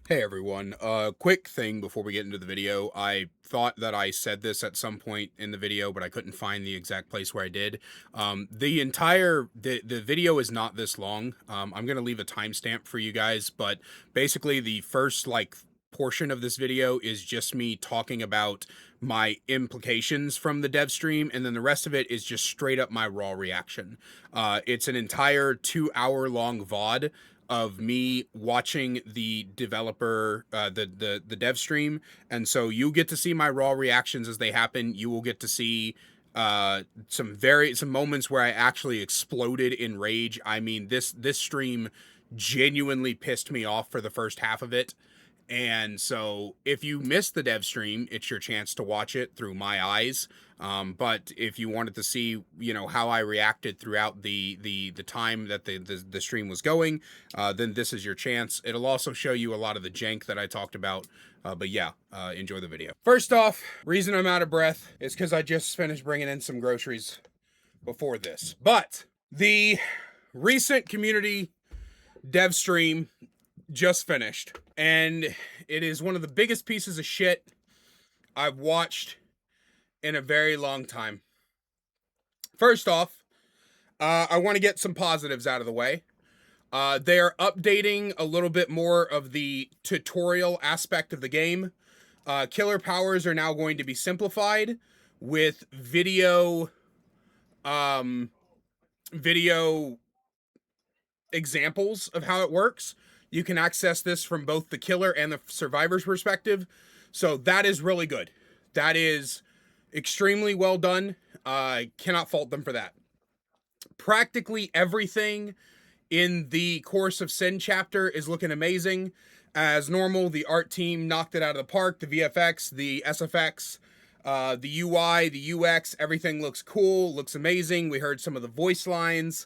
Hey everyone, quick thing before we get into the video. I thought that I said this at some point in the video, but I couldn't find the exact place where I did. The video is not this long. I'm going to leave a timestamp for you guys, but basically the first portion of this video is just me talking about my implications from the dev stream, and then the rest of it is just straight up my raw reaction. It's an entire 2 hour long VOD of me watching the developer, the dev stream, and so you get to see my raw reactions as they happen. You will get to see some moments where I actually exploded in rage. I mean, this stream genuinely pissed me off for the first half of it. And so if you missed the dev stream, it's your chance to watch it through my eyes. But if you wanted to see, how I reacted throughout the time that the stream was going, then this is your chance. It'll also show you a lot of the jank that I talked about. But yeah, enjoy the video. First off, reason I'm out of breath is because I just finished bringing in some groceries before this. But the recent community dev stream just finished, and it is one of the biggest pieces of shit I've watched in a very long time. First off, I want to get some positives out of the way. They are updating a little bit more of the tutorial aspect of the game. Killer powers are now going to be simplified with video examples of how it works. You can access this from both the killer and the survivor's perspective. So that is really good. That is extremely well done. I cannot fault them for that. Practically everything in the Course of Sin chapter is looking amazing. As normal, the art team knocked it out of the park. The VFX, the SFX, the UI, the UX, everything looks cool, looks amazing. We heard some of the voice lines.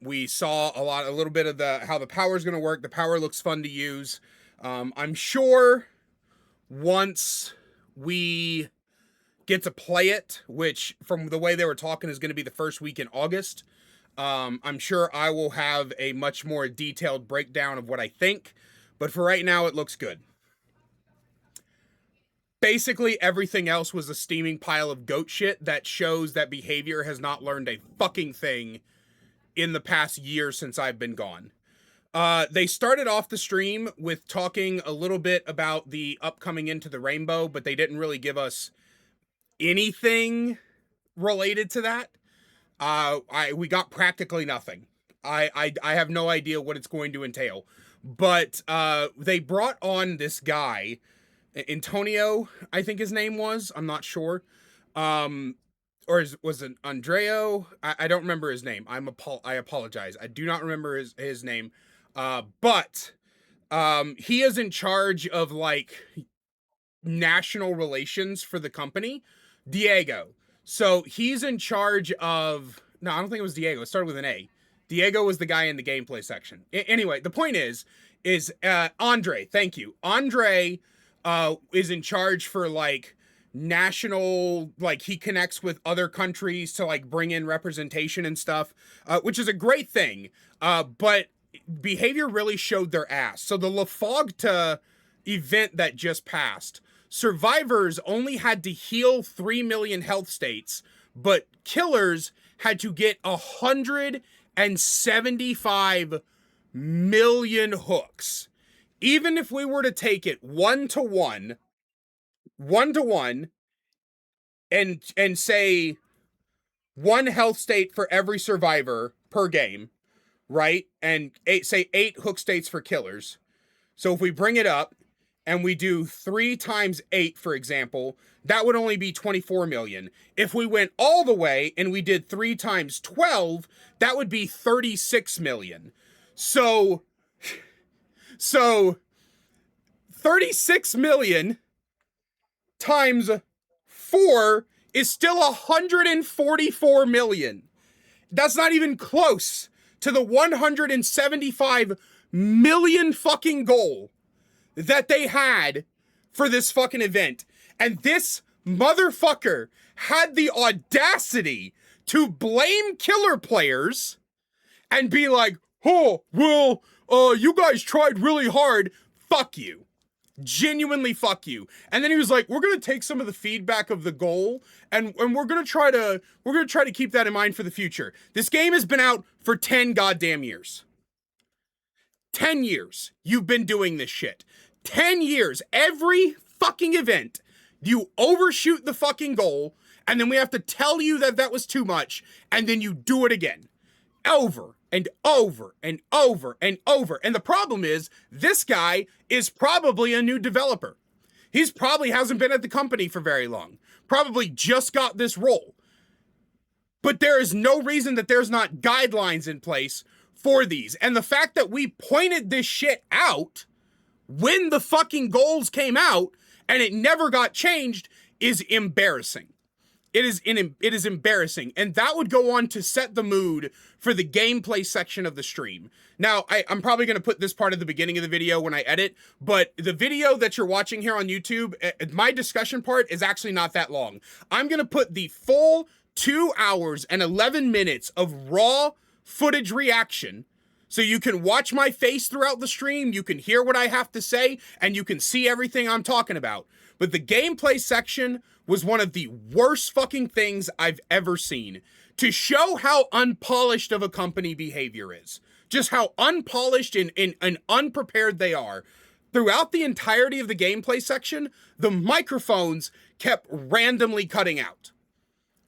We saw a little bit of how the power is going to work. The power looks fun to use. I'm sure once we get to play it, which from the way they were talking is going to be the first week in August, I'm sure I will have a much more detailed breakdown of what I think. But for right now, it looks good. Basically, everything else was a steaming pile of goat shit that shows that Behavior has not learned a fucking thing in the past year since I've been gone. They started off the stream with talking a little bit about the upcoming Into the Rainbow, but they didn't really give us anything related to that. We got practically nothing. I have no idea what it's going to entail, but they brought on this guy, Antonio, I think his name was. I'm not sure. Or was it Andreo? I don't remember his name. I apologize. I do not remember his name. But he is in charge of national relations for the company, Diego. So he's in charge of, no, I don't think it was Diego. It started with an A. Diego was the guy in the gameplay section. Anyway, the point is Andre. Thank you. Andre is in charge for national, he connects with other countries to bring in representation and stuff, which is a great thing. But Behavior really showed their ass. So the La Fogta event that just passed, survivors only had to heal 3 million health states, but killers had to get 175 million hooks. Even if we were to take it one to one, and say 1 health state for every survivor per game, right? And 8 hook states for killers. So if we bring it up and we do 3 times 8, for example, that would only be 24 million. If we went all the way and we did 3 times 12, that would be 36 million. So 36 million times 4 is still 144 million. That's not even close to the 175 million fucking goal that they had for this fucking event. And this motherfucker had the audacity to blame killer players and be like, oh, well, you guys tried really hard. fuck you. Genuinely fuck you. And then he was like, we're going to take some of the feedback of the goal and we're going to try to keep that in mind for the future. This game has been out for 10 goddamn years. 10 years you've been doing this shit. 10 years. Every fucking event, you overshoot the fucking goal, and then we have to tell you that that was too much, and then you do it again. Over and over and over and over. And the problem is, this guy is probably a new developer. He's probably hasn't been at the company for very long. Probably just got this role. But there is no reason that there's not guidelines in place for these. And the fact that we pointed this shit out when the fucking goals came out and it never got changed is embarrassing. It is embarrassing. And that would go on to set the mood for the gameplay section of the stream. Now, I'm probably going to put this part at the beginning of the video when I edit, but the video that you're watching here on YouTube, my discussion part is actually not that long. I'm going to put the full 2 hours and 11 minutes of raw footage reaction, so you can watch my face throughout the stream, you can hear what I have to say, and you can see everything I'm talking about. But the gameplay section was one of the worst fucking things I've ever seen. To show how unpolished of a company behavior is. Just how unpolished and unprepared they are. Throughout the entirety of the gameplay section, the microphones kept randomly cutting out.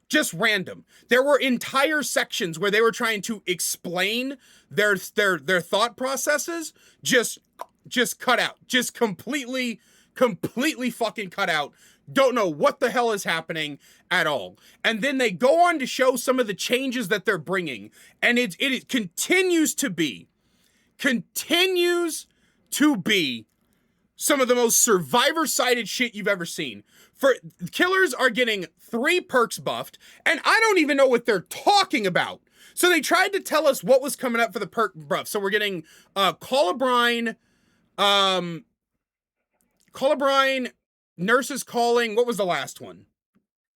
Just random. There were entire sections where they were trying to explain their thought processes, just cut out. Just completely fucking cut out. Don't know what the hell is happening at all. And then they go on to show some of the changes that they're bringing. And it continues to be some of the most survivor-sided shit you've ever seen. For killers are getting 3 perks buffed, and I don't even know what they're talking about. So they tried to tell us what was coming up for the perk buff. So we're getting Call of Brine, Nurses Calling. What was the last one?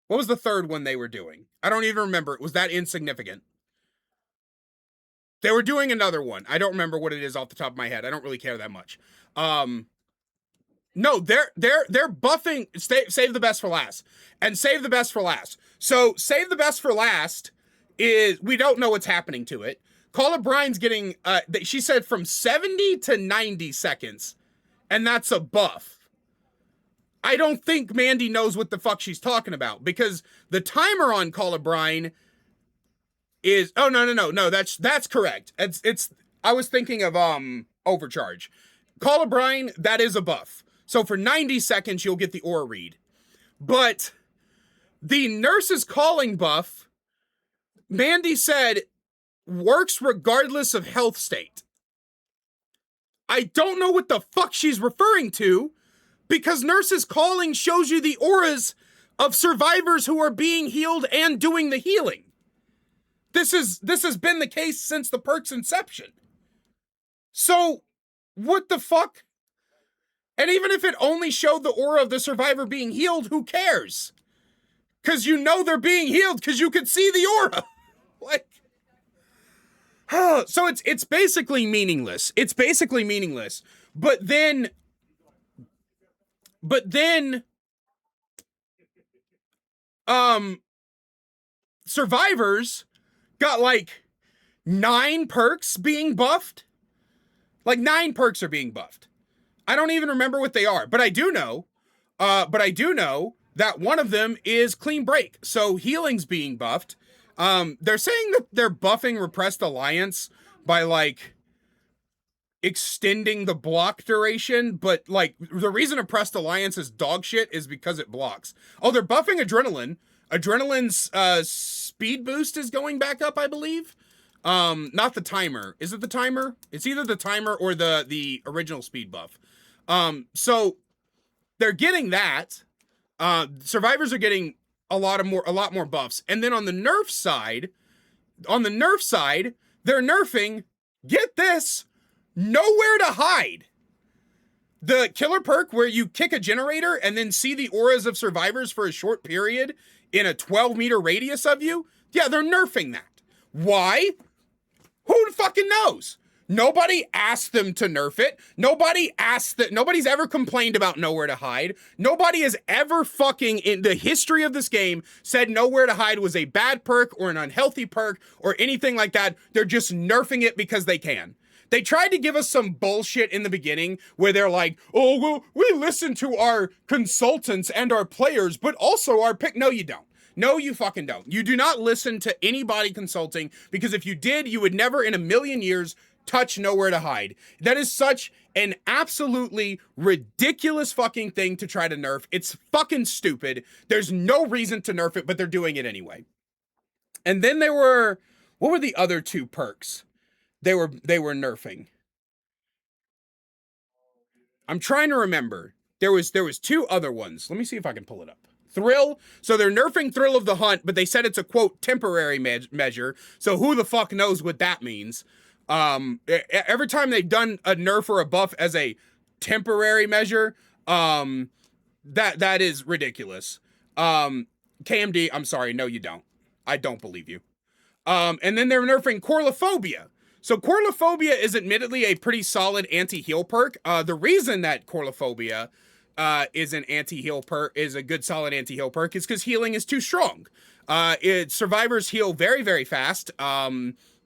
What was the third one they were doing? I don't even remember. It was that insignificant. They were doing another one. I don't remember what it is off the top of my head. I don't really care that much. No, they're buffing save the best for last. And save the best for last. So save the best for last is, we don't know what's happening to it. Call of Brine's getting she said from 70 to 90 seconds. And that's a buff. I don't think Mandy knows what the fuck she's talking about, because the timer on Call of Brine is, oh no, that's correct. It's I was thinking of Overcharge. Call of Brine, that is a buff. So for 90 seconds, you'll get the aura read. But the Nurses Calling buff, Mandy said, works regardless of health state. I don't know what the fuck she's referring to, because Nurses Calling shows you the auras of survivors who are being healed and doing the healing. This has been the case since the perk's inception. So, what the fuck? And even if it only showed the aura of the survivor being healed, who cares? Because you know they're being healed because you could see the aura. Like, so it's basically meaningless. It's basically meaningless. But then survivors got like 9 perks being buffed. Like 9 perks are being buffed. I don't even remember what they are, but I do know that one of them is Clean Break. So healing's being buffed. They're saying that they're buffing Repressed Alliance by like extending the block duration, but like the reason Repressed Alliance is dog shit is because it blocks. Oh, they're buffing Adrenaline. Adrenaline's speed boost is going back up, I believe. Not the timer. Is it the timer? It's either the timer or the original speed buff. So they're getting that. Survivors are getting a lot more buffs. And then on the nerf side, they're nerfing, get this, Nowhere to Hide. The killer perk where you kick a generator and then see the auras of survivors for a short period in a 12-meter radius of you. Yeah, they're nerfing that. Why? Who fucking knows? Nobody asked them to nerf it. Nobody asked that. Nobody's ever complained about Nowhere to Hide. Nobody has ever fucking in the history of this game said Nowhere to Hide was a bad perk or an unhealthy perk or anything like that. They're just nerfing it because they can. They tried to give us some bullshit in the beginning where they're like, oh, well, we listen to our consultants and our players, but also our pick. No, you don't. No, you fucking don't. You do not listen to anybody consulting, because if you did, you would never in a million years touch Nowhere to Hide. That is such an absolutely ridiculous fucking thing to try to nerf. It's fucking stupid. There's no reason to nerf it, but they're doing it anyway. And then what were the other two perks they were nerfing? I'm trying to remember. There was two other ones. Let me see if I can pull it up. Thrill. So they're nerfing Thrill of the Hunt, but they said it's a quote temporary measure. So who the fuck knows what that means? Every time they've done a nerf or a buff as a temporary measure, that is ridiculous. KMD, I'm sorry, no you don't. I don't believe you. And then they're nerfing Corlophobia. So Corlophobia is admittedly a pretty solid anti-heal perk. The reason that Corlophobia is an anti-heal perk, is a good solid anti-heal perk, is because healing is too strong. Survivors heal very, very fast.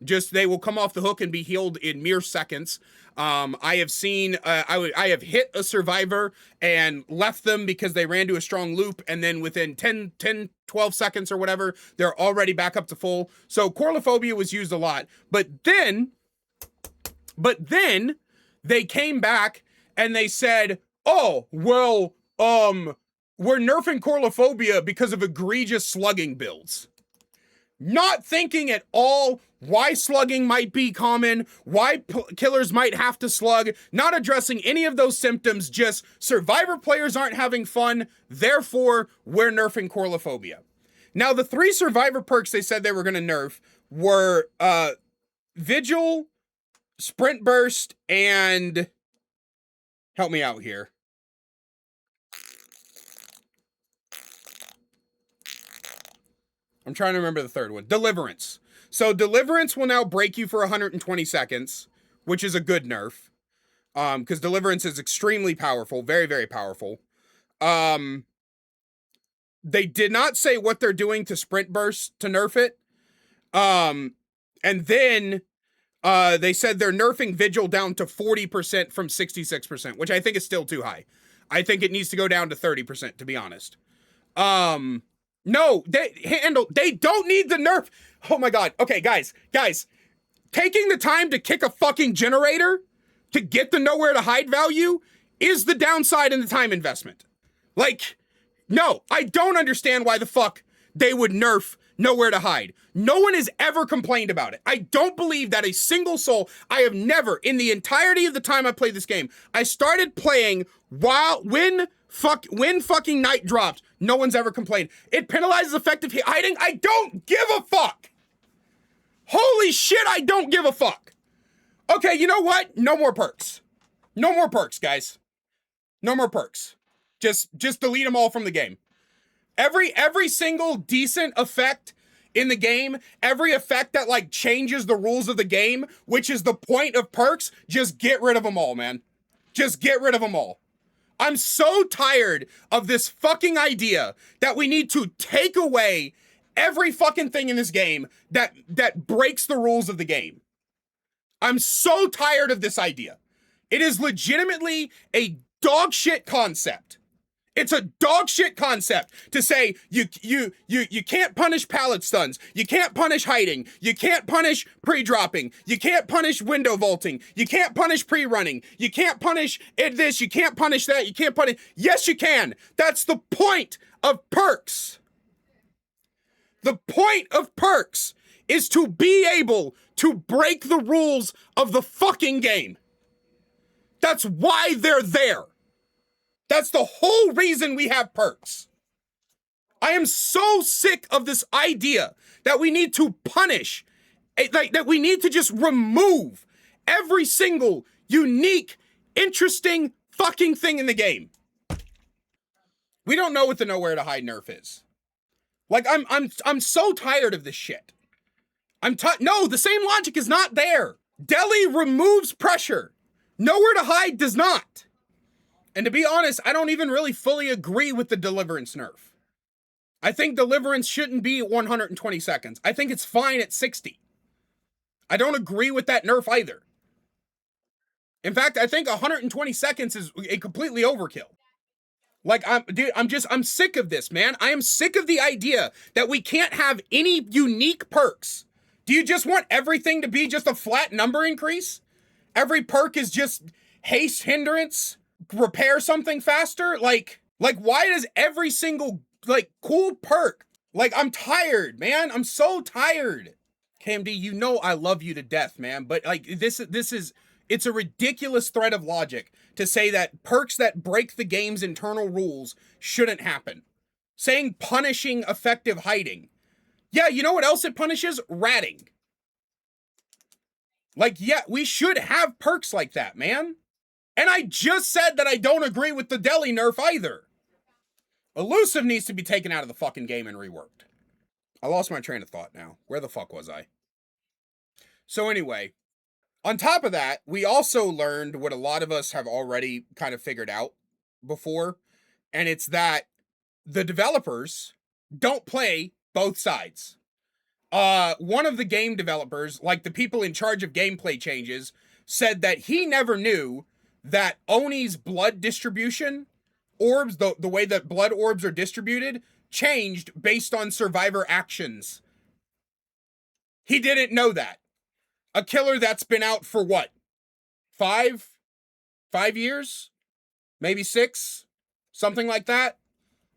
Just they will come off the hook and be healed in mere seconds. I have seen, I have hit a survivor and left them because they ran to a strong loop, and then within 12 seconds or whatever, they're already back up to full. So Corlophobia was used a lot. But then they came back and they said, oh, well, we're nerfing Corlophobia because of egregious slugging builds. Not thinking at all why slugging might be common, why killers might have to slug, not addressing any of those symptoms, just survivor players aren't having fun, therefore we're nerfing Corlophobia. Now, the three survivor perks they said they were going to nerf were Vigil, Sprint Burst, and help me out here. I'm trying to remember the third one. Deliverance. So Deliverance will now break you for 120 seconds, which is a good nerf. Because Deliverance is extremely powerful. Very, very powerful. They did not say what they're doing to Sprint Burst to nerf it. And then they said they're nerfing Vigil down to 40% from 66%, which I think is still too high. I think it needs to go down to 30%, to be honest. No, they don't need the nerf. Oh my God. Okay, guys, taking the time to kick a fucking generator to get the Nowhere to Hide value is the downside in the time investment. Like, no, I don't understand why the fuck they would nerf Nowhere to Hide. No one has ever complained about it. I don't believe that a single soul, I have never, in the entirety of the time I played this game, I started playing when fucking night dropped, no one's ever complained. It penalizes effective hiding. I don't give a fuck. Holy shit, I don't give a fuck. Okay, you know what? No more perks. No more perks, guys. No more perks. Just delete them all from the game. Every single decent effect in the game, every effect that like changes the rules of the game, which is the point of perks, just get rid of them all, man. Just get rid of them all. I'm so tired of this fucking idea that we need to take away every fucking thing in this game that breaks the rules of the game. I'm so tired of this idea. It is legitimately a dog shit concept. It's a dog shit concept to say you can't punish pallet stuns, you can't punish hiding, you can't punish pre-dropping, you can't punish window vaulting, you can't punish pre-running, you can't punish this, you can't punish that, you can't punish. Yes, you can. That's the point of perks. The point of perks is to be able to break the rules of the fucking game. That's why they're there. That's the whole reason we have perks. I am so sick of this idea that we need to punish, that we need to just remove every single unique, interesting fucking thing in the game. We don't know what the Nowhere to Hide nerf is. Like, I'm so tired of this shit. No, the same logic is not there. Deli removes pressure. Nowhere to hide does not. And to be honest, I don't even really fully agree with the Deliverance nerf. I think Deliverance shouldn't be 120 seconds. I think it's fine at 60. I don't agree with that nerf either. In fact, I think 120 seconds is a completely overkill. Like, I'm sick of this, man. I am sick of the idea that we can't have any unique perks. Do you just want everything to be just a flat number increase? Every perk is just haste hindrance, repair something faster? Like why does every single, like, cool perk, like, I'm tired, man. I'm so tired. KMD, you know I love you to death, man. But, like, this is, it's a ridiculous thread of logic to say that perks that break the game's internal rules shouldn't happen. Saying punishing effective hiding. Yeah, you know what else it punishes? Ratting. Like, yeah, we should have perks like that, man. And I just said that I don't agree with the Deli nerf either. Elusive needs to be taken out of the fucking game and reworked. I lost my train of thought now. Where the fuck was I? So anyway, on top of that, we also learned what a lot of us have already kind of figured out before, and it's that the developers don't play both sides. One of the game developers, like the people in charge of gameplay changes, said that he never knew that Oni's blood distribution, orbs, the way that blood orbs are distributed, changed based on survivor actions. He didn't know that. A killer that's been out for what? 5 years? Maybe 6? Something like that?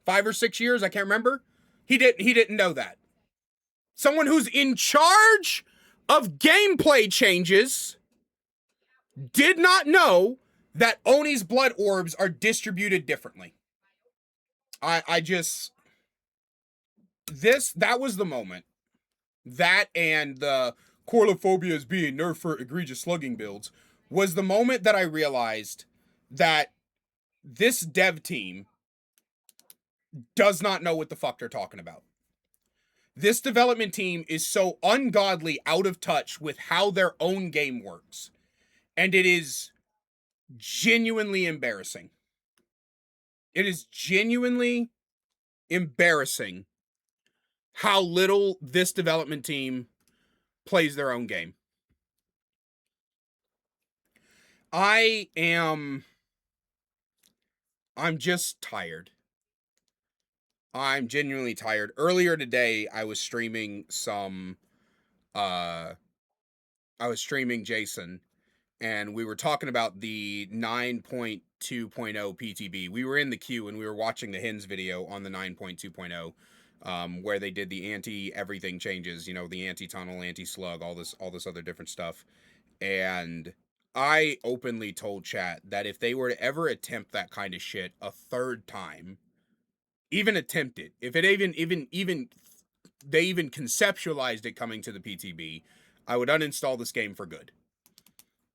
5 or 6 years, I can't remember. He didn't know that. Someone who's in charge of gameplay changes did not know that Oni's blood orbs are distributed differently. I just, that was the moment. That and the Corlophobia is being nerfed for egregious slugging builds was the moment that I realized that this dev team does not know what the fuck they're talking about. This development team is so ungodly out of touch with how their own game works. And it is genuinely embarrassing. It is genuinely embarrassing how little this development team plays their own game. I'm just tired. I'm genuinely tired. Earlier today, I was streaming Jason, and we were talking about the 9.2.0 PTB. We were in the queue and we were watching the Hins video on the 9.2.0, where they did the anti-everything changes, you know, the anti-tunnel, anti-slug, all this other different stuff. And I openly told chat that if they were to ever attempt that kind of shit a third time, even attempt it, if it even they even conceptualized it coming to the PTB, I would uninstall this game for good.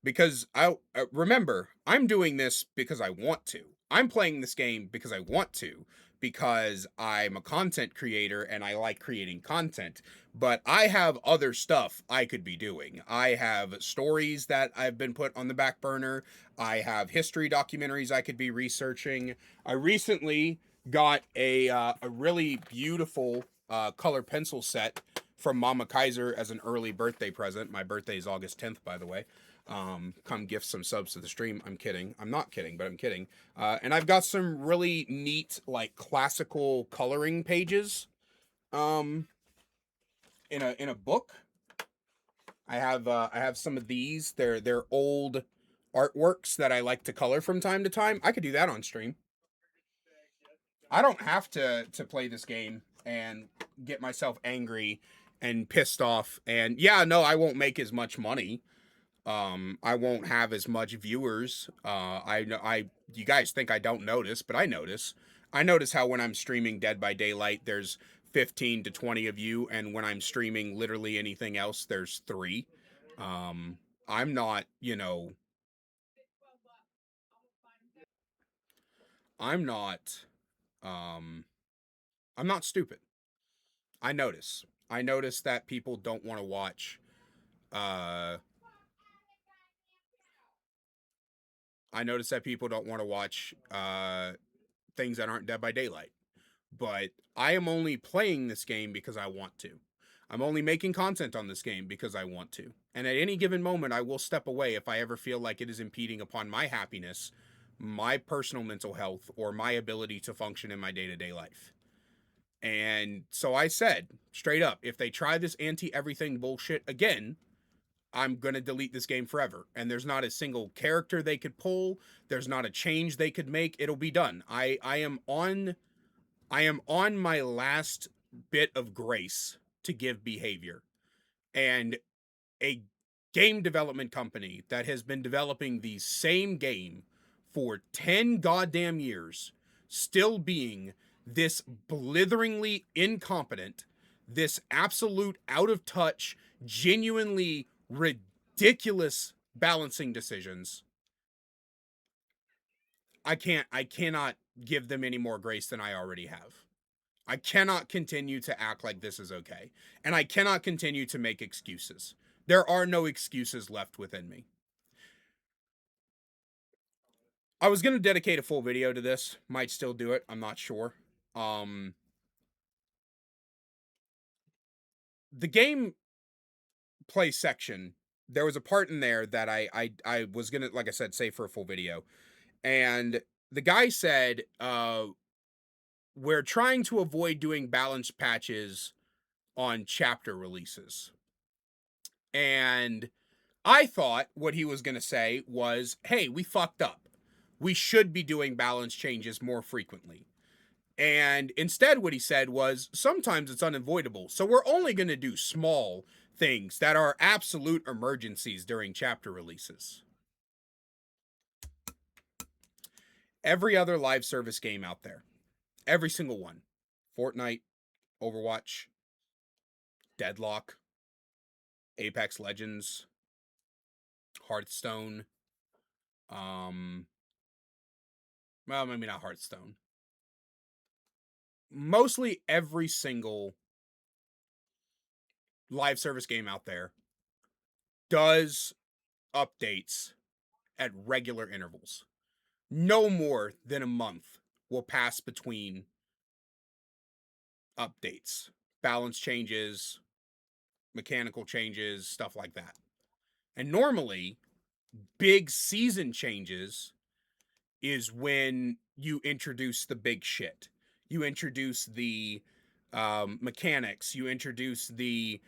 Because I remember, I'm doing this because I want to. I'm playing this game because I want to, because I'm a content creator and I like creating content, but I have other stuff I could be doing. I have stories that I've been put on the back burner. I have history documentaries I could be researching. I recently got a really beautiful color pencil set from Mama Kaiser as an early birthday present. My birthday is August 10th, by the way. Come gift some subs to the stream. I'm kidding. I'm not kidding, but I'm kidding. And I've got some really neat, like, classical coloring pages, in a book. I have some of these. They're old artworks that I like to color from time to time. I could do that on stream. I don't have to play this game and get myself angry and pissed off. And yeah, no, I won't make as much money. I won't have as much viewers. You guys think I don't notice, but I notice. I notice how when I'm streaming Dead by Daylight, there's 15 to 20 of you, and when I'm streaming literally anything else, there's 3. I'm not, I'm not, um, I'm not stupid. I notice. I notice that people don't want to watch, uh, I notice that people don't want to watch things that aren't Dead by Daylight. But I am only playing this game because I want to. I'm only making content on this game because I want to. And at any given moment, I will step away if I ever feel like it is impeding upon my happiness, my personal mental health, or my ability to function in my day to day life. And so I said straight up, if they try this anti everything bullshit again, I'm going to delete this game forever. And there's not a single character they could pull, there's not a change they could make. It'll be done. I am on my last bit of grace to give behavior. And a game development company that has been developing the same game for 10 goddamn years, still being this blitheringly incompetent, this absolute out of touch, genuinely ridiculous balancing decisions. I cannot give them any more grace than I already have. I cannot continue to act like this is okay. And I cannot continue to make excuses. There are no excuses left within me. I was going to dedicate a full video to this. Might still do it. I'm not sure. The game play section, there was a part in there that I was going to, like I said, save for a full video. And the guy said, we're trying to avoid doing balance patches on chapter releases. And I thought what he was going to say was, hey, we fucked up. We should be doing balance changes more frequently. And instead, what he said was, sometimes it's unavoidable. So we're only going to do small things that are absolute emergencies during chapter releases. Every other live service game out there, every single one, Fortnite, Overwatch, Deadlock, Apex Legends, Hearthstone, well, maybe not Hearthstone. Mostly every single live service game out there does updates at regular intervals. No more than a month will pass between updates, balance changes, mechanical changes, stuff like that. And normally, big season changes is when you introduce the big shit. You introduce the mechanics, you introduce the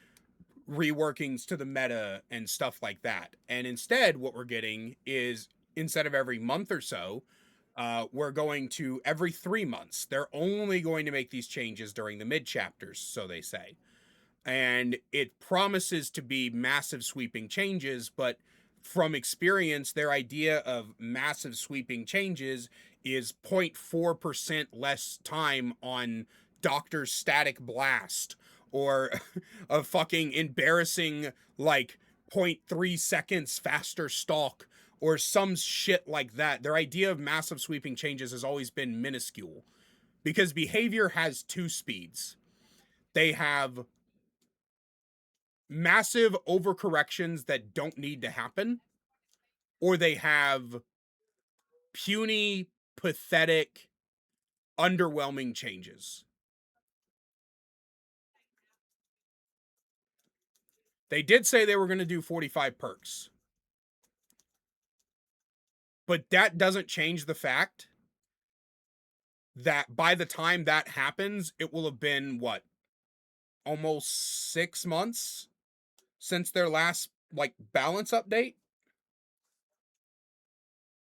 reworkings to the meta and stuff like that. And instead, what we're getting is, instead of every month or so, we're going to every 3 months. They're only going to make these changes during the mid chapters, so they say. And it promises to be massive sweeping changes, but from experience, their idea of massive sweeping changes is 0.4% less time on Doctor Static Blast, or a fucking embarrassing, like, 0.3 seconds faster stalk, or some shit like that. Their idea of massive sweeping changes has always been minuscule, because behavior has two speeds. They have massive overcorrections that don't need to happen, or they have puny, pathetic, underwhelming changes. They did say they were going to do 45 perks, but that doesn't change the fact that by the time that happens, it will have been what, almost 6 months since their last like balance update,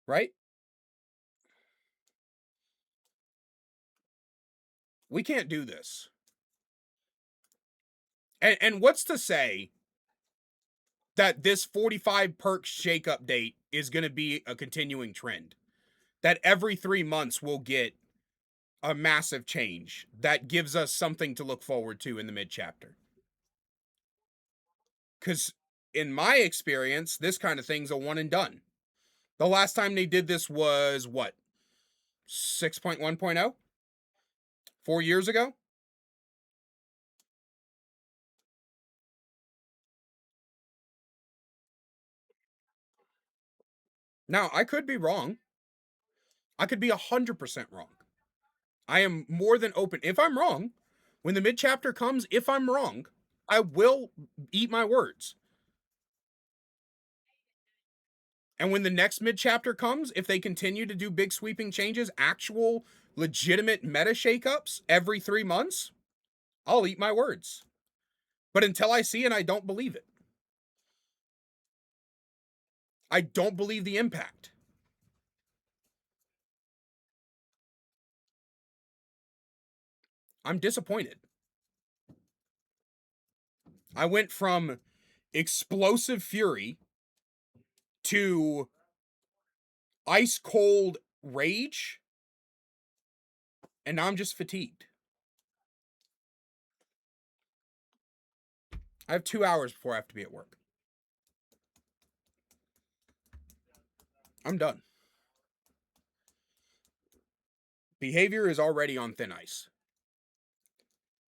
right? We can't do this. And what's to say that this 45 perks shake update is going to be a continuing trend? That every 3 months we'll get a massive change that gives us something to look forward to in the mid chapter. Because in my experience, this kind of thing's a one and done. The last time they did this was what? 6.1.0? 4 years ago? Now, I could be wrong. I could be 100% wrong. I am more than open. If I'm wrong, when the mid chapter comes, if I'm wrong, I will eat my words. And when the next mid chapter comes, if they continue to do big sweeping changes, actual legitimate meta shakeups every 3 months, I'll eat my words. But until I see it, I don't believe it. I don't believe the impact. I'm disappointed. I went from explosive fury to ice cold rage, and now I'm just fatigued. I have 2 hours before I have to be at work. I'm done. Behavior is already on thin ice.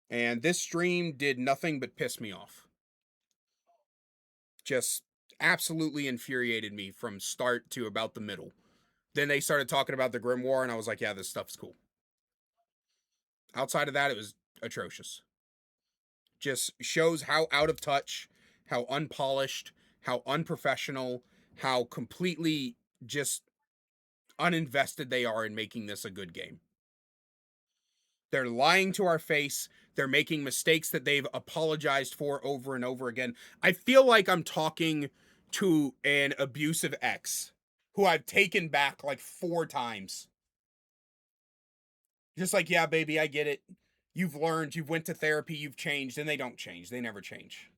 And this stream did nothing but piss me off. Just absolutely infuriated me from start to about the middle. Then they started talking about the Grimoire, and I was like, yeah, this stuff's cool. Outside of that, it was atrocious. Just shows how out of touch, how unpolished, how unprofessional, how completely just uninvested they are in making this a good game. They're lying to our face. They're making mistakes that they've apologized for over and over again. I feel like I'm talking to an abusive ex who I've taken back like 4 times. Just like, yeah, baby, I get it. You've learned, you've went to therapy, you've changed, and they don't change. They never change.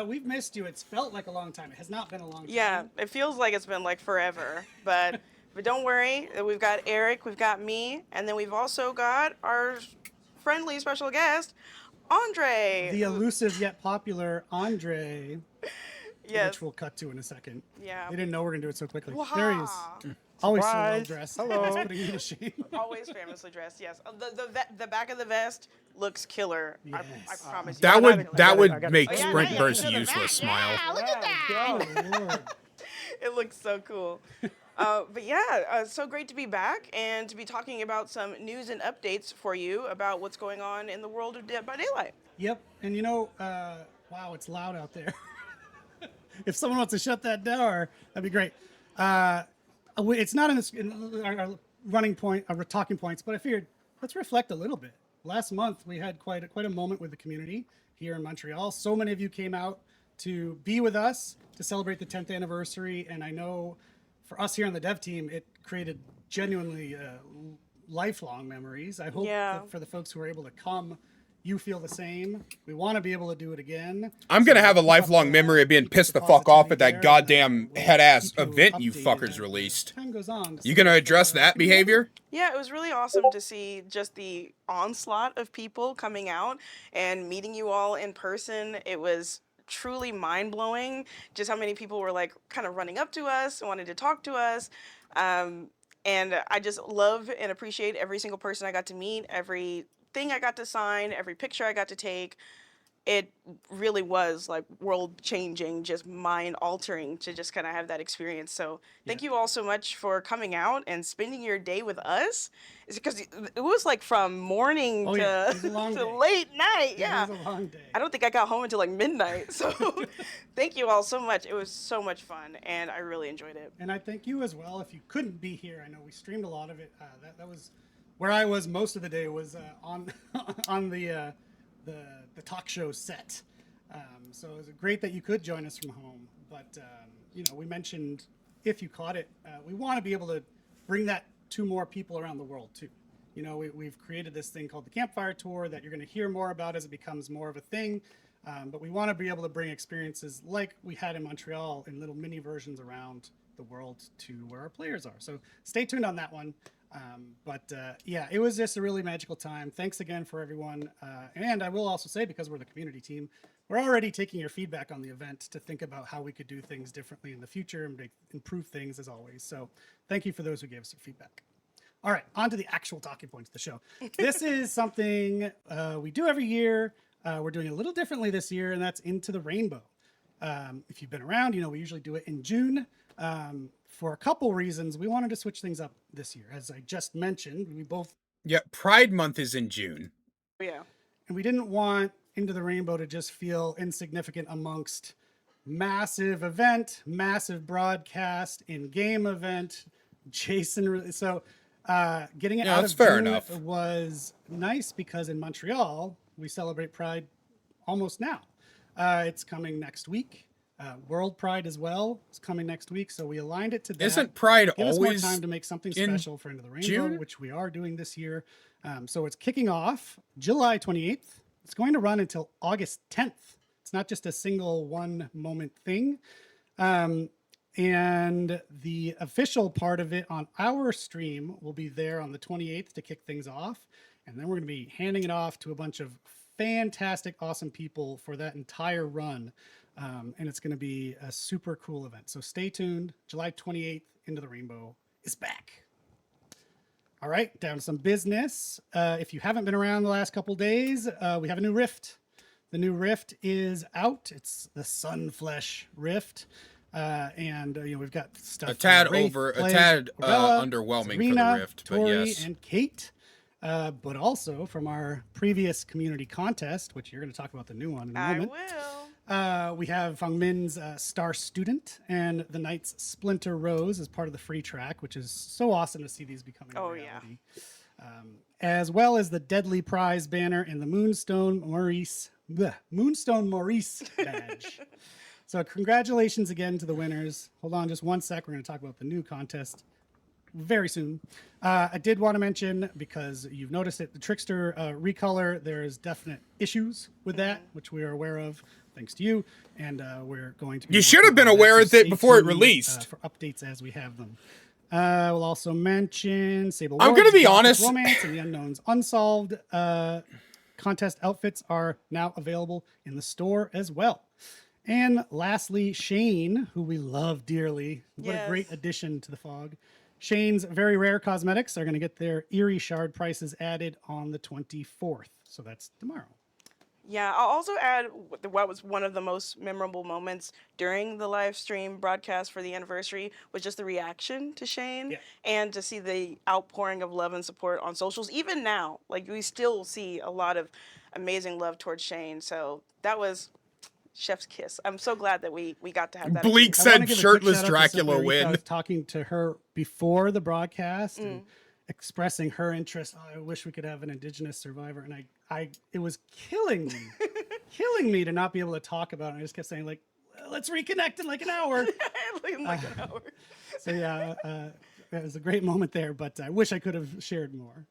We've missed you. It's felt like a long time. It has not been a long time. Yeah, it feels like it's been like forever. But don't worry, we've got Eric, we've got me, and then we've also got our friendly special guest, Andre. The elusive yet popular Andre, Yes. which we'll cut to in a second. Yeah. They didn't know we are going to do it so quickly. Wah. There he is. Always so well dressed. Hello. That's putting me to shame. Always famously dressed. Yes. The back of the vest looks killer. Yes. I promise you. That would make Oh, yeah, Sprint yeah, Burst yeah, yeah, useless smile. Yeah, look at that. Oh, Lord. It looks so cool. But yeah, so great to be back and to be talking about some news and updates for you about what's going on in the world of Dead by Daylight. Yep. And you know, wow, it's loud out there. If someone wants to shut that door, that'd be great. It's not in our running point, our talking points, but I figured let's reflect a little bit. Last month, we had quite a moment with the community here in Montreal. So many of you came out to be with us to celebrate the 10th anniversary, and I know for us here on the dev team, it created genuinely lifelong memories. I hope that for the folks who were able to come, you feel the same. We want to be able to do it again. I'm going to have a lifelong memory of being pissed the fuck off at that goddamn head-ass event you fuckers released. Time goes on. You going to address that behavior? Yeah, it was really awesome to see just the onslaught of people coming out and meeting you all in person. It was truly mind-blowing just how many people were like kind of running up to us and wanted to talk to us. And I just love and appreciate every single person I got to meet, every thing I got to sign, every picture I got to take. It really was like world changing, just mind altering to just kind of have that experience. So thank you all so much for coming out and spending your day with us. It's because it was like from morning to late night. Yeah. It was a long day. I don't think I got home until like midnight. So thank you all so much. It was so much fun and I really enjoyed it. And I thank you as well. If you couldn't be here, I know we streamed a lot of it. That was where I was most of the day, was on the talk show set. So it was great that you could join us from home. But you know, we mentioned, if you caught it, we want to be able to bring that to more people around the world too. You know, we've created this thing called the Campfire Tour that you're going to hear more about as it becomes more of a thing. But we want to be able to bring experiences like we had in Montreal in little mini versions around the world to where our players are. So stay tuned on that one. Yeah, it was just a really magical time. Thanks again for everyone. And I will also say, because we're the community team, we're already taking your feedback on the event to think about how we could do things differently in the future and improve things as always. So thank you for those who gave us their feedback. All right, on to the actual talking points of the show. This is something we do every year. We're doing it a little differently this year, and that's Into the Rainbow. If you've been around, you know we usually do it in June. For a couple reasons, we wanted to switch things up this year. As I just mentioned, we both... Yeah, Pride Month is in June. Yeah. And we didn't want Into the Rainbow to just feel insignificant amongst massive event, massive broadcast, in-game event, Jason... So getting it out of June was nice because in Montreal, we celebrate Pride almost now. It's coming next week. World Pride as well is coming next week, so we aligned it to that. Isn't Pride Give always us more time to make something special for Into the Rainbow, June? which we are doing this year. So it's kicking off July 28th. It's going to run until August 10th. It's not just a single one moment thing. And the official part of it on our stream will be there on the 28th to kick things off. And then we're going to be handing it off to a bunch of fantastic, awesome people for that entire run. And it's going to be a super cool event. So stay tuned. July 28th, Into the Rainbow is back. All right, down to some business. If you haven't been around the last couple days, we have a new Rift. The new Rift is out. It's the Sunflesh Rift. And we've got stuff. A tad Wraith, underwhelming Serena, for the Rift, but Tori, yes. and Kate. But also from our previous community contest, which you're going to talk about the new one in a moment. I will. We have Feng Min's Star Student and the Knight's Splinter Rose as part of the free track, which is so awesome to see these becoming a reality. Yeah. As well as the Deadly Prize banner and the Moonstone Maurice badge. So congratulations again to the winners. Hold on just one sec. We're going to talk about the new contest very soon. I did want to mention, because you've noticed it, the Trickster recolor, there's definite issues with that, which we are aware of, thanks to you. And we're going to be... You should have been aware of it before it released. For updates as we have them. We'll also mention Sable I'm going to be honest. Romance and the Unknown's Unsolved contest outfits are now available in the store as well. And lastly, Shane, who we love dearly. What a great addition to the Fog. Shane's Very Rare Cosmetics are going to get their Eerie Shard prices added on the 24th. So that's tomorrow. Yeah, I'll also add what was one of the most memorable moments during the live stream broadcast for the anniversary was just the reaction to Shane and to see the outpouring of love and support on socials. Even now, like we still see a lot of amazing love towards Shane. So that was chef's kiss. I'm so glad that we got to have that. Bleak said shirtless Dracula win. I was talking to her before the broadcast and expressing her interest. Oh, I wish we could have an Indigenous survivor. And it was killing me to not be able to talk about it. I just kept saying, like, let's reconnect in like an hour. So yeah, it was a great moment there, but I wish I could have shared more.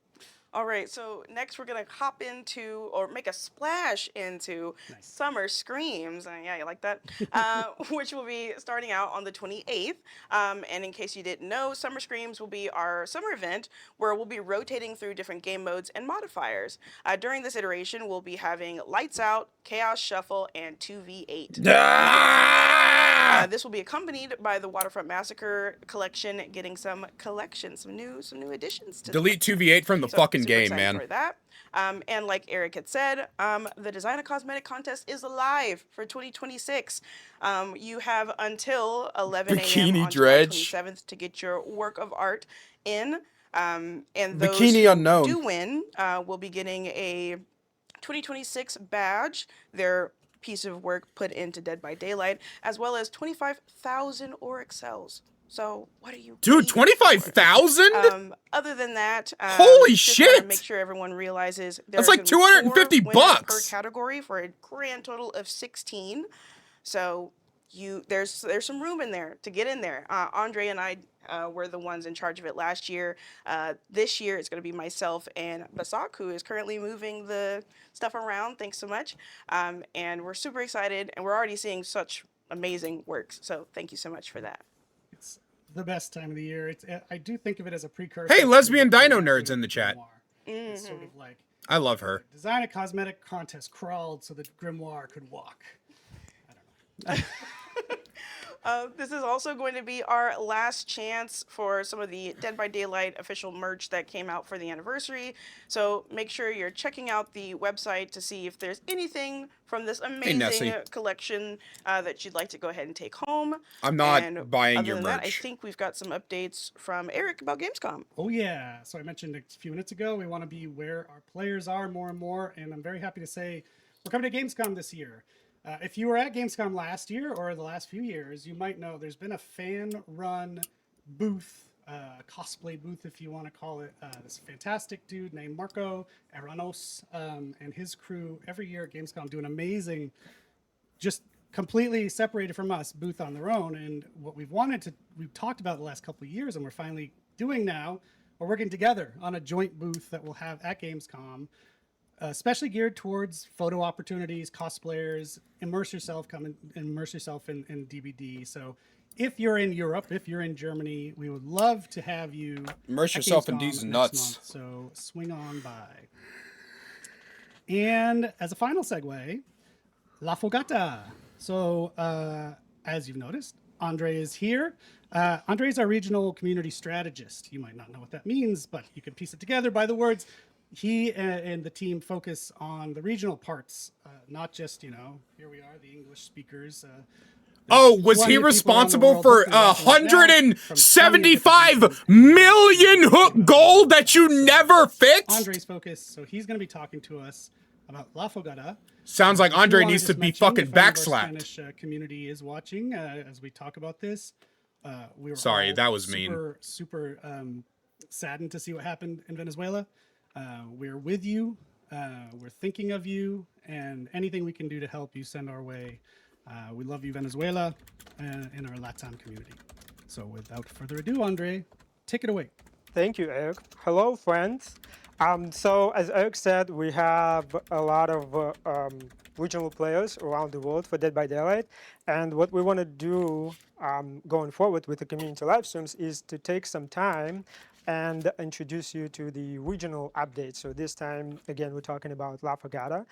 All right, so next we're going to hop into, or make a splash into, Summer Screams. Yeah, you like that? Which will be starting out on the 28th. And in case you didn't know, Summer Screams will be our summer event where we'll be rotating through different game modes and modifiers. During this iteration, we'll be having Lights Out, Chaos Shuffle, and 2v8. This will be accompanied by the Waterfront Massacre collection, getting some new additions to Delete 2v8 from the fucking game, man. For that. And like Eric had said, the Design a Cosmetic contest is alive for 2026. You have until 11 a.m. on July 27th to get your work of art in. And those who do win will be getting a 2026 badge. Their piece of work put into Dead by Daylight, as well as 25,000 Auric cells. So what are you? Dude, 25,000? Other than that, holy shit! Make sure everyone realizes that's like $250 per category for a grand total of 16. So there's some room in there to get in there. Andre and I were the ones in charge of it last year. This year it's going to be myself and Basak, who is currently moving the stuff around. Thanks so much. And we're super excited, and we're already seeing such amazing works. So thank you so much for that. the best time of the year. I do think of it as a precursor. Hey, to lesbian the dino Grimoire. nerds in the chat. It's sort of like I love her. design a cosmetic contest crawled so that Grimoire could walk. I don't know. This is also going to be our last chance for some of the Dead by Daylight official merch that came out for the anniversary. So make sure you're checking out the website to see if there's anything from this amazing Nessie. collection that you'd like to go ahead and take home. I'm not And buying other your than that, I merch. think we've got some updates from Eric about Gamescom. Oh yeah. So I mentioned a few minutes ago, we want to be where our players are more and more, and I'm very happy to say we're coming to Gamescom this year. If you were at Gamescom last year or the last few years, you might know there's been a fan-run booth, cosplay booth, if you want to call it. This fantastic dude named Marco Aranos and his crew every year at Gamescom do an amazing, just completely separated from us, booth on their own. And what we've talked about the last couple of years, and we're finally doing now, we're working together on a joint booth that we'll have at Gamescom, especially geared towards photo opportunities, cosplayers, immerse yourself in DBD. So if you're in Europe, if you're in Germany, we would love to have you Immerse at yourself in Gamescom these next nuts. month. So swing on by. And as a final segue, La Fogata. So as you've noticed, Andre is here. Andre is our regional community strategist. You might not know what that means, but you can piece it together by the words. He and the team focus on the regional parts, not just, here we are, the English speakers. Oh, was he responsible for 175 million hook gold that you never fixed? Andre's focus, so he's going to be talking to us about La Fogata. Sounds like Andre needs to be fucking backslapped. Spanish community is watching as we talk about this. We were Sorry, all that was mean. super saddened to see what happened in Venezuela. We're with you. We're thinking of you, and anything we can do to help you, send our way. We love you, Venezuela, and our Latam community. So without further ado, Andre, take it away. Thank you, Eric. Hello, friends. So as Eric said, we have a lot of regional players around the world for Dead by Daylight. And what we want to do going forward with the community live streams is to take some time and introduce you to the regional updates. So this time, again, we're talking about La Fogata.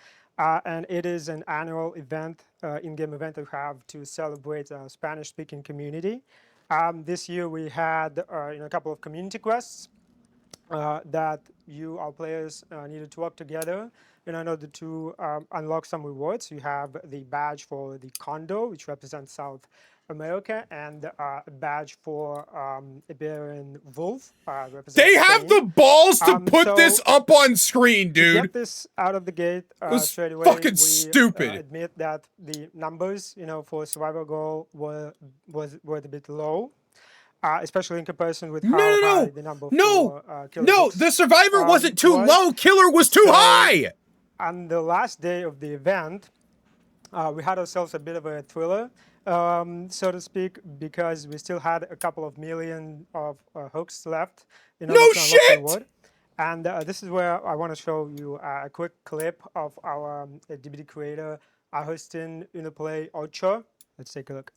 And it is an annual event, in-game event that we have to celebrate the Spanish-speaking community. This year we had a couple of community quests that our players, needed to work together in order to unlock some rewards. You have the badge for the Condor, which represents South America, and a badge for Iberian Wolf. They have the balls to put this up on screen, To dude. get this out of the gate was straight away, fucking we stupid. admit that the numbers, for survival goal were a bit low. Especially in comparison with how high the number for killer hooks, the survivor wasn't too was. low. Killer was too high. On the last day of the event, we had ourselves a bit of a thriller, so to speak, because we still had a couple of million of hooks left in order to unlock the reward. And this is where I want to show you a quick clip of our DBD creator, Agustin Unoplay Ocho. Let's take a look.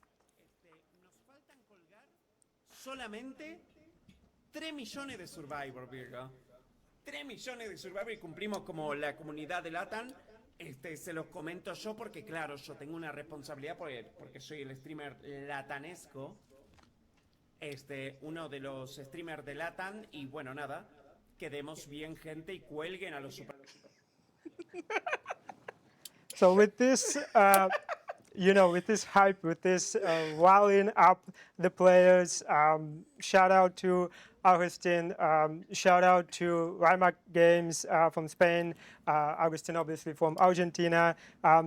Solamente 3 millones de Survivor, Virgo. 3 millones de Survivor y cumplimos como la comunidad de LATAM. Se los comento yo porque, claro, yo tengo una responsabilidad porque soy el streamer latanesco. Uno de los streamers de LATAM. Y bueno, nada, quedemos bien, gente, y cuelguen a los super... So with this... with this hype, with this riling up the players, shout out to Agustin, shout out to Rimac Games from Spain, Agustin obviously from Argentina,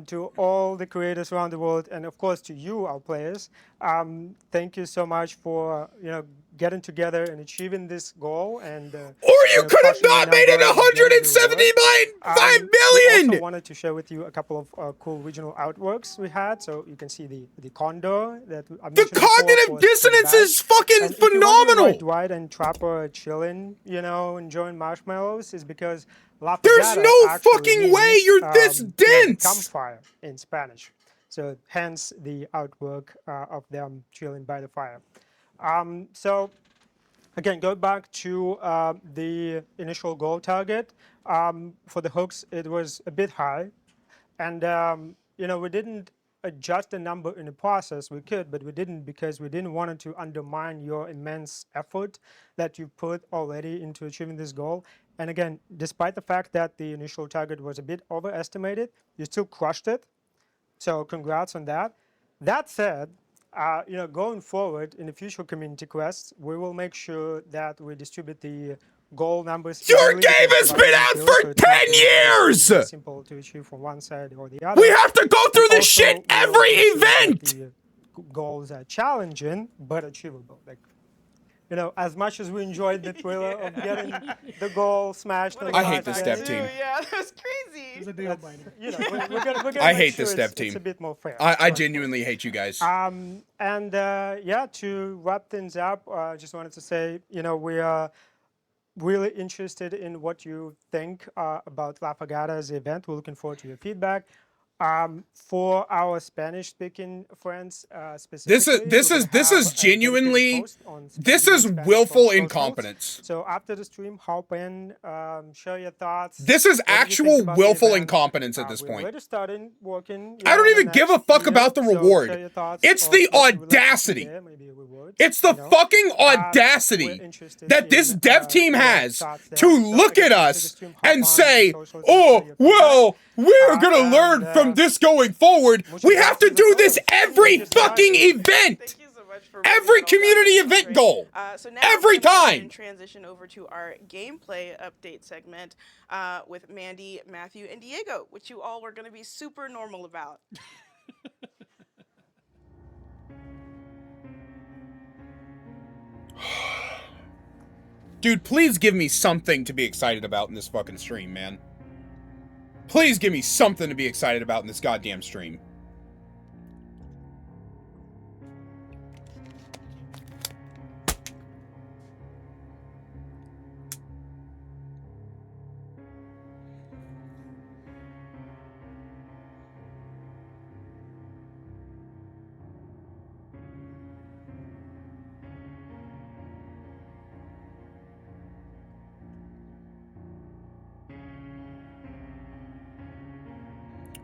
to all the creators around the world, and of course to you, our players. Thank you so much for getting together and achieving this goal. And or you could have not made it 175 million. I also wanted to share with you a couple of cool regional artworks we had. So you can see the condor that I mentioned The cognitive dissonance is fucking and phenomenal. If you Dwight and Trapper chilling, enjoying marshmallows, is because La There's Fogata no actually fucking way means, you're this dense. Campfire in Spanish. So hence the artwork of them chilling by the fire. So again, go back to the initial goal target. For the hooks, it was a bit high. And we didn't adjust the number in the process. We could, but we didn't because we didn't want it to undermine your immense effort that you put already into achieving this goal. And again, despite the fact that the initial target was a bit overestimated, you still crushed it. So congrats on that. That said, going forward in the future community quests, we will make sure that we distribute the goal numbers. Your game has been out for 10 years! Simple to achieve from one side or the other. We have to go through this shit every event! The goals are challenging, but achievable. Like, as much as we enjoyed the thriller of getting the goal smashed. I hate the step team. Yeah, that was crazy. It was a deal biter. We're gonna I make hate sure the step it's team. a bit more fair. I genuinely hate you guys. To wrap things up, I just wanted to say, we are really interested in what you think about La Fogata as an event. We're looking forward to your feedback. For our Spanish-speaking friends, specifically, this is genuinely willful incompetence. So after the stream, hop in, share your thoughts. This is actual willful incompetence at this We're point. already starting working. I don't even give a fuck about the reward. It's the audacity. It's the fucking audacity that this dev team has to look at us and say, oh, well, we're gonna learn from this going forward. We have to do this every fucking event. Thank you so much for Every bringing all that community up. event Great. goal. So now Every we're gonna time. transition over to our gameplay update segment with Mandy, Matthew, and Diego, which you all were going to be super normal about. Dude, please give me something to be excited about in this fucking stream, man. Please give me something to be excited about in this goddamn stream.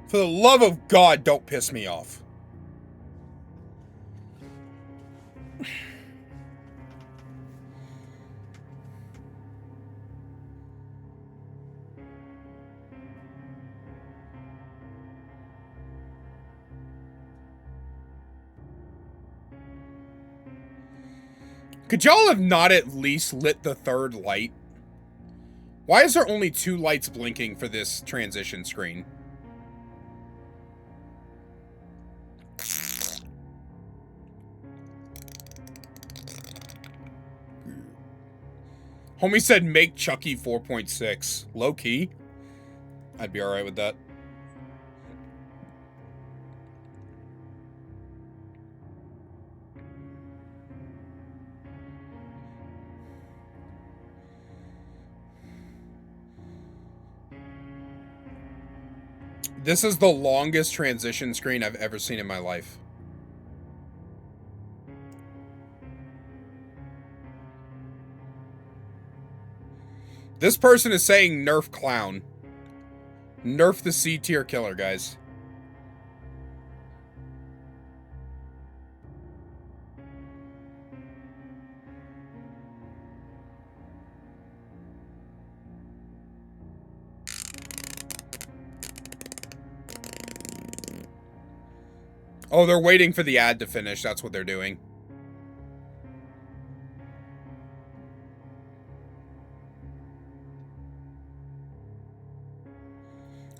For the love of God, don't piss me off. Could y'all have not at least lit the third light? Why is there only 2 lights blinking for this transition screen? Homie said make Chucky 4.6. Low key. I'd be alright with that. This is the longest transition screen I've ever seen in my life. This person is saying nerf clown. Nerf the C tier killer, guys. Oh, they're waiting for the ad to finish. That's what they're doing.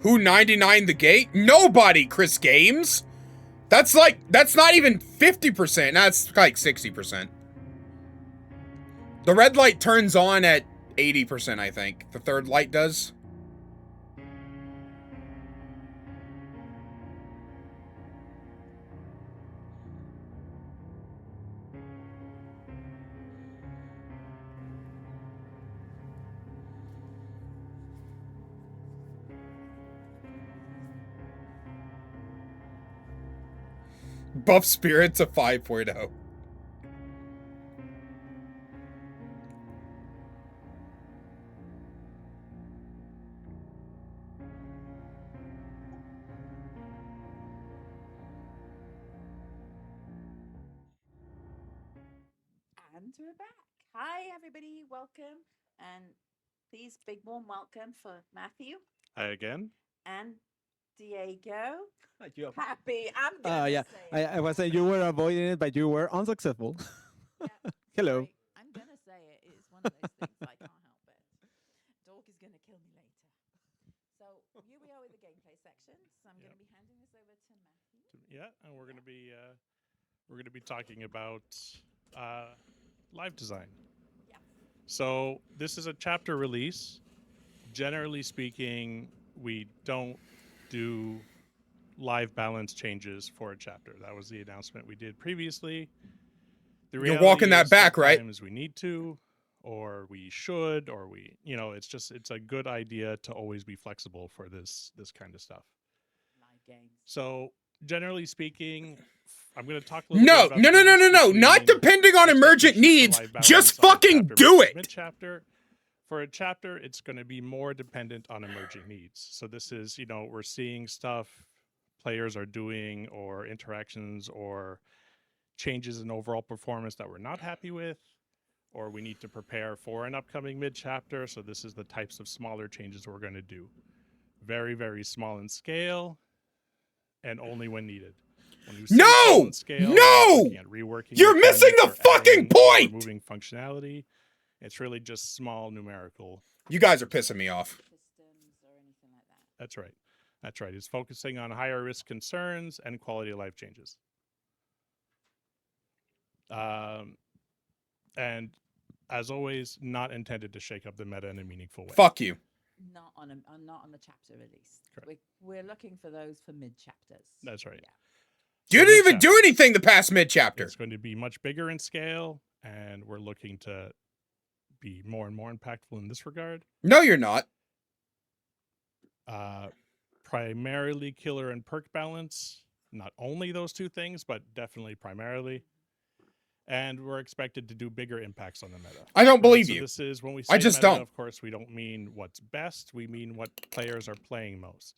Who 99 the gate? Nobody, Chris Games. That's not even 50%. That's like 60%. The red light turns on at 80%, I think. The third light does. Buff Spirit's a 5.0. And we're back. Hi, everybody. Welcome. And please, big warm welcome for Matthew Hi again. and Diego. You- Happy. I'm gonna yeah, say it. I was saying you were avoiding it, but you were unsuccessful. Yeah, Hello. sorry. I'm gonna say it. It's one of those things I can't help it. Dog is gonna kill me later. So here we are with the gameplay section. So I'm gonna be handing this over to Matthew. Yeah, and we're gonna be talking about live design. Yeah. So this is a chapter release. Generally speaking, we don't do live balance changes for a chapter. That was the announcement we did previously. The You're walking reality that is back, right? sometimes we need to, or we should, or we, it's a good idea to always be flexible for this kind of stuff. Live games. So generally speaking, I'm going to talk a little bit No, about no, the no, no, no, difference no. Not between depending on emergent expectations for needs. live balance Just on a fucking chapter do versus it. mid-chapter. For a chapter, it's going to be more dependent on emerging needs. So this is, we're seeing stuff players are doing or interactions or changes in overall performance that we're not happy with, or we need to prepare for an upcoming mid-chapter. So this is the types of smaller changes we're going to do. Very, very small in scale and only when needed. When you say No! small in scale, No! we're looking at reworking You're missing mechanics the or fucking adding or point! removing functionality. It's really just small numerical. You guys are pissing me off. Systems or anything like that. That's right. That's right. It's focusing on higher risk concerns and quality of life changes. And as always, not intended to shake up the meta in a meaningful way. Fuck you. Not on the chapter release. Correct. We're looking for those for mid chapters. That's right. You So didn't even mid-chapter. do anything the past mid-chapter. It's going to be much bigger in scale, and we're looking to be more and more impactful in this regard. No, you're not. Primarily killer and perk balance. Not only those two things, but definitely primarily. And we're expected to do bigger impacts on the meta. I don't believe So you. this is when we say I just meta, don't. Of course, we don't mean what's best. We mean what players are playing most.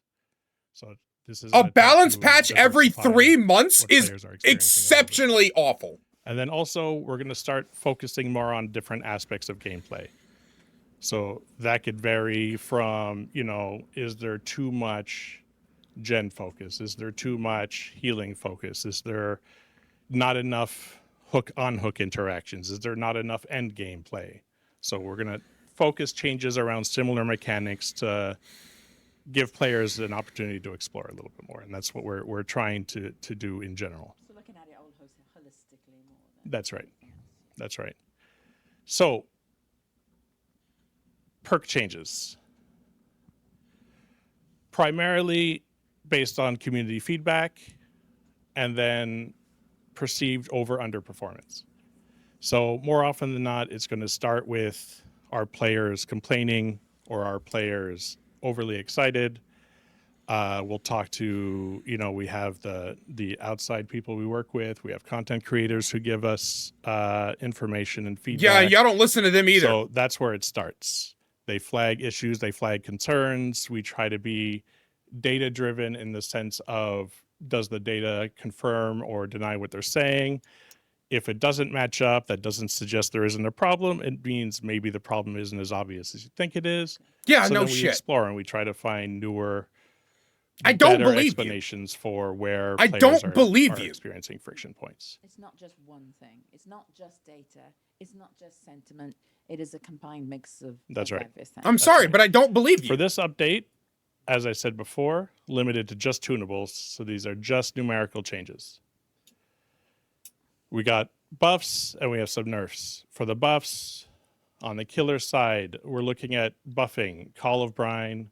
So this is A balance patch every 3 months is exceptional. exceptionally awful. And then also, we're going to start focusing more on different aspects of gameplay. So that could vary from, is there too much gen focus? Is there too much healing focus? Is there not enough hook-on-hook interactions? Is there not enough end game play? So we're going to focus changes around similar mechanics to give players an opportunity to explore a little bit more. And that's what we're trying to do in general. So looking at it all holistically more than That's right. anything else. That's right. So, perk changes. Primarily based on community feedback and then perceived over-under performance. So more often than not, it's going to start with our players complaining or our players overly excited. We'll talk to, we have the outside people we work with. We have content creators who give us information and feedback. Yeah, y'all don't listen to them either. So that's where it starts. They flag issues, they flag concerns. We try to be data driven in the sense of, does the data confirm or deny what they're saying? If it doesn't match up, that doesn't suggest there isn't a problem. It means maybe the problem isn't as obvious as you think it is. Yeah, so no then we shit. explore and we try to find newer, I don't better believe you. explanations for where I players don't believe are you. experiencing friction points. It's not just one thing. It's not just data. It's not just sentiment. It is a combined mix of That's right. everything. I'm sorry, right. but I don't believe you. For this update, as I said before, limited to just tunables. So these are just numerical changes. We got buffs and we have some nerfs. For the buffs, on the killer side, we're looking at buffing, Call of Brine,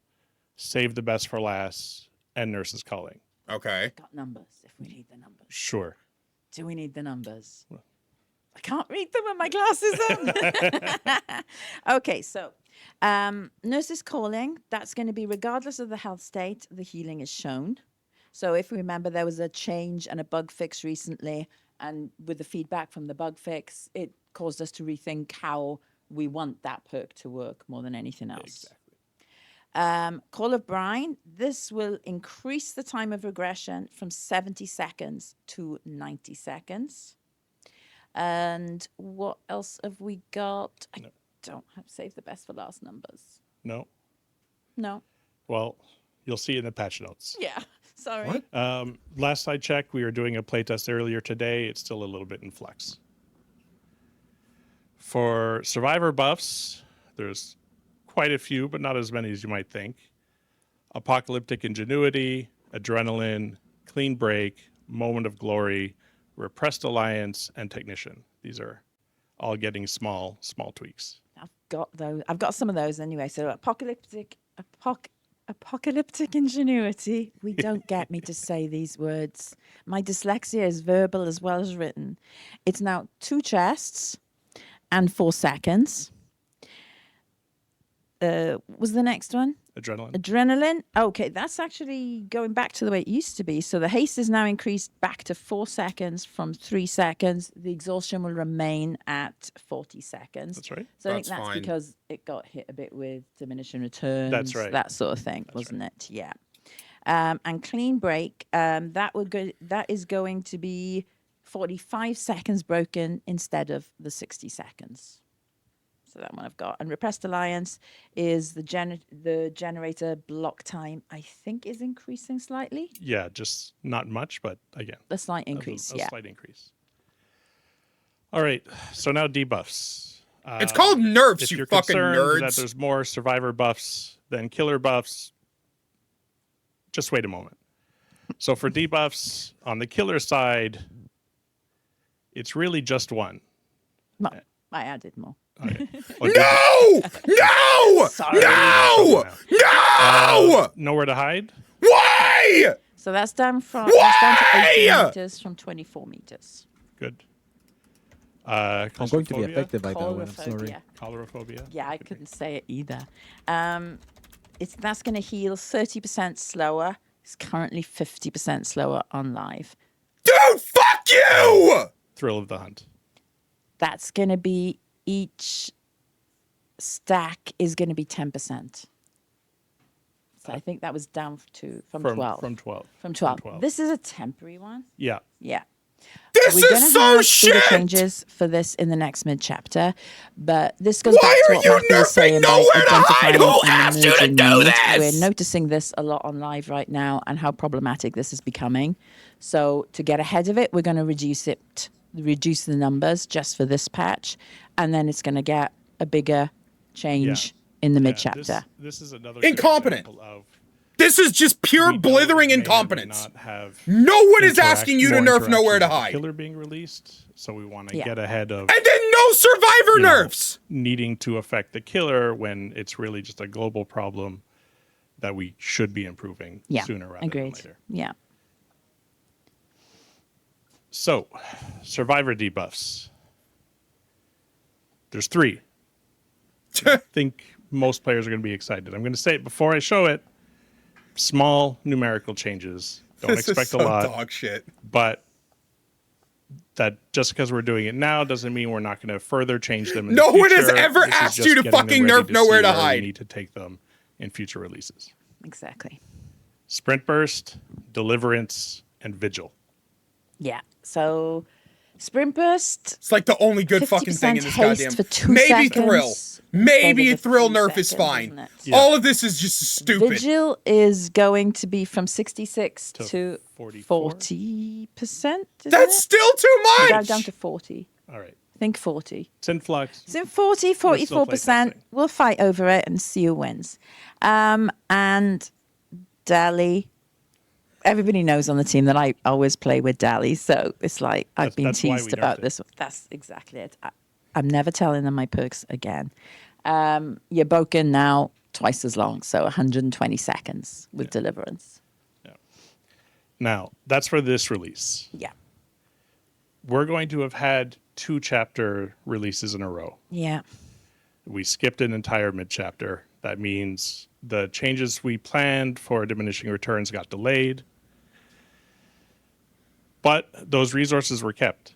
Save the Best for Last, and Nurse's Calling. Okay. Got numbers if we need the numbers. Sure. Do we need the numbers? I can't read them with my glasses on. Okay, so Nurse's Calling, that's going to be regardless of the health state, the healing is shown. So if we remember, there was a change and a bug fix recently, and with the feedback from the bug fix, it caused us to rethink how we want that perk to work more than anything else. Exactly. Call of Brine, this will increase the time of regression from 70 seconds to 90 seconds. And what else have we got? I No. don't have save the best for last numbers. No. No. Well, you'll see in the patch notes. Yeah. Sorry. What? Last I checked, we were doing a playtest earlier today. It's still a little bit in flux. For survivor buffs, there's quite a few, but not as many as you might think. Apocalyptic Ingenuity, Adrenaline, Clean Break, Moment of Glory, Repressed Alliance, and Technician. These are all getting small tweaks. I've got those. I've got some of those anyway. So apocalyptic ingenuity. We don't get me to say these words. My dyslexia is verbal as well as written. It's now 2 chests and 4 seconds. Was the next one? Adrenaline. Adrenaline. Okay, that's actually going back to the way it used to be. So the haste is now increased back to 4 seconds from 3 seconds. The exhaustion will remain at 40 seconds. That's right. So I That's think that's fine. because it got hit a bit with diminishing returns. That's right. That sort of thing, wasn't it? Yeah. And clean break. That is going to be 45 seconds broken instead of the 60 seconds. So that one I've got. And Repressed Alliance is the generator block time, I think, is increasing slightly. Yeah, just not much, but again, A slight increase, a yeah. slight increase. All right, so now debuffs. It's called nerfs, If you you're fucking concerned nerds. that there's more survivor buffs than killer buffs, just wait a moment. So for debuffs on the killer side, it's really just one. I added more. Okay. No! No! No! No! Nowhere to hide. Why? So that's down to 18 Why? meters from 24 meters. Good. I'm going to be claustrophobia? affected by that one. I'm sorry. Coulrophobia. Coulrophobia. Yeah, I couldn't say it either. That's going to heal 30% slower. It's currently 50% slower on live. Dude, fuck you! Thrill of the hunt. That's going to be each stack is going to be 10%. So I think that was down from 12. From 12. From 12. This is a temporary one. Yeah. Yeah. This We're is gonna so have bigger shit! changes for this in the next mid chapter, but this goes Why back to are what you Matthew was nerfing saying about nowhere to hide? identifying Who and asked you to emerging do needs. this? We're noticing this a lot on live right now and how problematic this is becoming. So to get ahead of it, we're going to reduce the numbers just for this patch, and then it's going to get a bigger change in the mid chapter. This is another good Incompetent. example of This is just pure we know blithering we may or may incompetence. not have No one is asking you to more nerf nowhere to interaction with the hide. Killer being released, so we want to Yeah. get ahead of And then no survivor you know, nerfs! needing to affect the killer when it's really just a global problem that we should be improving Yeah, sooner rather agreed. than later. Yeah. So, survivor debuffs. There's 3. I think most players are going to be excited. I'm going to say it before I show it. Small numerical changes. Don't This is expect so a lot. dog shit. But that just because we're doing it now doesn't mean we're not going to further change them in No the one has future. ever This is asked just you to getting them fucking ready nerf nowhere see to where we hide. need to take them in future releases. Exactly. Sprint Burst, Deliverance, and Vigil. Yeah. So sprint burst. It's like the only good fucking thing in 50% this haste goddamn. for 2 Maybe seconds thrill. instead Maybe of the thrill 3 nerf is seconds, fine. isn't it? Yeah. All of this is just stupid. Vigil is going to be from 66 to 44? 40%. That's still too much. Down to 40. All right. I think 40. It's in flux. It's in 40, We're still 44%. playtesting. We'll fight over it and see who wins. And Dali, everybody knows on the team that I always play with Dali. So it's like I've been That's why we teased about nerfed it. this. That's exactly it. I'm never telling them my perks again. Your Boken now twice as long. So 120 seconds with Deliverance. Now, that's for this release. Yeah. We're going to have had 2 chapter releases in a row. Yeah. We skipped an entire mid chapter. That means the changes we planned for diminishing returns got delayed. But those resources were kept.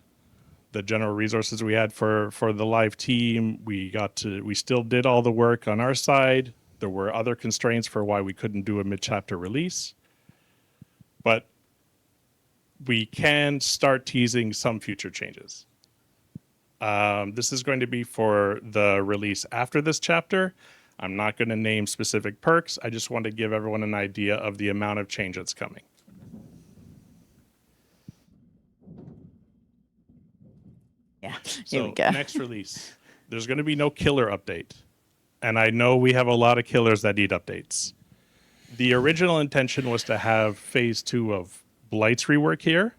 The general resources we had for the live team, we still did all the work on our side. There were other constraints for why we couldn't do a mid chapter release. But we can start teasing some future changes. This is going to be for the release after this chapter. I'm not going to name specific perks. I just want to give everyone an idea of the amount of change that's coming. Yeah, here we So go. next release, there's going to be no killer update. And I know we have a lot of killers that need updates. The original intention was to have phase 2 of Blight's rework here.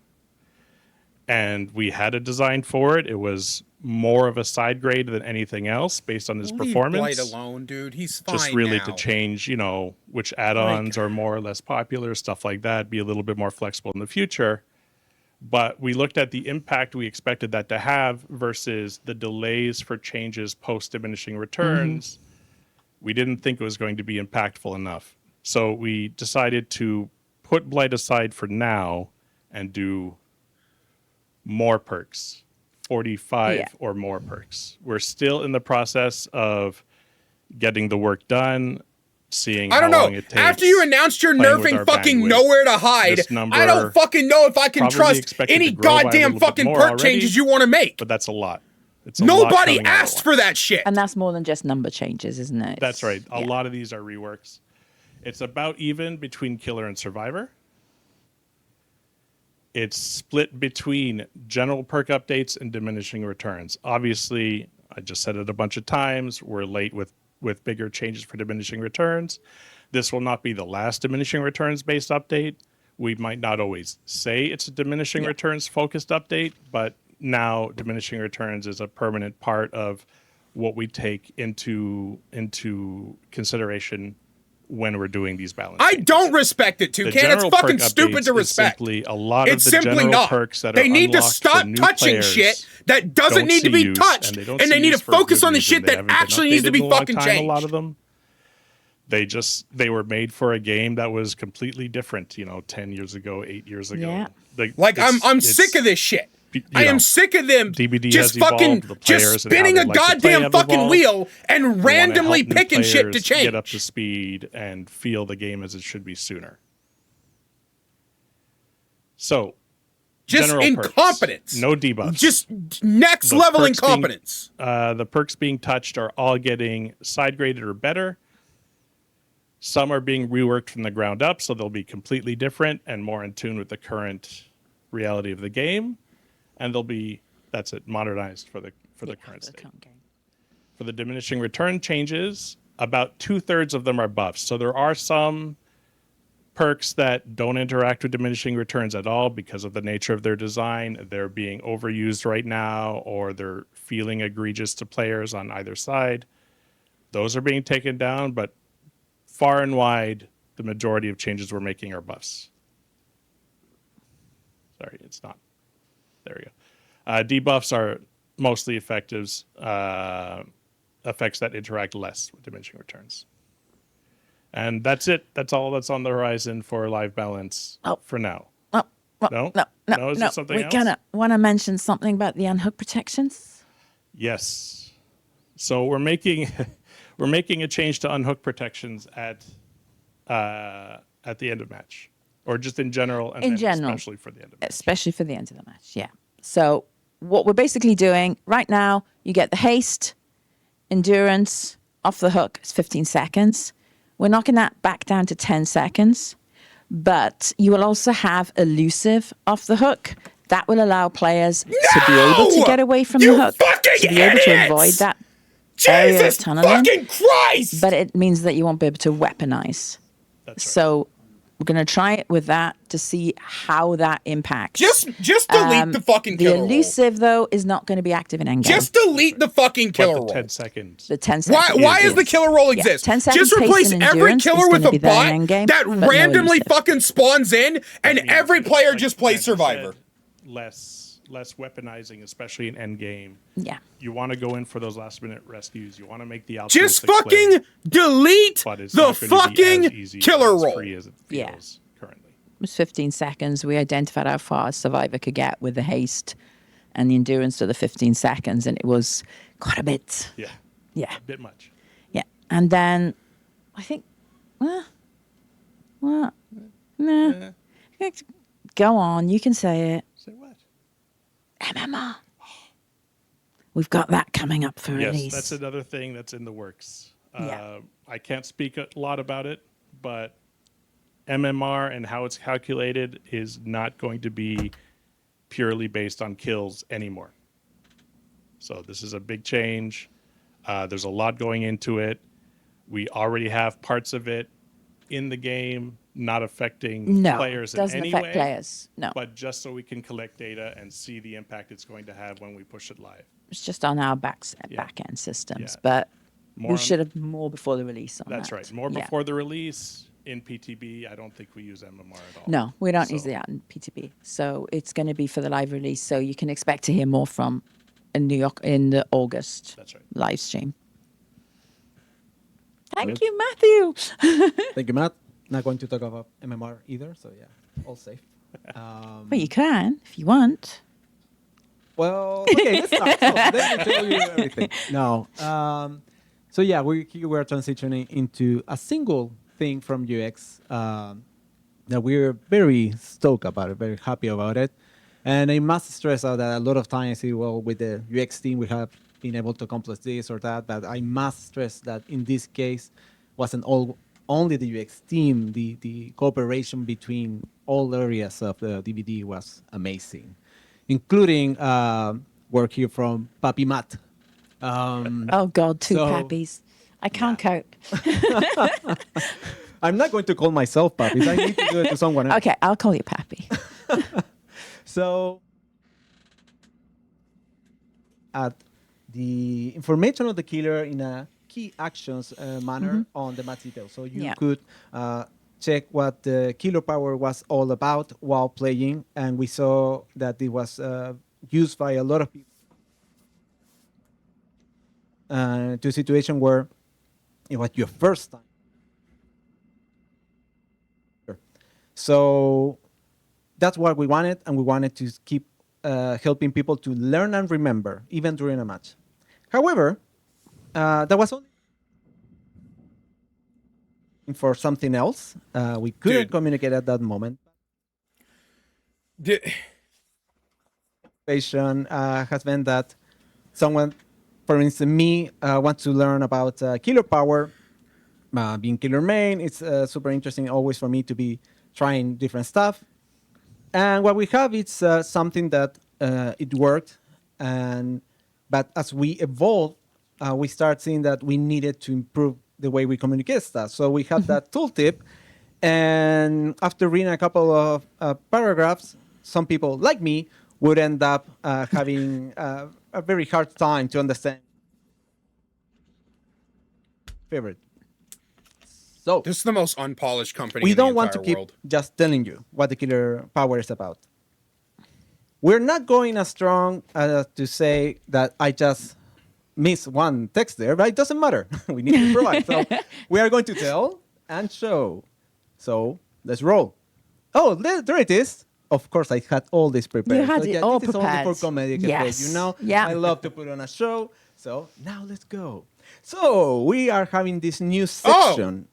And we had a design for it. It was more of a side grade than anything else based on his Leave performance. Blight alone, dude. He's fine Just really now. to change, you know, which add-ons are more or less popular, stuff like that, be a little bit more flexible in the future. But we looked at the impact we expected that to have versus the delays for changes post diminishing returns. We didn't think it was going to be impactful enough. So we decided to put Blight aside for now and do more perks, 45 or more perks. We're still in the process of getting the work done, seeing I don't how know. long it takes. After you announced you're playing with nerfing our fucking bandwidth. Nowhere to Hide, This number I don't fucking know if I can probably trust expected any to grow by a goddamn little bit fucking more perk already, changes you want to make. But that's a lot. It's a lot Nobody coming all at asked for once. that shit. And that's more than just number changes, isn't it? That's right. A Yeah. lot of these are reworks. It's about even between Killer and Survivor. It's split between general perk updates and diminishing returns. Obviously, I just said it a bunch of times, we're late with bigger changes for diminishing returns. This will not be the last diminishing returns based update. We might not always say it's a diminishing returns focused update, but now diminishing returns is a permanent part of what we take into consideration when we're doing these balance I changes. don't respect it, The Toucan. It's general fucking perk stupid updates to is respect. simply a lot It's of the simply general not. perks that They are need to unlocked for stop new touching players shit that doesn't don't need to see be use, touched, and and they need to see use for a focus good on the reason. shit They that haven't been actually needs to updated be in a long fucking time, a lot changed. of them. They were made for a game that was completely different, 10 years ago, 8 years ago. Yeah. Like I'm sick of this shit. I am sick of them DBD just has fucking evolved, the just players and how spinning they a like to play goddamn have fucking evolved. wheel and We wanna randomly help new picking shit to players change. Get up to speed and feel the game as it should be sooner. So, Just general incompetence. Perks, no debuffs. Just next The level perks being- incompetence. The perks being touched are all getting side graded or better. Some are being reworked from the ground up, so they'll be completely different and more in tune with the current reality of the game. And they'll be, that's it, modernized for the current state. For the diminishing return changes, about 2/3 of them are buffs. So there are some perks that don't interact with diminishing returns at all because of the nature of their design. They're being overused right now, or they're feeling egregious to players on either side. Those are being taken down, but far and wide, the majority of changes we're making are buffs. Sorry, it's not. There we go. Debuffs are mostly effectives, effects that interact less with diminishing returns. And that's it. That's all that's on the horizon for live balance for now. No? Is there something We're else? gonna want to mention something about the unhook protections. Yes. So we're making a change to unhook protections at the end of match, or just in general, and In then general. especially for the end of match. Especially for the end of the match, yeah. So what we're basically doing right now, you get the haste, endurance, off the hook, it's 15 seconds. We're knocking that back down to 10 seconds. But you will also have elusive off the hook. That will allow players to be able to get away from the hook, to be able to avoid that area of Jesus tunneling. fucking Christ! But it means that you won't be able to weaponize. That's right. So we're going to try it with that to see how that impacts. Just delete the fucking The killer roll. elusive, though, is not going to be active in endgame. Just delete the fucking killer But roll. the 10 seconds. the 10 seconds. Why does the is- killer roll Yeah, exist? 10 seconds Just haste replace and every endurance killer is with gonna a be there bot in endgame, that but no randomly elusive. fucking spawns in, and That means, every player like just plays Andrew Survivor. said, less weaponizing, especially in endgame. Yeah. You want to go in for those last minute rescues. You want to make the Just altruistic play, fucking delete but it's the not gonna be as fucking easy killer and as roll. free as it Yeah. feels currently. It was 15 seconds. We identified how far a survivor could get with the haste and the endurance to the 15 seconds, and it was quite a bit. Yeah, Yeah. a bit much. Yeah. And then I think, nah. Go on, you can say it. Say what? MMR. we've got that coming up for Yes, release. that's another thing that's in the works. Yeah. I can't speak a lot about it, but MMR and how it's calculated is not going to be purely based on kills anymore. So this is a big change. There's a lot going into it. We already have parts of it in the game, not affecting No, players in doesn't any affect way, players. No, but just so we can collect data and see the impact it's going to have when we push it live. it's just on our back end systems, but More we on- should have more before the release on That's that. right. More Yeah. before the release. In PTB, I don't think we use MMR at all. No, we don't So- use that in PTB. So it's going to be for the live release. So you can expect to hear more from in New York in the August That's right. live stream. Thank Good. you, Matthew. Thank you, Matt. Not going to talk about MMR either, so yeah, all safe. Well, you can if you want. Well, okay, let's start. So let me tell you everything. No. So yeah, we're transitioning into a single thing from UX that we're very stoked about it, very happy about it. And I must stress out that a lot of times, well, with the UX team, we have been able to accomplish this or that, but I must stress that in this case, wasn't only the UX team, the cooperation between all areas of the DVD was amazing, including work here from Papi Matt. Oh God, two so- pappies. I can't cope. I'm not going to call myself Papis. I need to do it to someone else. Okay, I'll call you Pappy. So, at the information of the killer in a key actions manner on the match detail. So you Yeah. could check what the killer power was all about while playing, and we saw that it was used by a lot of people to a situation where it was your first time. So that's what we wanted, and we wanted to keep helping people to learn and remember, even during a match. However, that was only for something else. We couldn't Dude. communicate at that moment. Di- Patient has been that someone, for instance, me, wants to learn about killer power, being killer main. It's super interesting always for me to be trying different stuff. And what we have is something that it worked, but as we evolve, we start seeing that we needed to improve the way we communicate stuff. So we have that tooltip, and after reading a couple of paragraphs, some people like me would end up having a very hard time to understand. Favorite. So This is the most unpolished company we in the don't want to entire keep world. just telling you what the killer power is about. We're not going as strong to say that I just missed one text there, but it doesn't matter. We need to provide. So we are going to tell and show. So let's roll. Oh, there it is. Of course, I had all this prepared. You had So, it yeah, all this is only prepared. for comedic Yes. effect, you know? Yeah. I love to put on a show. So now let's go. So we are having this new section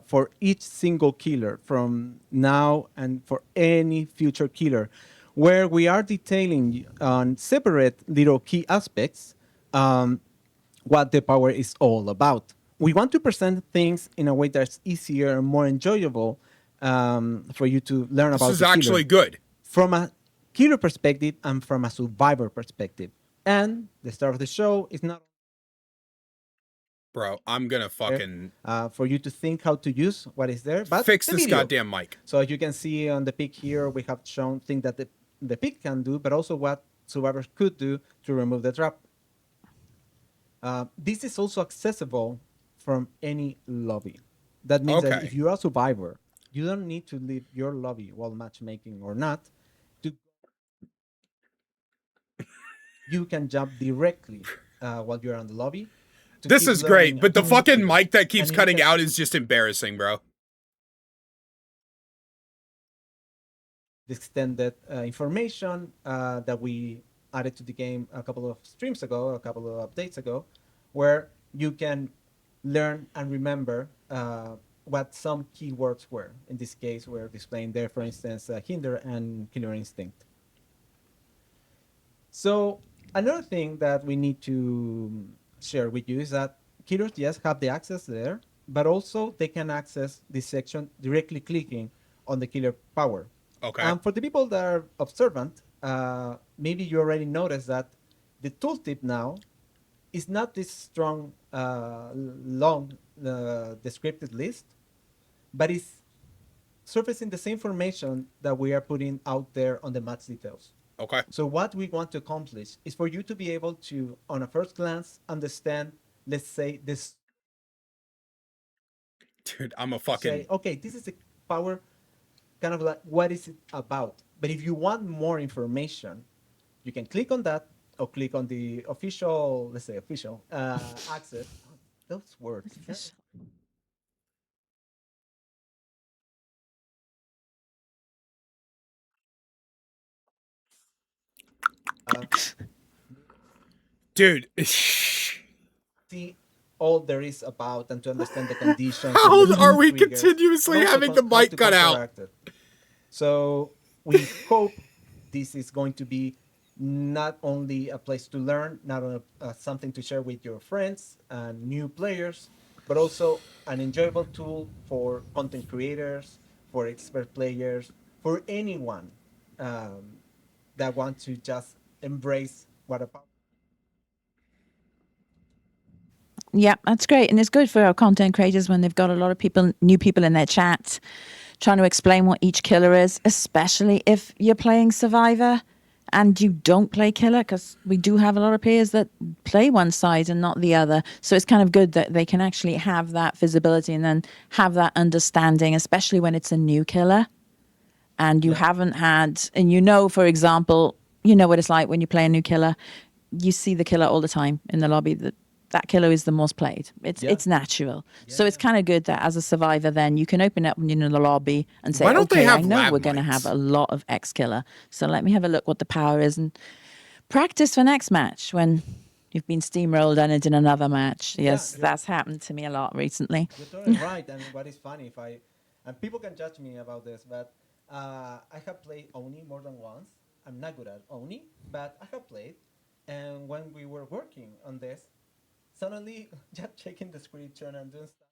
for each single killer from now and for any future killer, where we are detailing on separate little key aspects what the power is all about. We want to present things in a way that's easier and more enjoyable for you to learn This about is the killer actually good. from a killer perspective and from a survivor perspective. And the start of the show is not Bro, I'm gonna fucking for you to think how to use what is there, but fix the this video. goddamn mic. So as you can see on the pic here, we have shown things that the pic can do, but also what survivors could do to remove the trap. This is also accessible from any lobby. That means that Okay. if you're a survivor, you don't need to leave your lobby while matchmaking or not. You can jump directly while you're on the lobby. to This keep is great, learning but the how to fucking do it. mic that keeps And you cutting can out see is just embarrassing, bro. the extended information that we added to the game a couple of streams ago, a couple of updates ago, where you can learn and remember what some keywords were. In this case, we're displaying there, for instance, hinder and killer instinct. So Another thing that we need to share with you is that killers, yes, have the access there, but also they can access this section directly clicking on the killer power. Okay. For the people that are observant, maybe you already noticed that the tooltip now is not this strong, long descriptive list, but it's surfacing the same information that we are putting out there on the match details. Okay. So what we want to accomplish is for you to be able to, on a first glance, understand, let's say, this. Dude, I'm a Say, fucking... okay, this is a power, kind of like, what is it about? But if you want more information, you can click on that or click on the official, let's say, official access. Those words. Dude. See all there is about and to understand the conditions. How and the are we triggers, continuously and also having the how mic to cut out? counteract it. So we hope this is going to be not only a place to learn, not only something to share with your friends and new players, but also an enjoyable tool for content creators, for expert players, for anyone that want to just embrace what a Yeah, that's great. And it's good for our content creators when they've got a lot of people, new people in their chat, trying to explain what each killer is, especially if you're playing Survivor and you don't play killer, because we do have a lot of players that play one side and not the other. So it's kind of good that they can actually have that visibility and then have that understanding, especially when it's a new killer and you haven't had, and you know, for example, you know what it's like when you play a new killer. You see the killer all the time in the lobby. That killer is the most played. It's natural. So it's kind of good that as a survivor, then you can open up when you're in the lobby and say, Why don't they okay, I have know lab we're going to have mics? a lot of X killer. So let me have a look what the power is and practice for next match when you've been steamrolled and it's in another match. Yes, that's happened to me a lot recently. You're totally right. And what is funny, if I, and people can judge me about this, but I have played Oni more than once. I'm not good at Oni, but I have played. And when we were working on this, suddenly just checking the description and doing stuff,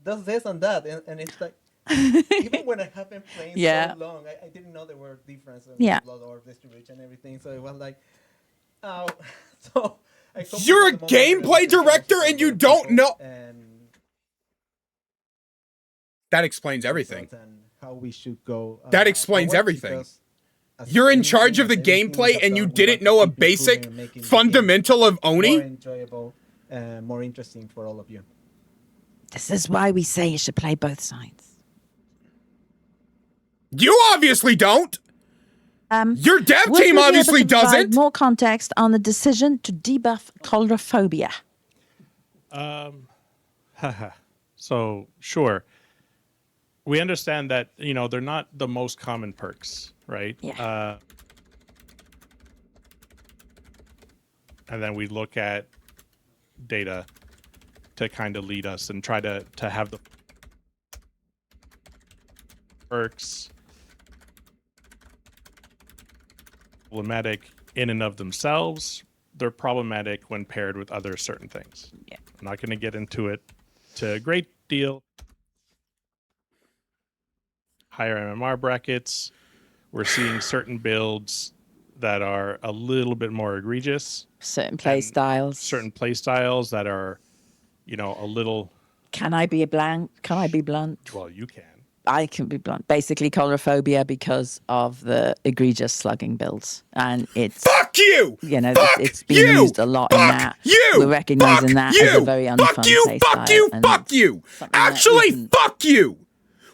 does this and that. And it's like, even when I have been playing so long, I didn't know there were differences in blood or distribution and everything. So it was like, oh, so I hope You're a this is the moment where gameplay we can director also and you support don't people know. And That explains everything. and how we should go. That explains forward, everything. because as You're in charge of the anything we gameplay have and you done, we didn't want to know a keep improving basic and making the game fundamental of more Oni? enjoyable and more interesting for all of you. This is why we say you should play both sides. You obviously don't. Your dev Would team we be able obviously to provide doesn't. more context on the decision to debuff coulrophobia? So, sure. We understand that, you know, they're not the most common perks, right? Yeah. And then we look at data to kind of lead us and try to have the perks problematic in and of themselves. They're problematic when paired with other certain things. Yeah. I'm not going to get into it to a great deal. Higher MMR brackets, we're seeing certain builds that are a little bit more egregious. Certain play styles. Certain play styles that are, you know, a little... Can I be blunt? Can I be blunt? Well, you can. I can be blunt. Basically, coulrophobia because of the egregious slugging builds, and it's Fuck you. you know Fuck it's being you. used a lot in Fuck that. you. We're recognizing Fuck that you. as a very unfun Fuck you. play Fuck style, you. and Fuck it's you. something that Actually, isn't fuck you.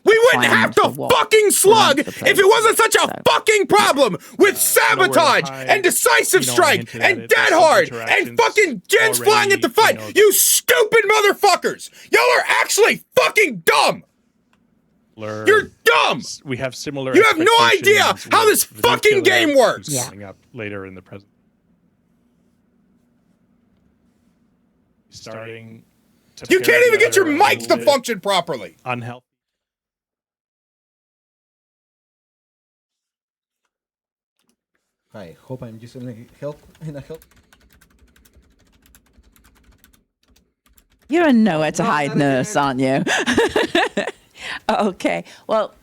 We wouldn't have planned for to what fucking we slug want to play. if it wasn't such a So, fucking problem with sabotage High, and decisive you know, I strike hinted at and it, dead there's some hard and interactions fucking gens already, flying at the front. you know, You stupid motherfuckers. Y'all are actually fucking dumb. You're dumb. We have similar. You have no idea expectations how with this the new fucking killer game works. who's Yeah. Coming up later in the present. Starting. You can't even get your mics to function properly. Unhealthy. I hope I'm using a help. You're a nowhere to No, hide not nurse, again. aren't you? Okay. Well,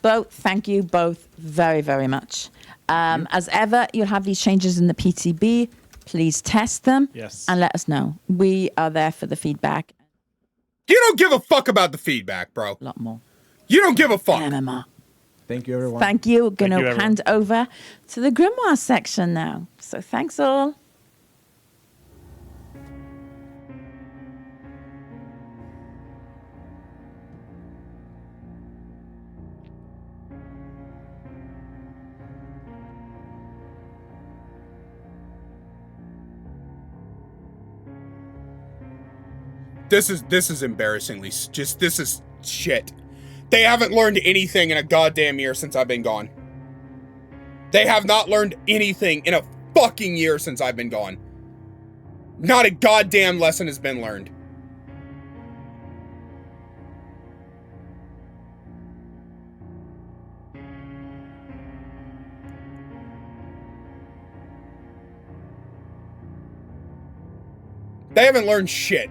thank you both very, very much. As ever, you'll have these changes in the PTB. Please test them. Yes. And let us know. We are there for the feedback. You don't give a fuck about the feedback, bro. A lot more. You don't give a fuck. MMR. Thank you, everyone. Thank you. We're going you, to everyone. hand over to the Grimoire section now. So thanks all. This is embarrassingly this is shit. They haven't learned anything in a goddamn year since I've been gone. They have not learned anything in a fucking year since I've been gone. Not a goddamn lesson has been learned. They haven't learned shit.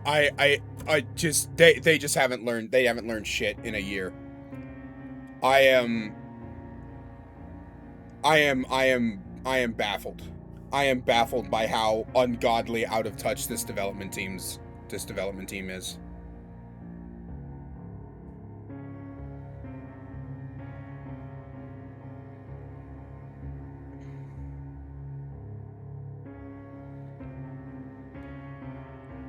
I just they just haven't learned shit in a year. I am baffled. I am baffled by how ungodly out of touch this development team is.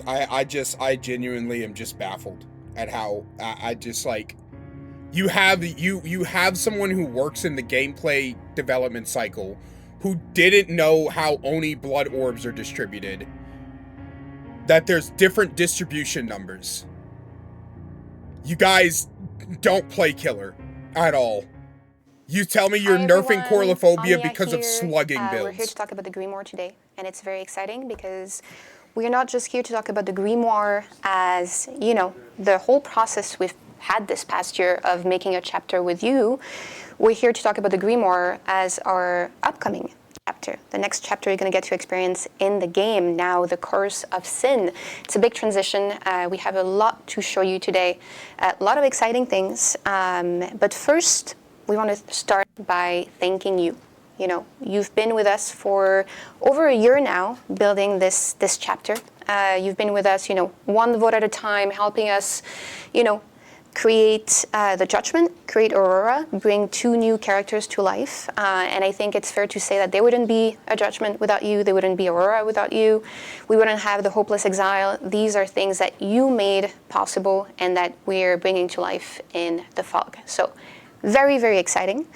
I genuinely am just baffled at how I just like you have someone who works in the gameplay development cycle who didn't know how Oni blood orbs are distributed, that there's different distribution numbers. You guys don't play killer at all. You tell me you're Hi, nerfing everyone. Corlophobia Anya because of here. slugging builds. We're here to talk about the Grimoire today, and it's very exciting because we're not just here to talk about the Grimoire as, you know, the whole process we've had this past year of making a chapter with you. We're here to talk about the Grimoire as our upcoming chapter. The next chapter you're going to get to experience in the game now, the Curse of Sin. It's a big transition. We have a lot to show you today, a lot of exciting things. But first, we want to start by thanking you. You know, you've been with us for over a year now, building this chapter. You've been with us, you know, one vote at a time, helping us, you know, create the Judgment, create Aurora, bring 2 new characters to life. And I think it's fair to say that there wouldn't be a Judgment without you. There wouldn't be Aurora without you. We wouldn't have the Hopeless Exile. These are things that you made possible and that we're bringing to life in the Fog. So very, very exciting.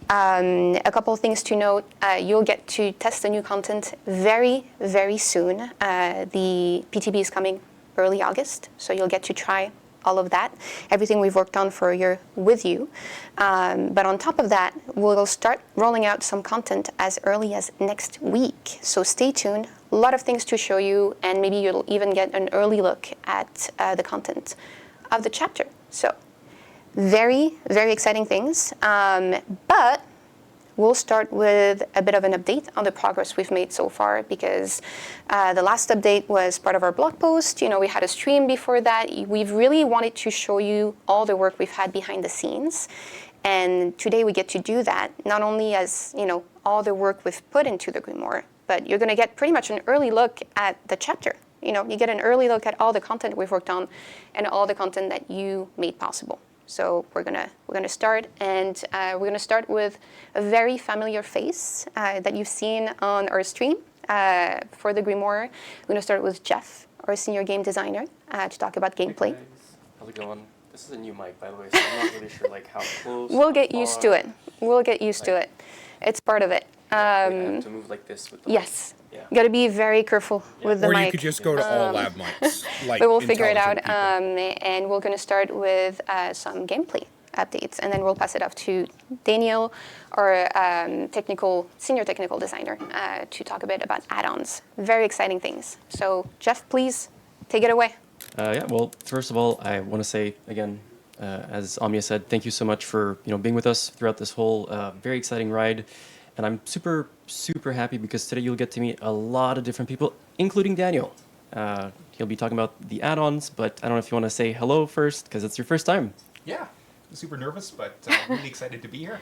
A couple of things to note. You'll get to test the new content very, very soon. The PTB is coming early August, so you'll get to try all of that, everything we've worked on for a year with you. But on top of that, we'll start rolling out some content as early as next week. So stay tuned. A lot of things to show you, and maybe you'll even get an early look at the content of the chapter. So very, very exciting things. But we'll start with a bit of an update on the progress we've made so far, because the last update was part of our blog post. You know, we had a stream before that. We've really wanted to show you all the work we've had behind the scenes. And today we get to do that, not only as, all the work we've put into the Grimoire, but you're going to get pretty much an early look at the chapter. You get an early look at all the content we've worked on and all the content that you made possible. So we're gonna start, and we're gonna start with a very familiar face that you've seen on our stream for the Grimoire. We're gonna start with Jeff, our senior game designer, to talk about gameplay. Hey guys, how's it going? This is a new mic, by the way, so I'm not really sure how close. We'll get used to it. We'll get used to it. It's part of it. I have to move like this with the Yes. mic. Yeah. You got to be very careful with the Or mic. you could just go to all lab mics. Like But we'll figure it out, intelligent people. and we're going to start with some gameplay updates, and then we'll pass it off to Daniel, our senior technical designer, to talk a bit about add-ons. Very exciting things. So, Jeff, please take it away. Yeah. Well, first of all, I want to say again, as Amia said, thank you so much for being with us throughout this whole very exciting ride. And I'm super, super happy because today you'll get to meet a lot of different people, including Daniel. He'll be talking about the add-ons, but I don't know if you want to say hello first, because it's your first time. Yeah, I'm super nervous, but really excited to be here.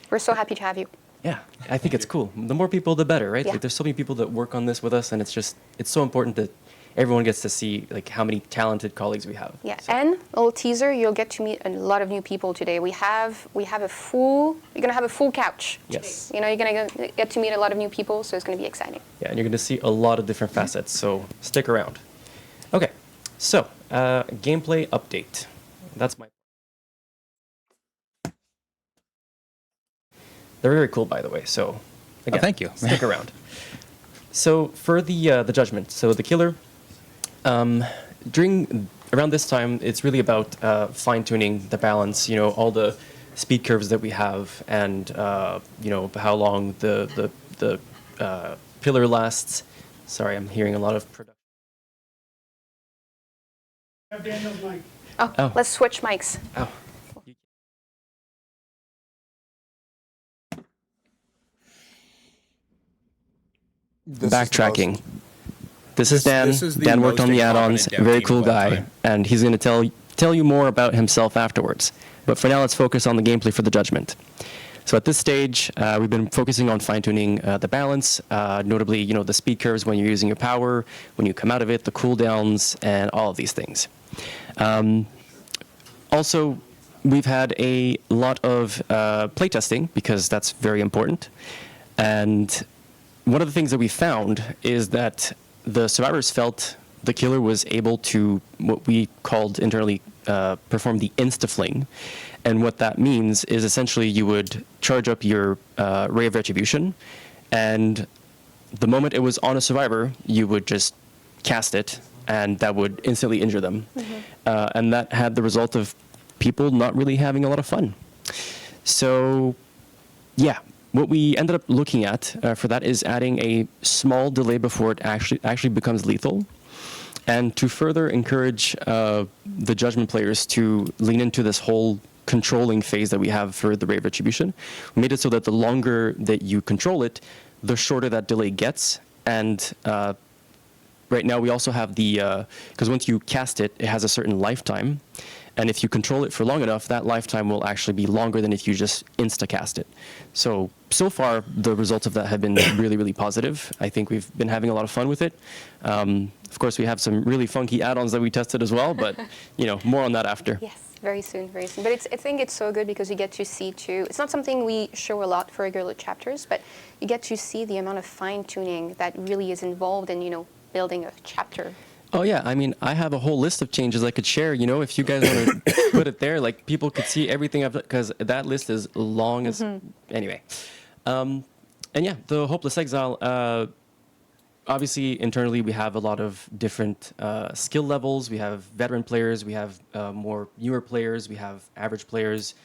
We're so happy to have you. Yeah, I think it's cool. The more people, the better, right? Yeah. Like, there's so many people that work on this with us, and it's so important that everyone gets to see how many talented colleagues we have. Yeah, So- and a little teaser, you'll get to meet a lot of new people today. You're gonna have a full couch. Yes. You're gonna get to meet a lot of new people, so it's gonna be exciting. Yeah, and you're going to see a lot of different facets, so stick around. Okay, so gameplay update. That's my. They're very cool, by the way. So, again, thank you. Stick around. So for the judgment, so the killer. Around this time, it's really about fine-tuning the balance. All the speed curves that we have, and how long the pillar lasts. Sorry, I'm hearing a lot of production. Have Daniel's mic. Oh, let's switch mics. Oh. Backtracking. This is Dan. This is the Dan worked on most the add-ons. incompetent dev Very team cool of all guy, time. and he's going to tell you more about himself afterwards. But for now, let's focus on the gameplay for the judgment. So at this stage, we've been focusing on fine-tuning the balance, notably, the speed curves when you're using your power, when you come out of it, the cooldowns, and all of these things. Also, we've had a lot of playtesting because that's very important. And one of the things that we found is that the survivors felt the killer was able to, what we called internally, perform the insta-fling. And what that means is essentially you would charge up your Ray of Retribution, and the moment it was on a survivor, you would just cast it, and that would instantly injure them. And that had the result of people not really having a lot of fun. So, yeah. What we ended up looking at for that is adding a small delay before it actually becomes lethal. And to further encourage the judgment players to lean into this whole controlling phase that we have for the Ray of Retribution, we made it so that the longer that you control it, the shorter that delay gets. And right now we also have because once you cast it, it has a certain lifetime. And if you control it for long enough, that lifetime will actually be longer than if you just insta-cast it. So far, the results of that have been really, really positive. I think we've been having a lot of fun with it. Of course, we have some really funky add-ons that we tested as well, but more on that after. Yes, very soon, very soon. But I think it's so good because you get to see too. It's not something we show a lot for regular chapters, but you get to see the amount of fine-tuning that really is involved in building a chapter. Oh yeah, I mean, I have a whole list of changes I could share. If you guys want to put it there, like people could see everything I've done, because that list is long as anyway. And yeah, the Hopeless Exile. Obviously, internally we have a lot of different skill levels. We have veteran players, we have more newer players, we have average players,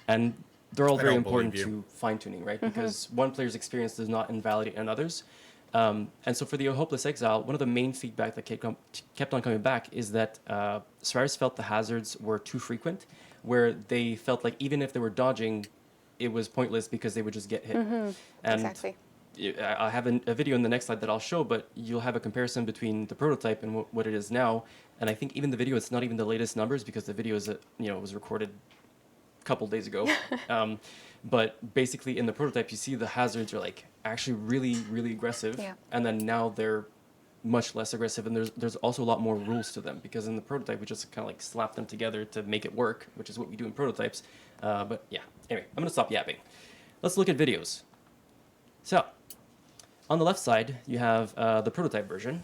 and they're all I very don't important believe you. to fine tuning, right? Because one player's experience does not invalidate another's. And so for the Hopeless Exile, one of the main feedback that kept on coming back is that survivors felt the hazards were too frequent, where they felt like even if they were dodging, it was pointless because they would just get hit. And Exactly. I have a video in the next slide that I'll show, but you'll have a comparison between the prototype and what it is now. And I think even the video, it's not even the latest numbers because the video is, was recorded couple days ago. But basically in the prototype, you see the hazards are like actually really, really aggressive. Yeah. And then now they're much less aggressive. And there's also a lot more rules to them, because in the prototype, we just kind of like slap them together to make it work, which is what we do in prototypes. But yeah, anyway, I'm going to stop yapping. Let's look at videos. So on the left side, you have the prototype version,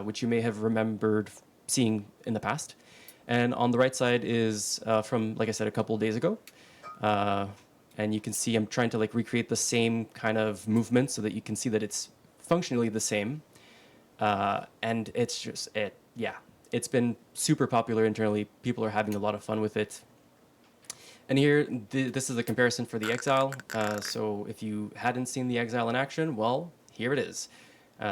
which you may have remembered seeing in the past. And on the right side is from, like I said, a couple of days ago. And you can see I'm trying to like recreate the same kind of movement so that you can see that it's functionally the same. And it's just, it's been super popular internally. People are having a lot of fun with it. And here, this is a comparison for the Exile. So if you hadn't seen the Exile in action, well, here it is.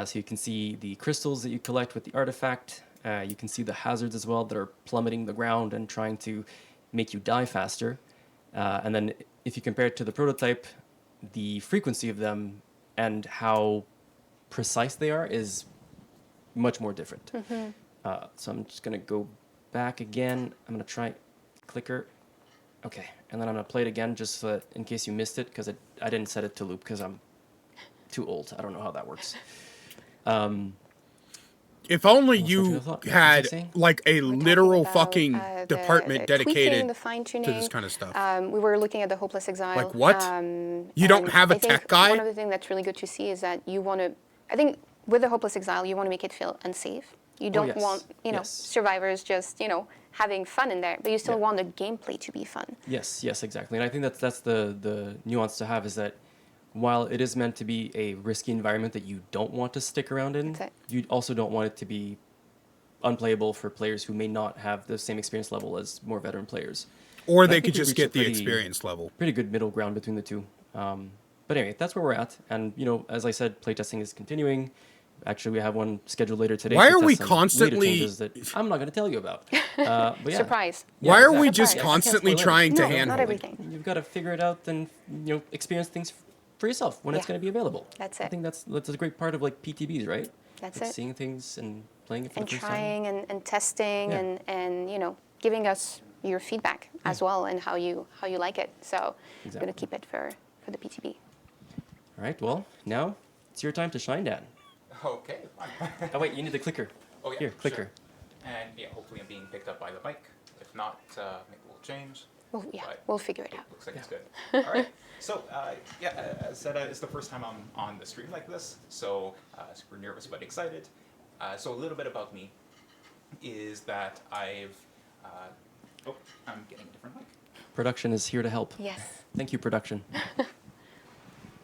So you can see the crystals that you collect with the artifact. You can see the hazards as well that are plummeting the ground and trying to make you die faster. And then if you compare it to the prototype, the frequency of them and how precise they are is much more different. So I'm just going to go back again. I'm going to try clicker. Okay, and then I'm going to play it again just so that in case you missed it, because I didn't set it to loop because I'm too old. I don't know how that works. If only What was you your thought? What was had I saying? like a We're talking literal about, fucking the department tweaking, dedicated the to fine-tuning. this kind of stuff. We were looking at the Hopeless Exile. Like what? You don't and have a I think tech guy? One of the things that's really good to see is that you want to, I think with the Hopeless Exile, you want to make it feel unsafe. You don't yes. want, Yes. survivors just, having fun in there, but you still Yeah. want the gameplay to be fun. Yes, exactly. And I think that's the nuance to have, is that while it is meant to be a risky environment that you don't want to stick around in, That's it. you also don't want it to be unplayable for players who may not have the same experience level as more veteran players. Or And I they think could we just reached a get the pretty- experience level. Pretty good middle ground between the two. But anyway, that's where we're at. And, as I said, playtesting is continuing. Actually, we have one scheduled later today. Why to are we test some later constantly- changes that I'm not going to tell you about. But yeah. Surprise. Yeah, Why are we exactly. just Surprise. constantly I can't spoil trying to No, handhold not it? everything. You've got to figure it out and experience things for yourself when it's Yeah. going to be available. That's I it. think that's a great part of like PTBs, right? That's Like it. seeing things and playing it for And the first trying and testing Yeah. and giving us your feedback as well and how you like it. So I'm Exactly. going to keep it for the PTB. time. All right. Well, now it's your time to shine, Dan. Okay. Oh wait, you need the clicker. Oh yeah. Here, sure. clicker. And yeah, hopefully I'm being picked up by the mic. If not, make a little change. Well, yeah, But we'll figure it out. Looks like it's good. All right. So as I said, it's the first time I'm on the stream like this, so super nervous but excited. So a little bit about me is that I'm getting a different mic. Production is here to help. Yes. Thank you, production.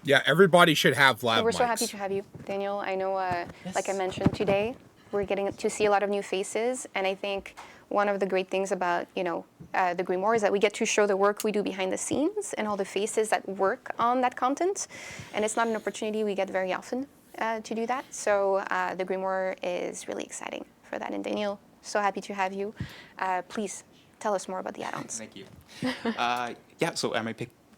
Yeah, everybody should have lab So we're so mics. happy to have you, Daniel. I know, like I mentioned today, we're getting to see a lot of new faces, and I think one of the great things about the Grimoire is that we get to show the work we do behind the scenes and all the faces that work on that content, and it's not an opportunity we get very often to do that. So the Grimoire is really exciting for that, and Daniel, so happy to have you. Please tell us more about the add-ons. Thank you. So am I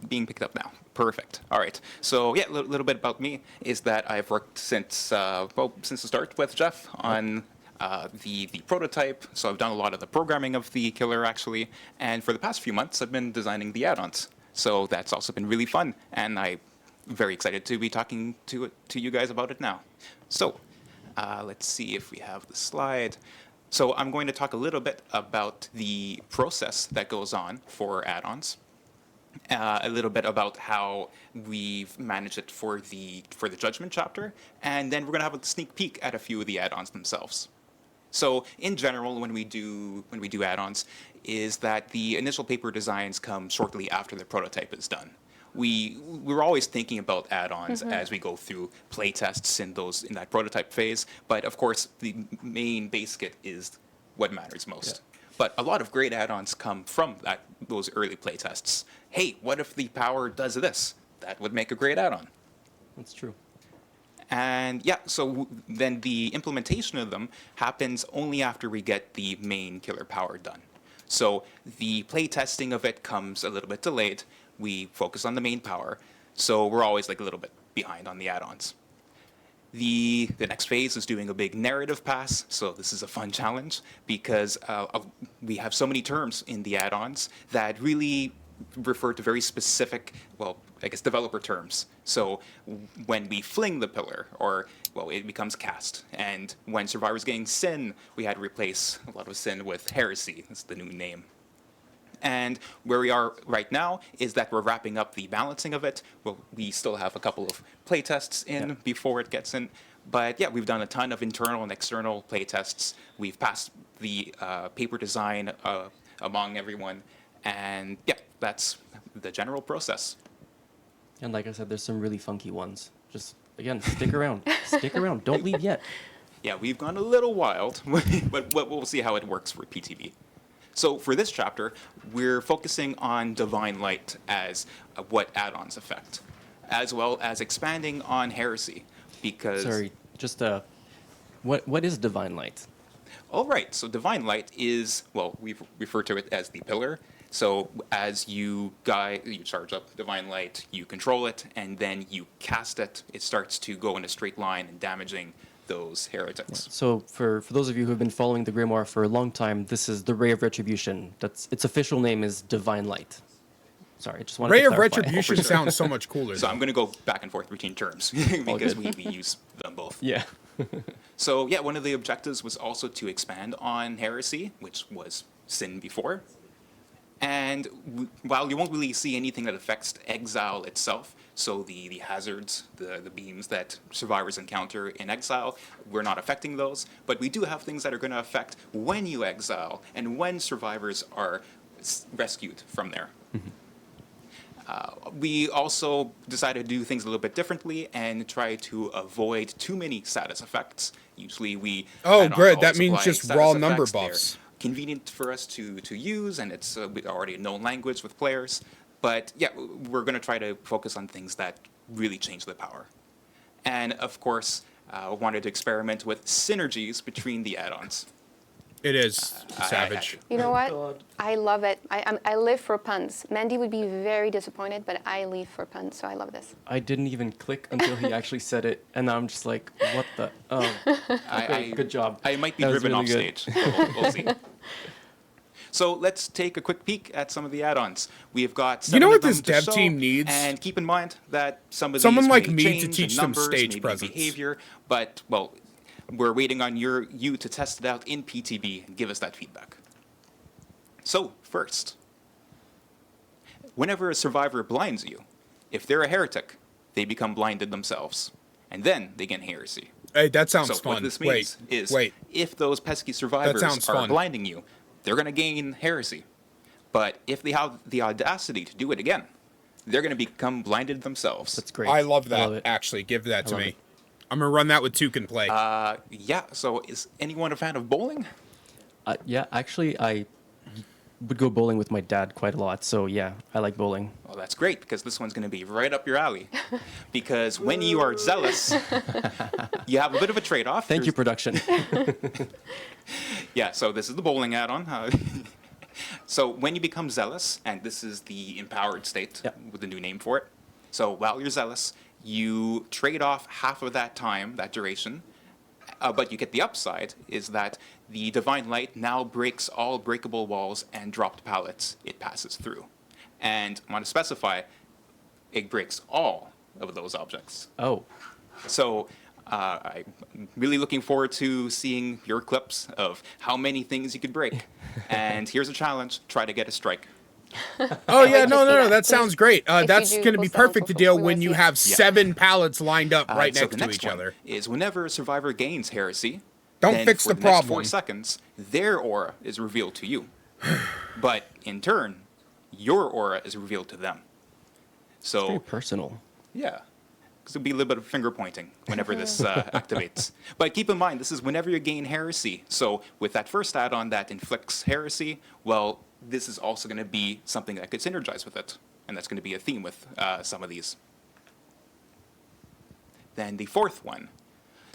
being picked up now? Perfect. All right. So yeah, a little bit about me is that I've worked since the start with Jeff on the prototype. So I've done a lot of the programming of the killer actually, and for the past few months I've been designing the add-ons. So that's also been really fun, and I'm very excited to be talking to you guys about it now. So let's see if we have the slide. So I'm going to talk a little bit about the process that goes on for add-ons. A little bit about how we've managed it for the Judgment chapter, and then we're going to have a sneak peek at a few of the add-ons themselves. So in general, when we do add-ons, is that the initial paper designs come shortly after the prototype is done. We're always thinking about add-ons as we go through play tests in that prototype phase, but of course the main base kit is what matters most. Yeah. But a lot of great add-ons come from those early play tests. Hey, what if the power does this? That would make a great add-on. That's true. And yeah, so then the implementation of them happens only after we get the main killer power done. So the play testing of it comes a little bit delayed. We focus on the main power, so we're always like a little bit behind on the add-ons. The next phase is doing a big narrative pass, so this is a fun challenge because we have so many terms in the add-ons that really refer to very specific, well, I guess developer terms. So when we fling the pillar, or, well, it becomes cast. And when Survivor's getting sin, we had to replace a lot of sin with heresy. That's the new name. And where we are right now is that we're wrapping up the balancing of it. Well, we still have a couple of playtests in before it gets in. But yeah, we've done a ton of internal and external playtests. We've passed the paper design among everyone. And yeah, that's the general process. And like I said, there's some really funky ones. Just, again, stick around. Stick around. Don't leave yet. Yeah, we've gone a little wild, but we'll see how it works for PTB. So for this chapter, we're focusing on Divine Light as what add-ons affect, as well as expanding on Heresy, because... Sorry, just what is Divine Light? All right, so Divine Light is, well, we refer to it as the pillar. So as you charge up Divine Light, you control it, and then you cast it. It starts to go in a straight line and damaging those heretics. So for those of you who have been following the Grimoire for a long time, this is the Ray of Retribution. That's its official name is Divine Light. Sorry, I just wanted Ray to of clarify. Retribution sounds so much cooler. So though. I'm going to go back and forth between terms because we use them both. Yeah. So yeah, one of the objectives was also to expand on Heresy, which was sin before. And while you won't really see anything that affects Exile itself, so the hazards, the beams that survivors encounter in Exile, we're not affecting those, but we do have things that are going to affect when you exile and when survivors are rescued from there. We also decided to do things a little bit differently and try to avoid too many status effects. Usually we... Oh, good. all That means supply just status raw number effects. They're buffs. convenient for us to use, and it's already a known language with players. But yeah, we're going to try to focus on things that really change the power. And of course, wanted to experiment with synergies between the add-ons. It is savage. You know what? I love it. I live for puns. Mandy would be very disappointed, but I live for puns, so I love this. I didn't even click until he actually said it, and I'm just like, what the? Oh, okay, good job. I might be That was driven really off good. stage. We'll see. So let's take a quick peek at some of the add-ons. We've got You know seven what of them this to dev show, team needs? And keep in mind that some of Someone these like may me to change in teach them numbers, stage maybe presence. behavior, but well, we're waiting on you to test it out in PTB and give us that feedback. So first, whenever a survivor blinds you, if they're a heretic, they become blinded themselves, and then they gain heresy. Hey, that sounds So fun. what this means is, wait. if those pesky survivors sounds are fun. blinding you, they're going to gain heresy. But if they have the audacity to do it again, they're going to become blinded themselves. That's great. I love that, love it. actually. Give that to love me. it. I'm going to run that with Tuke play. Yeah, so is anyone a fan of bowling? Yeah, actually, I would go bowling with my dad quite a lot. So yeah, I like bowling. Well, that's great, because this one's going to be right up your alley. Because when you are zealous, you have a bit of a trade-off. Thank you, production. Yeah, so this is the bowling add-on. So when you become zealous, and this is the empowered state Yep. with the new name for it. So while you're zealous, you trade off half of that time, that duration, but you get the upside is that the Divine Light now breaks all breakable walls and dropped pallets it passes through. And I want to specify, it breaks all of those objects. Oh, So I'm really looking forward to seeing your clips of how many things you could break. And here's a challenge, try to get a strike. Oh, yeah, wait to no, see that. that sounds great. you That's do going to be post that on perfect to social, deal we when wanna you see it. have 7 pallets lined up right So next the to next each one other. is whenever a survivor gains heresy, Don't then fix for the the next 4 problem. seconds, their aura is revealed to you. But in turn, your aura is revealed to them. very So, personal. yeah. Because it'll be a little bit of finger pointing whenever this activates. But keep in mind, this is whenever you gain heresy. So with that first add-on that inflicts heresy, well, this is also going to be something that could synergize with it. And that's going to be a theme with some of these. Then the fourth one.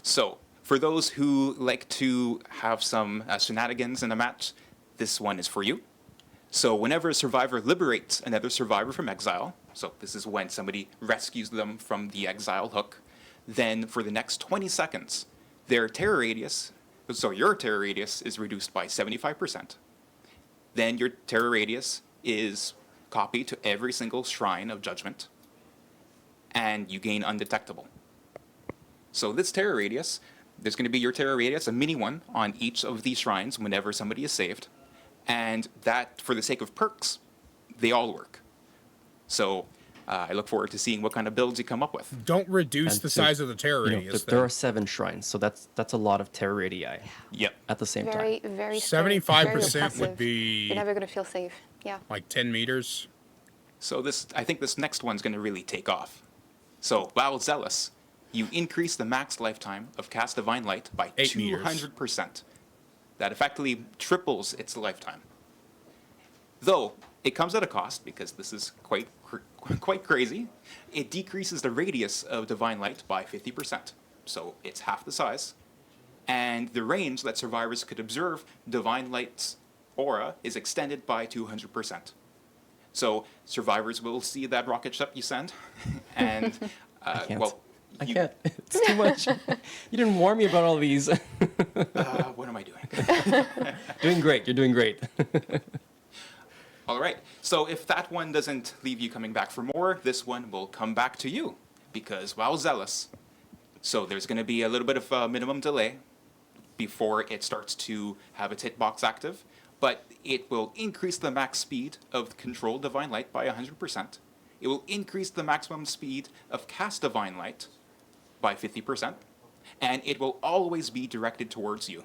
So for those who like to have some shenanigans in a match, this one is for you. So whenever a survivor liberates another survivor from exile, so this is when somebody rescues them from the exile hook, then for the next 20 seconds, their terror radius, so your terror radius is reduced by 75%. Then your terror radius is copy to every single shrine of judgment, and you gain undetectable. So this terror radius, there's going to be your terror radius, a mini one, on each of these shrines whenever somebody is saved. And that, for the sake of perks, they all work. So I look forward to seeing what kind of builds you come up with. Don't reduce And the to- size of the terror You know, radius. there then. are 7 shrines, so that's a lot of terror radii Yep. at the same Very, time. very scary, 75% very would oppressive. be You're never gonna feel safe. Yeah. like 10 meters. So I think this next one's going to really take off. So, Wow Zealous, you increase the max lifetime of Cast Divine Light by 8 meters. 200%. That effectively triples its lifetime. Though, it comes at a cost, because this is quite crazy. It decreases the radius of Divine Light by 50%. So, it's half the size. And the range that survivors could observe Divine Light's aura is extended by 200%. So survivors will see that rocket ship you send, and I can't. well, I can't. It's too much. You didn't warn me about all these. what am I doing? Doing great. You're doing great. All right. So if that one doesn't leave you coming back for more, this one will come back to you, because Wow Zealous. So there's going to be a little bit of a minimum delay before it starts to have its hitbox active, but it will increase the max speed of Control Divine Light by 100%. It will increase the maximum speed of Cast Divine Light by 50%, and it will always be directed towards you.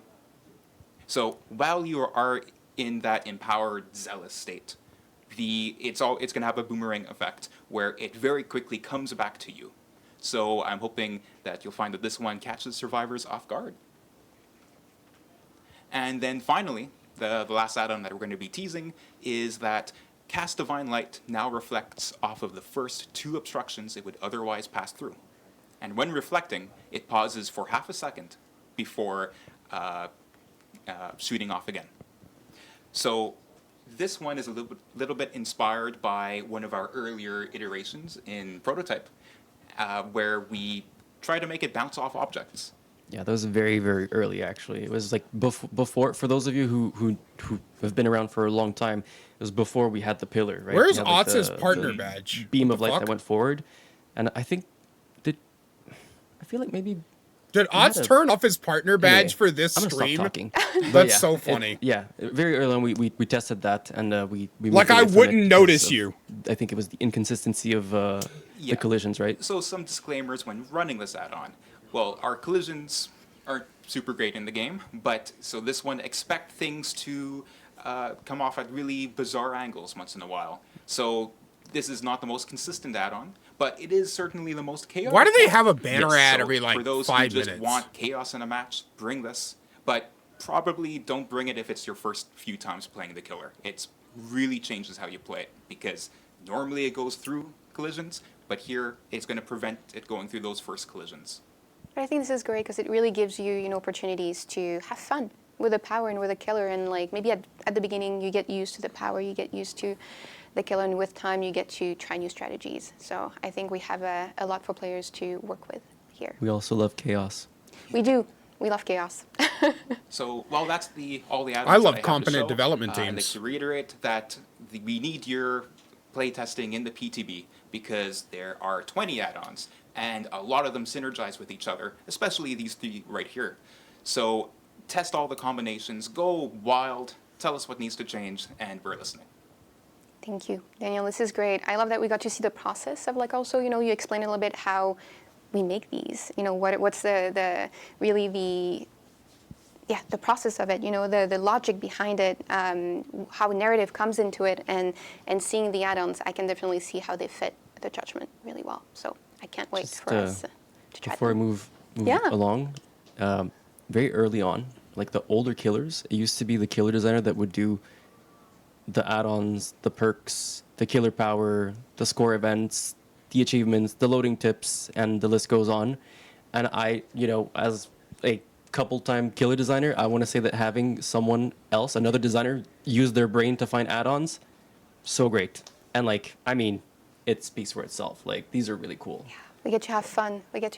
So while you are in that empowered, zealous state, it's going to have a boomerang effect where it very quickly comes back to you. So I'm hoping that you'll find that this one catches survivors off guard. And then finally, the last add-on that we're going to be teasing is that Cast Divine Light now reflects off of the first 2 obstructions it would otherwise pass through. And when reflecting, it pauses for half a second before shooting off again. So this one is a little bit inspired by one of our earlier iterations in Prototype, where we try to make it bounce off objects. Yeah, that was very, very early, actually. It was like before, for those of you who have been around for a long time, it was before we had the pillar, right? Where's We had, like, Otz's the partner badge? beam What of the light fuck? that went forward. And I think, I feel like maybe... Did had Otz a- turn off his partner badge Anyway, for this I'm gonna stream? stop talking. That's But yeah, so funny. yeah, very early on, we tested that, and we moved Like, away I from wouldn't it notice because of- you. I think it was the inconsistency of Yeah. the collisions, right? So some disclaimers when running this add-on. Well, our collisions aren't super great in the game, but so this one, expect things to come off at really bizarre angles once in a while. So this is not the most consistent add-on, but it is certainly the most chaotic. Why do they one. have a banner ad so every, like, for those 5 who just minutes? want chaos in a match, bring this. But probably don't bring it if it's your first few times playing the killer. It really changes how you play it, because normally it goes through collisions, but here it's going to prevent it going through those first collisions. But I think this is great because it really gives you, opportunities to have fun with the power and with the killer. And like maybe at the beginning you get used to the power, you get used to the killer, and with time you get to try new strategies. So I think we have a lot for players to work with here. We also love chaos. We do. We love chaos. So, well, that's all the add-ons I love that have to competent show. development I'd like teams. to reiterate that we need your playtesting in the PTB, because there are 20 add-ons, and a lot of them synergize with each other, especially these 3 right here. So test all the combinations, go wild, tell us what needs to change, and we're listening. Thank you, Daniel. This is great. I love that we got to see the process of like also, you explain a little bit how we make these. What's the really the process of it. The logic behind it, how narrative comes into it, and seeing the add-ons, I can definitely see how they fit the judgment really well. So I can't wait Just, for us to try Before I them. move Yeah. along, very early on, like the older killers, it used to be the killer designer that would do the add-ons, the perks, the killer power, the score events, the achievements, the loading tips, and the list goes on. And I, as a couple-time killer designer, I want to say that having someone else, another designer, use their brain to find add-ons, so great. And it speaks for itself. Like, these are really cool. We get to have fun. We get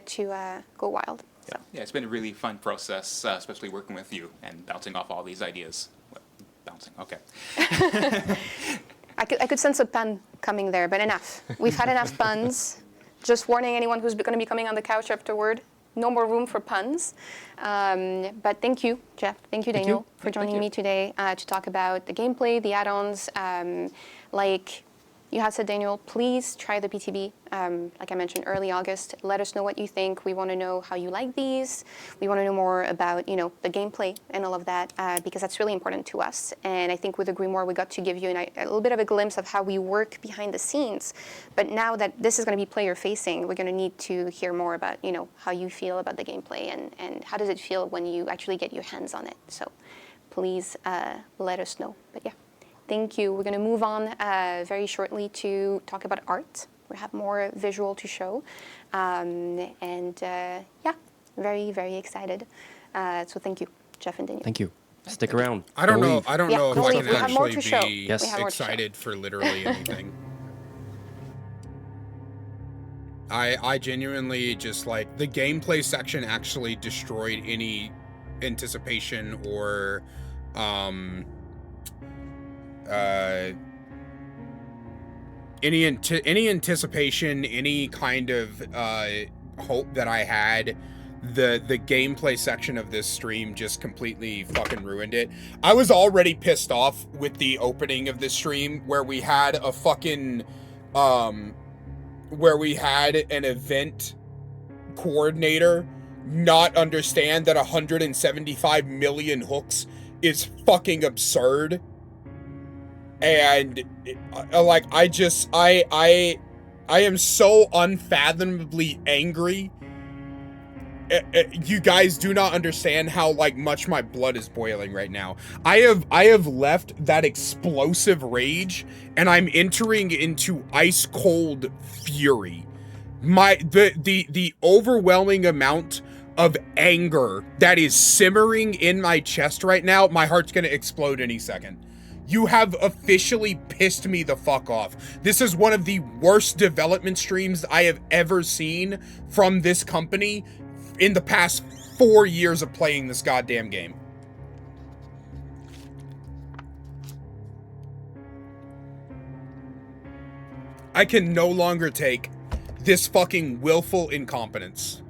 to go wild. So. Yeah, it's been a really fun process, especially working with you and bouncing off all these ideas. Bouncing, okay. I could sense a pun coming there, but enough. We've had enough puns. Just warning anyone who's going to be coming on the couch afterward. No more room for puns. But thank you, Jeff. Thank you, Daniel, for joining me today to talk about the gameplay, the add-ons. Like you had said, Daniel, please try the PTB. Like I mentioned, early August. Let us know what you think. We want to know how you like these. We want to know more about, the gameplay and all of that, because that's really important to us. And I think with the Grimoire, we got to give you a little bit of a glimpse of how we work behind the scenes. But now that this is going to be player-facing, we're going to need to hear more about, how you feel about the gameplay and how does it feel when you actually get your hands on it. So please let us know. But yeah. Thank you. We're going to move on very shortly to talk about art. We have more visual to show. Yeah, very, very excited. So thank you, Jeff and Daniel. Thank you. Stick around. I don't know. leave. I don't Yeah, know if don't I leave. can We have more actually to show. be Yes. We have more to show. excited for literally anything. I genuinely just like the gameplay section actually destroyed any anticipation or any anticipation, any kind of hope that I had. The gameplay section of this stream just completely fucking ruined it. I was already pissed off with the opening of this stream where we had a fucking where we had an event coordinator not understand that 175 million hooks is fucking absurd. And like I am so unfathomably angry. You guys do not understand how like much my blood is boiling right now. I have left that explosive rage and I'm entering into ice cold fury. The overwhelming amount of anger that is simmering in my chest right now, my heart's gonna explode any second. You have officially pissed me the fuck off. This is one of the worst development streams I have ever seen from this company in the past 4 years of playing this goddamn game. I can no longer take this fucking willful incompetence.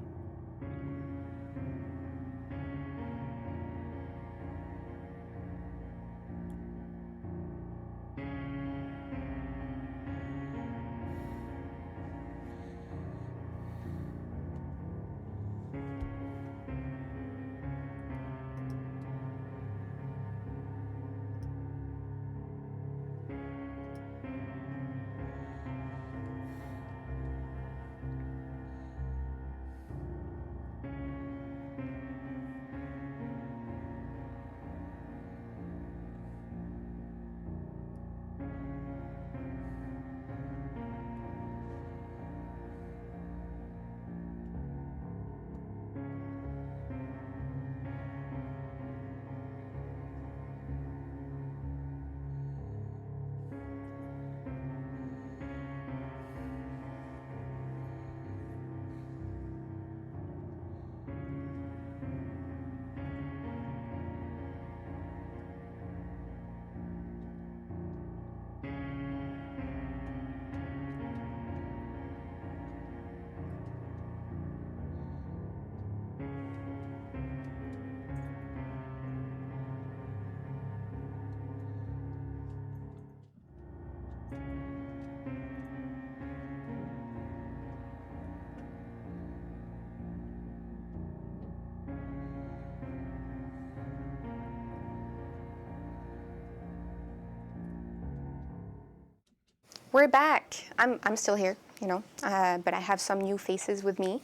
We're back. I'm still here, but I have some new faces with me.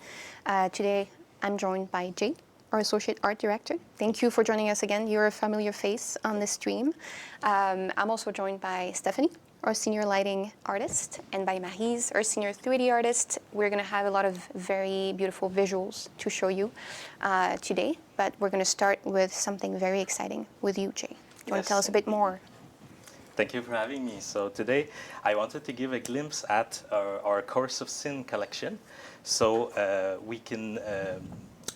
Today, I'm joined by Jay, our Associate Art Director. Thank you for joining us again. You're a familiar face on this stream. I'm also joined by Stephanie, our Senior Lighting Artist, and by Maryse, our Senior 3D Artist. We're going to have a lot of very beautiful visuals to show you today, but we're going to start with something very exciting with you, Jay. You want to tell us a bit more? Thank you for having me. So today I wanted to give a glimpse at our Course of Sin collection. So we can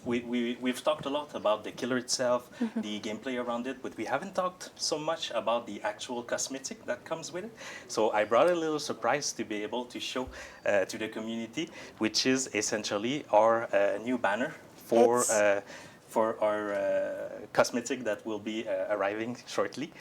we've talked a lot about the killer itself, the gameplay around it, but we haven't talked so much about the actual cosmetic that comes with it. So I brought a little surprise to be able to show to the community, which is essentially our new banner for our cosmetic that will be arriving shortly.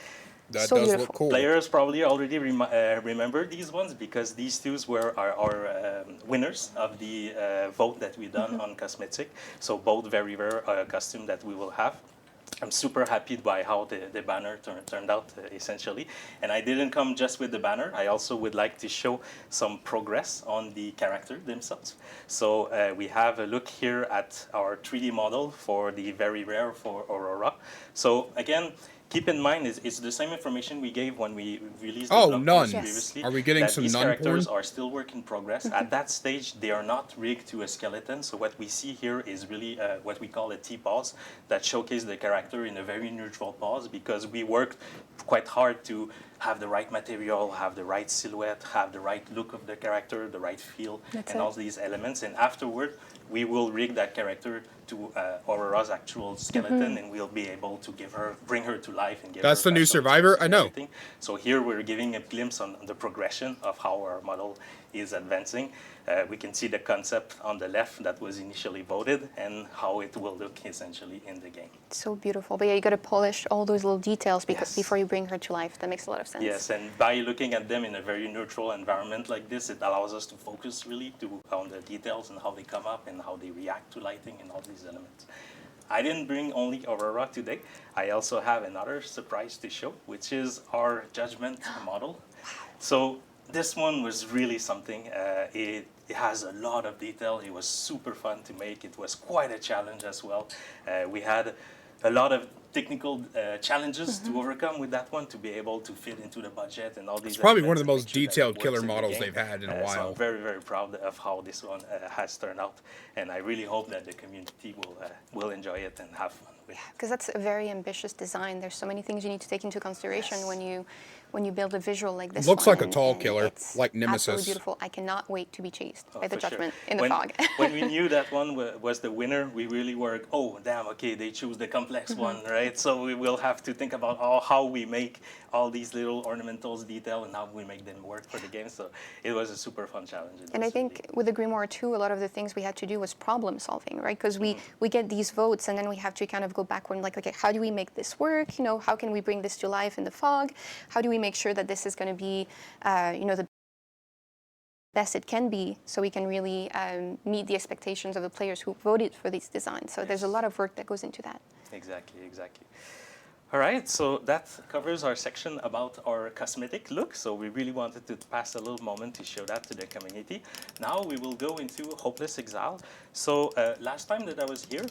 That So does look beautiful. cool. Players probably already remember these ones because these two were our winners of the vote that we done on cosmetic. So both very rare costume that we will have. I'm super happy by how the banner turned out essentially. And I didn't come just with the banner. I also would like to show some progress on the character themselves. So we have a look here at our 3D model for the very rare for Aurora. So again, keep in mind, it's the same information we gave when we released the blog none. post Yes. previously. Are we getting that some these nun characters porn? are still work in progress. At that stage, they are not rigged to a skeleton. So what we see here is really what we call a T-pose that showcases the character in a very neutral pose because we worked quite hard to have the right material, have the right silhouette, have the right look of the character, the right feel, That's and it. all these elements. And afterward, we will rig that character to Aurora's actual skeleton, and we'll be able to bring her to life and give That's her the new facial Survivor? expression I and know. everything. So here we're giving a glimpse on the progression of how our model is advancing. We can see the concept on the left that was initially voted and how it will look essentially in the game. So beautiful. But yeah, you got to polish all those little details Yes. before you bring her to life. That makes a lot of sense. Yes, and by looking at them in a very neutral environment like this, it allows us to focus really on the details and how they come up and how they react to lighting and all these elements. I didn't bring only Aurora today. I also have another surprise to show, which is our judgment model. So this one was really something. It has a lot of detail. It was super fun to make. It was quite a challenge as well. We had a lot of technical challenges to overcome with that one to be able to fit into the budget and all these. It's probably one of elements the and most make sure that it detailed works killer in the models game. they've had in a So while. I'm very, very proud of how this one has turned out, and I really hope that the community will enjoy it and have fun with it. Because that's a very ambitious design. There's so many things you need to take into consideration when you build a visual like this. Looks one, like a tall and killer, it's like absolutely Nemesis. beautiful. I cannot wait to be chased by the For sure. judgment in the when, fog. when we knew that one was the winner, we really were, oh, damn, okay, they choose the complex one, right? So we will have to think about how we make all these little ornamentals detail and how we make them work for the game. So it was a super fun challenge. And I think with the Grimoire too, a lot of the things we had to do was problem solving, right? Because we get these votes and then we have to kind of go backward and like, okay, how do we make this work? You know, how can we bring this to life in the fog? How do we make sure that this is going to be, the best it can be so we can really meet the expectations of the players who voted for these designs. So there's a lot of work that goes into that. Exactly. All right, so that covers our section about our cosmetic look. So we really wanted to pass a little moment to show that to the community. Now we will go into Hopeless Exile. So last time that I was here,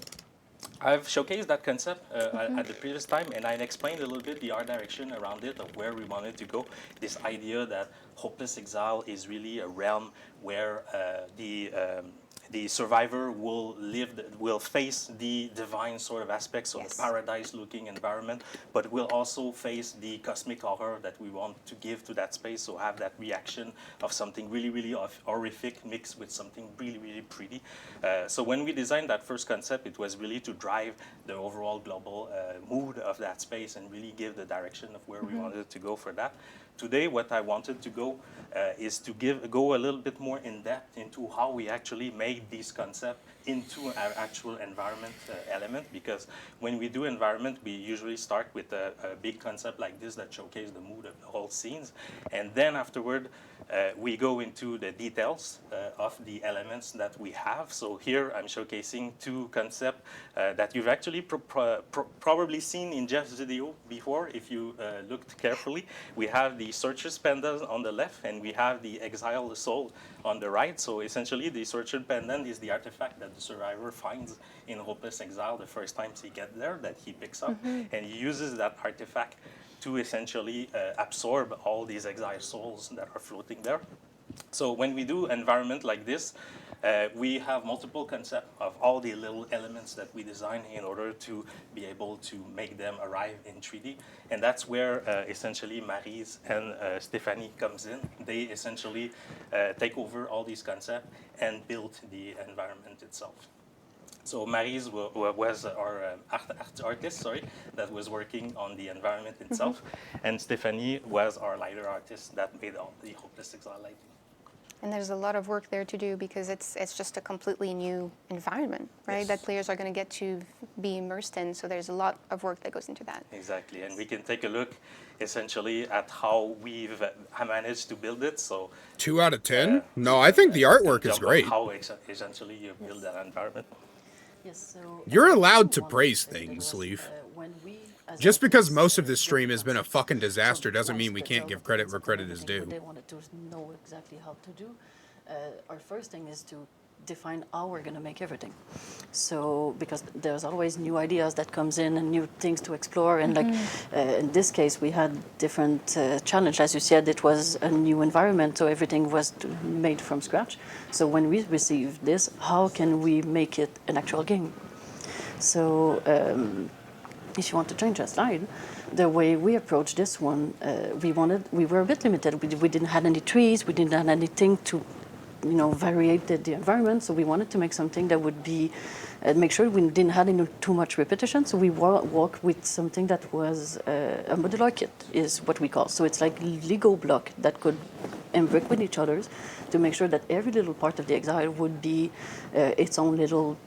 I've showcased that concept at the previous time, and I explained a little bit the art direction around it of where we wanted to go. This idea that Hopeless Exile is really a realm where the survivor will face the divine sort of aspects of the paradise-looking environment, but will also face the cosmic horror that we want to give to that space. So have that reaction of something really, really horrific mixed with something really, really pretty. So when we designed that first concept, it was really to drive the overall global mood of that space and really give the direction of where we wanted to go for that. Today, what I wanted to go is to go a little bit more in depth into how we actually made this concept into our actual environment element. Because when we do environment, we usually start with a big concept like this that showcases the mood of the whole scenes, and then afterward we go into the details of the elements that we have. So here I'm showcasing two concepts that you've actually probably seen in Jeff's video before if you looked carefully. We have the Searcher's Pendant on the left, and we have the Exile Soul on the right. So essentially the Searcher's Pendant is the artifact that the survivor finds in Hopeless Exile the first time he gets there, that he picks up, and he uses that artifact to essentially absorb all these exile souls that are floating there. So when we do environment like this, we have multiple concepts of all the little elements that we design in order to be able to make them arrive in 3D. And that's where essentially Maryse and Stéphanie comes in. They essentially take over all these concepts and build the environment itself. So Mary's was our artist, sorry, that was working on the environment itself, and Stephanie was our lighter artist that made all the Hopeless Exile lighting. And there's a lot of work there to do because it's just a completely new environment, right? Yes. That players are going to get to be immersed in. So there's a lot of work that goes into that. Exactly, and we can take a look essentially at how we've managed to build it. So 2 out of 10? No, I think the artwork is jump on great. How essentially you build that environment. Yes, so You're allowed to praise things, Leaf. Just because most of this stream has been a fucking disaster doesn't mean we can't give credit where credit is due. They wanted to know exactly how to do. Our first thing is to define how we're going to make everything. So because there's always new ideas that comes in and new things to explore, and like in this case we had different challenge. As you said, it was a new environment, so everything was made from scratch. So when we received this, how can we make it an actual game? So if you want to change a slide, the way we approached this one, we were a bit limited. We didn't have any trees, we didn't have anything to, variate the environment. So we wanted to make something that would be, make sure we didn't have too much repetition. So we walk with something that was a modular kit, is what we call. So it's like Lego block that could imbrick with each other to make sure that every little part of the exile would be its own little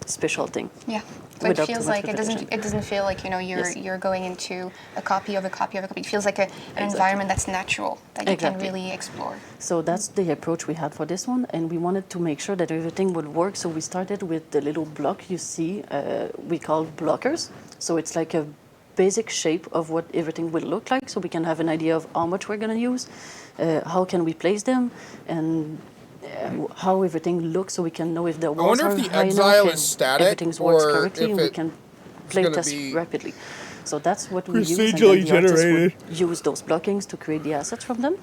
special thing. Yeah, so it Without feels too much like it doesn't feel like Yes. you're going into a copy of a copy of a copy. It feels like an environment that's natural that you can really explore. So that's the approach we had for this one, and we wanted to make sure that everything would work. So we started with the little block you see. We call blockers. So it's like a basic shape of what everything will look like, so we can have an idea of how much we're going to use, how can we place them, and how everything looks, so we can know if the walls wonder are if the high exile enough is and static everything works or correctly, if and we it can is play gonna test be rapidly. So that's what we use, and procedurally then the artists generated. would use those blockings to create the assets from them.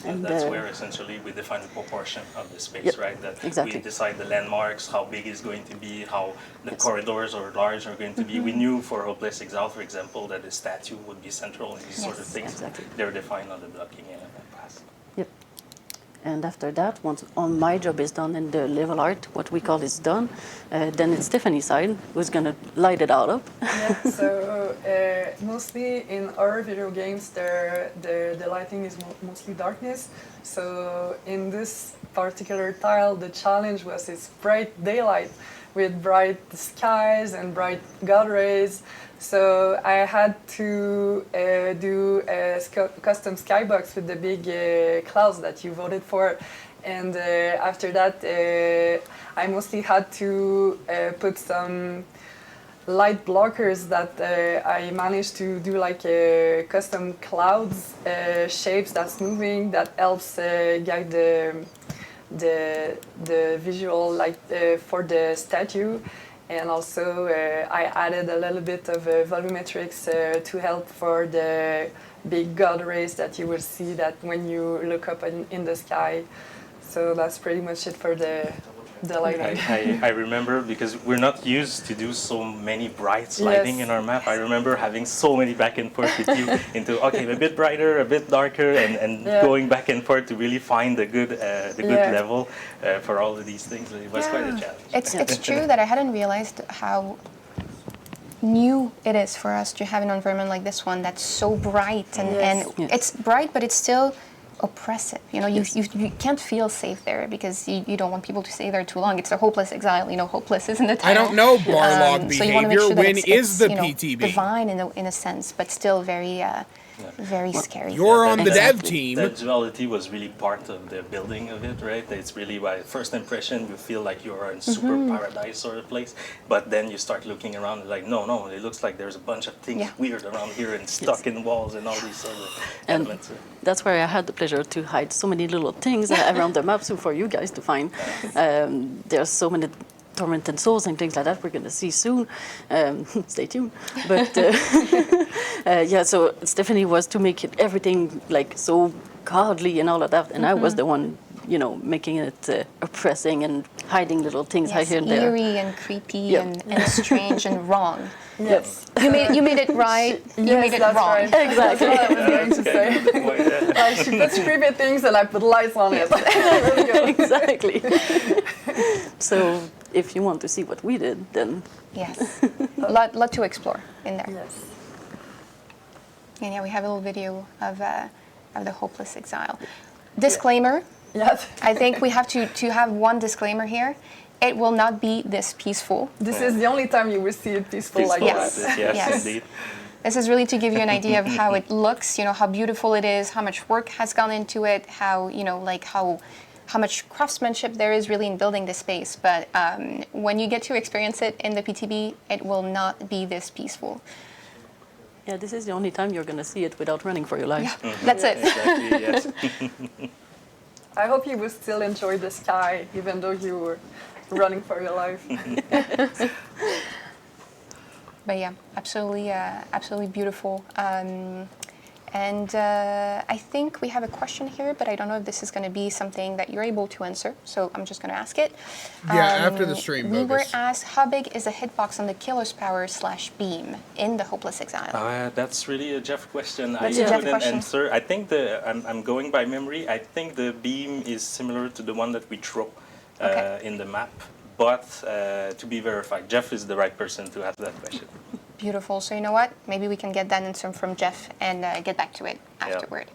And that's where essentially we define the proportion of the space, Yep, right? That exactly. we decide the landmarks, how big it's going to be, how the corridors or large are going to be. We knew for Hopeless Exile, for example, that the statue would be central and these sort of Yes, things. exactly. They're defined on the blocking pass. Yep. And after that, once my job is done and the level art, what we call is done, then it's Stephanie's side who's going to light it all up. Yeah, so mostly in our video games, the lighting is mostly darkness. So in this particular tile, the challenge was this bright daylight with bright skies and bright god rays. So I had to do a custom skybox with the big clouds that you voted for. And after that, I mostly had to put some light blockers that I managed to do like custom clouds shapes that's moving that helps guide the visual light for the statue. And also I added a little bit of volumetrics to help for the big god rays that you will see that when you look up in the sky. So that's pretty much it for the lighting. I remember, because we're not used to do so many bright lighting in our map. I remember having so many back and forth with you into, okay, a bit brighter, a bit darker, and going back and forth to really find the good level for all of these things. It was quite a challenge. It's true that I hadn't realized how new it is for us to have an environment like this one that's so bright and it's bright, but it's still oppressive. You can't feel safe there because you don't want people to stay there too long. It's a hopeless exile. Hopeless isn't the title. I don't know Barlog So you want to make behavior. sure that When it's, is the PTB? Divine in a sense, but still very very scary. You're on the dev team. That duality was really part of the building of it, right? It's really by first impression you feel like you're in super paradise sort of place, but then you start looking around and like, no, it looks like there's a bunch of things weird around here and stuck in walls and all these sort of elements. That's where I had the pleasure to hide so many little things around the map, so for you guys to find. There's so many tormented souls and things like that we're going to see soon. Stay tuned. But so Stephanie was to make it everything like so godly and all of that, and I was the one, making it oppressing and hiding little things here and there. Eerie and creepy and strange and wrong. Yes. You made it right. You made it wrong. Right. Exactly. That's what I was going to say. Like she puts creepy things and I put lights on it. Really good. Exactly. So if you want to see what we did, then Yes, lot to explore in there. Yes. And yeah, we have a little video of the hopeless exile. Disclaimer. Yes. I think we have to have one disclaimer here. It will not be this peaceful. This is the only time you will see it peaceful like Yes. that. Yes. Indeed. This is really to give you an idea of how it looks, how beautiful it is, how much work has gone into it, how, how much craftsmanship there is really in building this space. But when you get to experience it in the PTB, it will not be this peaceful. yeah, this is the only time you're going to see it without running for your life. Yeah, that's it. Exactly, yes. I hope you will still enjoy the sky, even though you were running for your life. But yeah, absolutely beautiful. And I think we have a question here, but I don't know if this is going to be something that you're able to answer. So I'm just going to ask it. Yeah, after the stream, we were Bogus. asked, how big is the hitbox on the killer's power / beam in the Hopeless Exile? That's really a Jeff question. That's I a Jeff couldn't question. answer. I think I'm going by memory. I think the beam is similar to the one that we throw in the map, but to be verified. Jeff is the right person to ask that question. Beautiful. So you know what? Maybe we can get that answer from Jeff and get back to it afterward.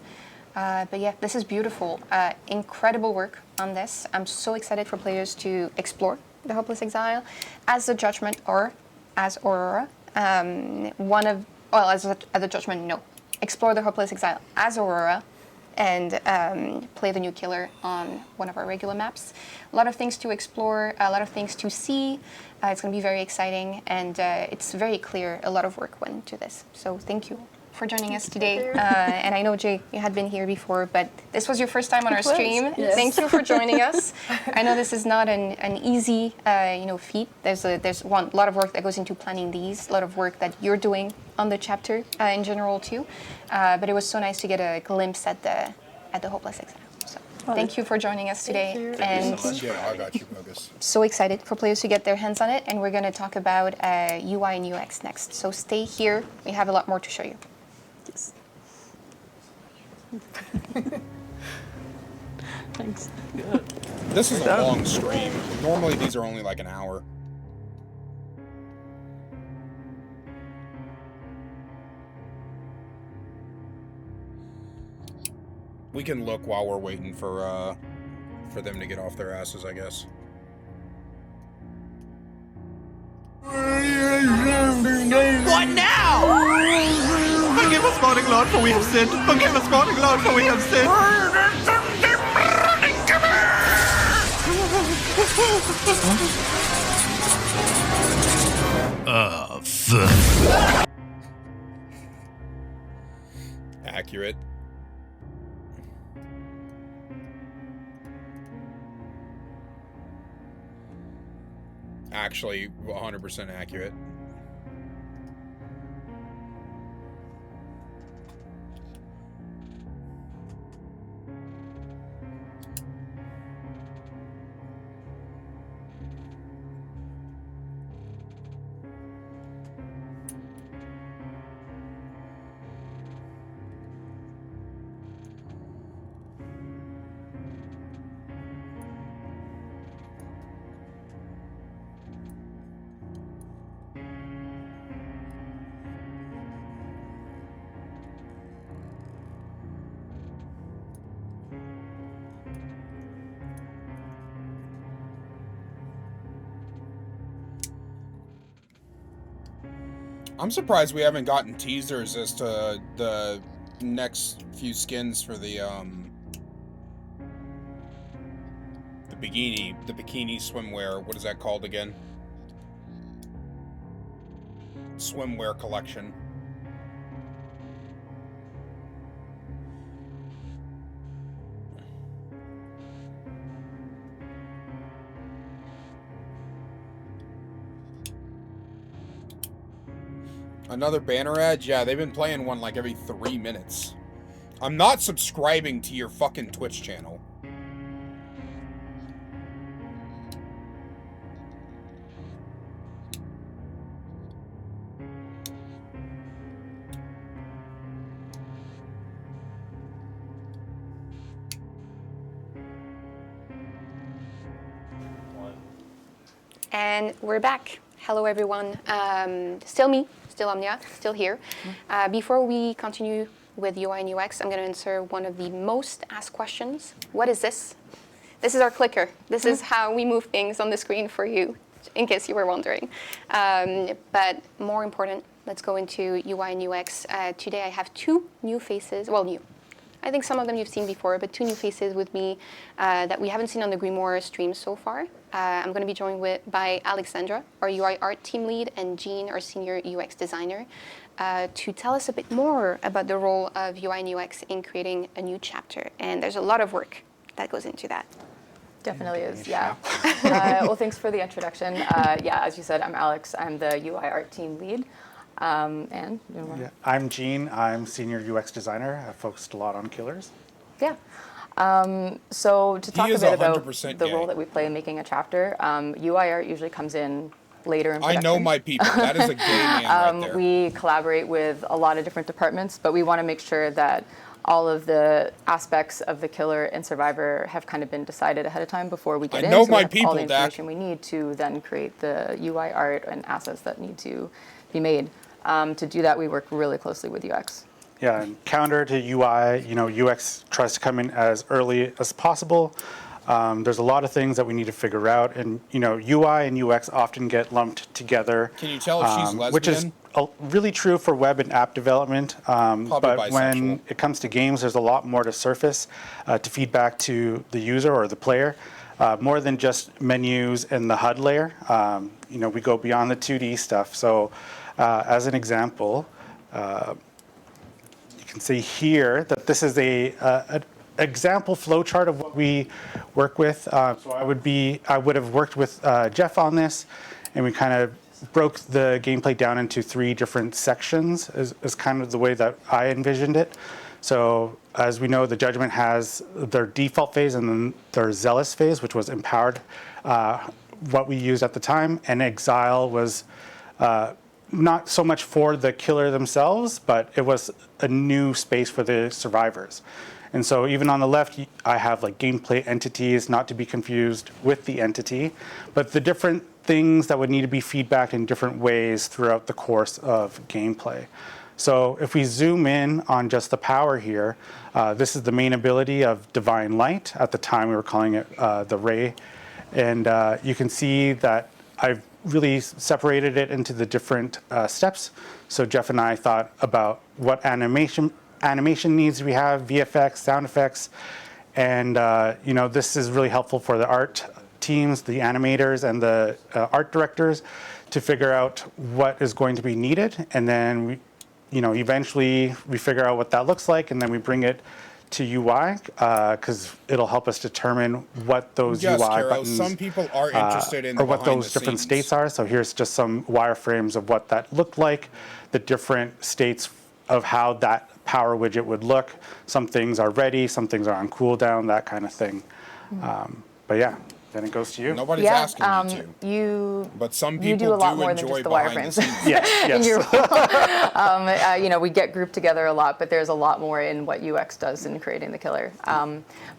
But yeah, this is beautiful. Incredible work on this. I'm so excited for players to explore the Hopeless Exile as the Judgment or as Aurora. As the Judgment, no. Explore the Hopeless Exile as Aurora and play the new killer on one of our regular maps. A lot of things to explore, a lot of things to see. It's going to be very exciting, and it's very clear a lot of work went into this. So thank you for joining us today. And I know, Jay, you had been here before, but this was your first time on our stream. Yes. Thank you for joining us. I know this is not an easy feat. There's a lot of work that goes into planning these, a lot of work that you're doing on the chapter in general too. But it was so nice to get a glimpse at the Hopeless Exile. So thank you for joining us today. And Yeah, I got you, Bogus. so excited for players to get their hands on it, and we're going to talk about UI and UX next. So stay here. We have a lot more to show you. Yes. Thanks. Good. This is a long stream. Normally these are only like an hour. We can look while we're waiting for them to get off their asses, I guess. What now? Forgive us, morning Lord, for we have sinned. Forgive us, morning Lord, for we have sinned. Accurate. Actually, 100% accurate. I'm surprised we haven't gotten teasers as to the next few skins for the bikini swimwear. What is that called again? Swimwear collection. Another banner ad? Yeah, they've been playing one like every 3 minutes. I'm not subscribing to your fucking Twitch channel. And we're back. Hello, everyone. Still me, still Omnia, still here. Before we continue with UI and UX, I'm going to answer one of the most asked questions. What is this? This is our clicker. This is how we move things on the screen for you, in case you were wondering. But more important, let's go into UI and UX. Today I have two new faces, well, new. I think some of them you've seen before, but two new faces with me that we haven't seen on the Grimoire stream so far. I'm going to be joined by Alexandra, our UI art team lead, and Jean, our senior UX designer, to tell us a bit more about the role of UI and UX in creating a new chapter. And there's a lot of work that goes into that. Definitely is, yeah. Well, thanks for the introduction. Yeah, as you said, I'm Alex. I'm the UI art team lead. And I'm Gene. I'm senior UX designer. I focused a lot on killers. Yeah. So to talk a bit about the gay. role that we play in making a chapter, UI art usually comes in later in production. I know my people. That is a gay man right there. We collaborate with a lot of different departments, but we want to make sure that all of the aspects of the killer and survivor have kind of been decided ahead of time before we get in. Know so my we have people, all the Dak. information we need to then create the UI art and assets that need to be made. To do that, we work really closely with UX. Yeah, and counter to UI, UX tries to come in as early as possible. There's a lot of things that we need to figure out, and UI and UX often get lumped together. Can you tell if she's lesbian? Which is really true for web and app development. But bisexual. when it comes to games, there's a lot more to surface to feed back to the user or the player. More than just menus and the HUD layer. We go beyond the 2D stuff. So as an example, you can see here that this is an example flowchart of what we work with. So I would have worked with Jeff on this, and we kind of broke the gameplay down into 3 different sections is kind of the way that I envisioned it. So as we know, the Judgment has their default phase and then their Zealous phase, which was empowered, what we used at the time. And Exile was not so much for the killer themselves, but it was a new space for the survivors. And so even on the left, I have like gameplay entities, not to be confused with the entity, but the different things that would need to be feedbacked in different ways throughout the course of gameplay. So if we zoom in on just the power here, this is the main ability of Divine Light. At the time, we were calling it the Ray. And you can see that I've really separated it into the different steps. So Jeff and I thought about what animation needs we have, VFX, sound effects. And this is really helpful for the art teams, the animators, and the art directors to figure out what is going to be needed. And then eventually we figure out what that looks like, and then we bring it to UI because it'll help us determine what those UI buttons some people are interested in or what those different states are. So here's just some wireframes of what that looked like, the different states of how that power widget would look. Some things are ready, some things are on cooldown, that kind of thing. But yeah. Then it goes to you. Nobody's asking you to. But some people you do a lot more than enjoy just the behind wireframes. the scenes. Yes. We get grouped together a lot, but there's a lot more in what UX does in creating the killer.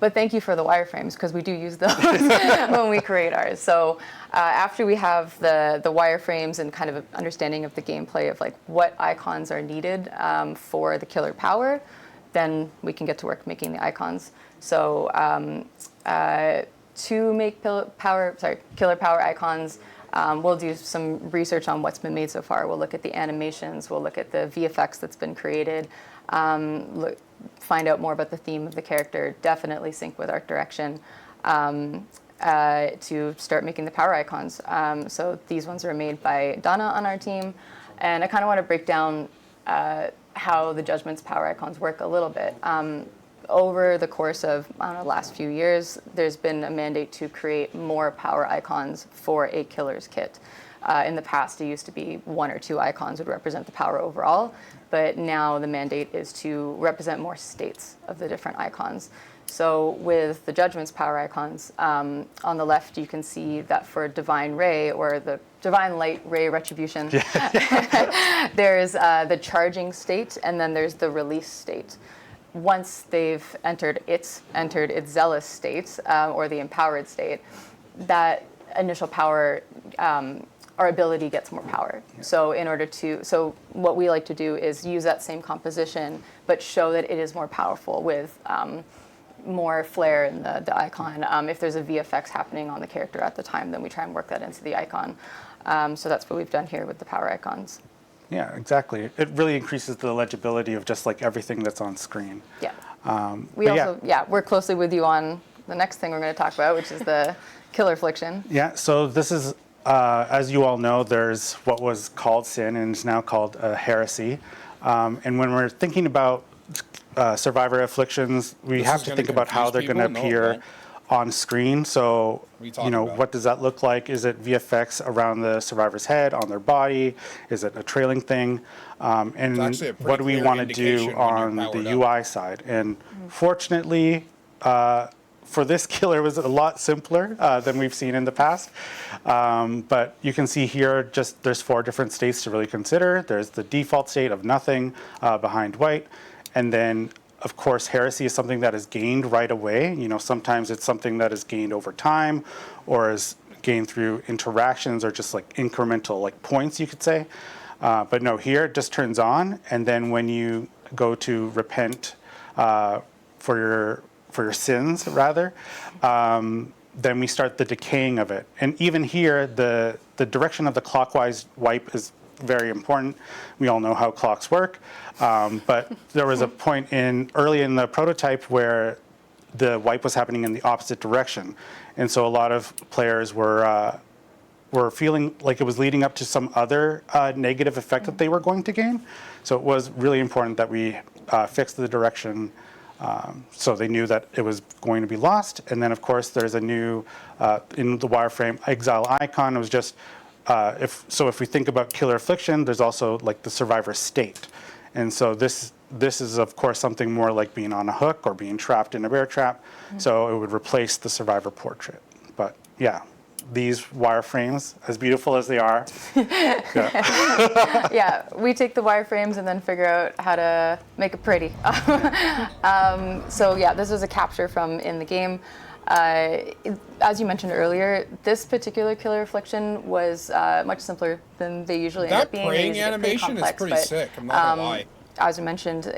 But thank you for the wireframes, because we do use those when we create ours. So after we have the wireframes and kind of understanding of the gameplay of like what icons are needed for the killer power, then we can get to work making the icons. So to make killer power icons, we'll do some research on what's been made so far. We'll look at the animations, we'll look at the VFX that's been created, find out more about the theme of the character, definitely sync with art direction to start making the power icons. So these ones are made by Donna on our team, and I kind of want to break down how the Judgment's power icons work a little bit. Over the course of, the last few years, there's been a mandate to create more power icons for a killer's kit. In the past, it used to be 1 or 2 icons would represent the power overall, but now the mandate is to represent more states of the different icons. So with the Judgment's power icons, on the left you can see that for Divine Ray, or the Divine Light Ray Retribution, there's the charging state, and then there's the release state. Once they've entered its zealous state, or the empowered state, that initial power, our ability gets more power. So so what we like to do is use that same composition, but show that it is more powerful with more flair in the icon. If there's a VFX happening on the character at the time, then we try and work that into the icon. So that's what we've done here with the power icons. Yeah, exactly. It really increases the legibility of just like everything that's on screen. Yeah. We also work closely with you on the next thing we're going to talk about, which is the killer affliction. Yeah, so this is, as you all know, there's what was called sin and is now called heresy. And when we're thinking about survivor afflictions, we have to think about how they're going to appear on screen. So, what does that look like? Is it VFX around the survivor's head, on their body? Is it a trailing thing? And what do we want to do on the UI side? And fortunately, for this killer, it was a lot simpler than we've seen in the past. But you can see here, just there's 4 different states to really consider. There's the default state of nothing behind white. And then, of course, heresy is something that is gained right away. Sometimes it's something that is gained over time or is gained through interactions or just like incremental like points, you could say. But no, here it just turns on. And then when you go to repent for your sins, rather, then we start the decaying of it. And even here, the direction of the clockwise wipe is very important. We all know how clocks work. But there was a point early in the prototype where the wipe was happening in the opposite direction. And so a lot of players were feeling like it was leading up to some other negative effect that they were going to gain. So it was really important that we fixed the direction so they knew that it was going to be lost. And then, of course, there's a new, in the wireframe, exile icon. It was just, if we think about killer affliction, there's also like the survivor state. And so this is, of course, something more like being on a hook or being trapped in a bear trap. So it would replace the survivor portrait. But yeah, these wireframes, as beautiful as they are. Yeah, we take the wireframes and then figure out how to make it pretty. So yeah, this is a capture from in the game. As you mentioned earlier, this particular killer affliction was much simpler than they usually end up being. That praying animation is pretty sick, I'm not gonna lie. As you mentioned,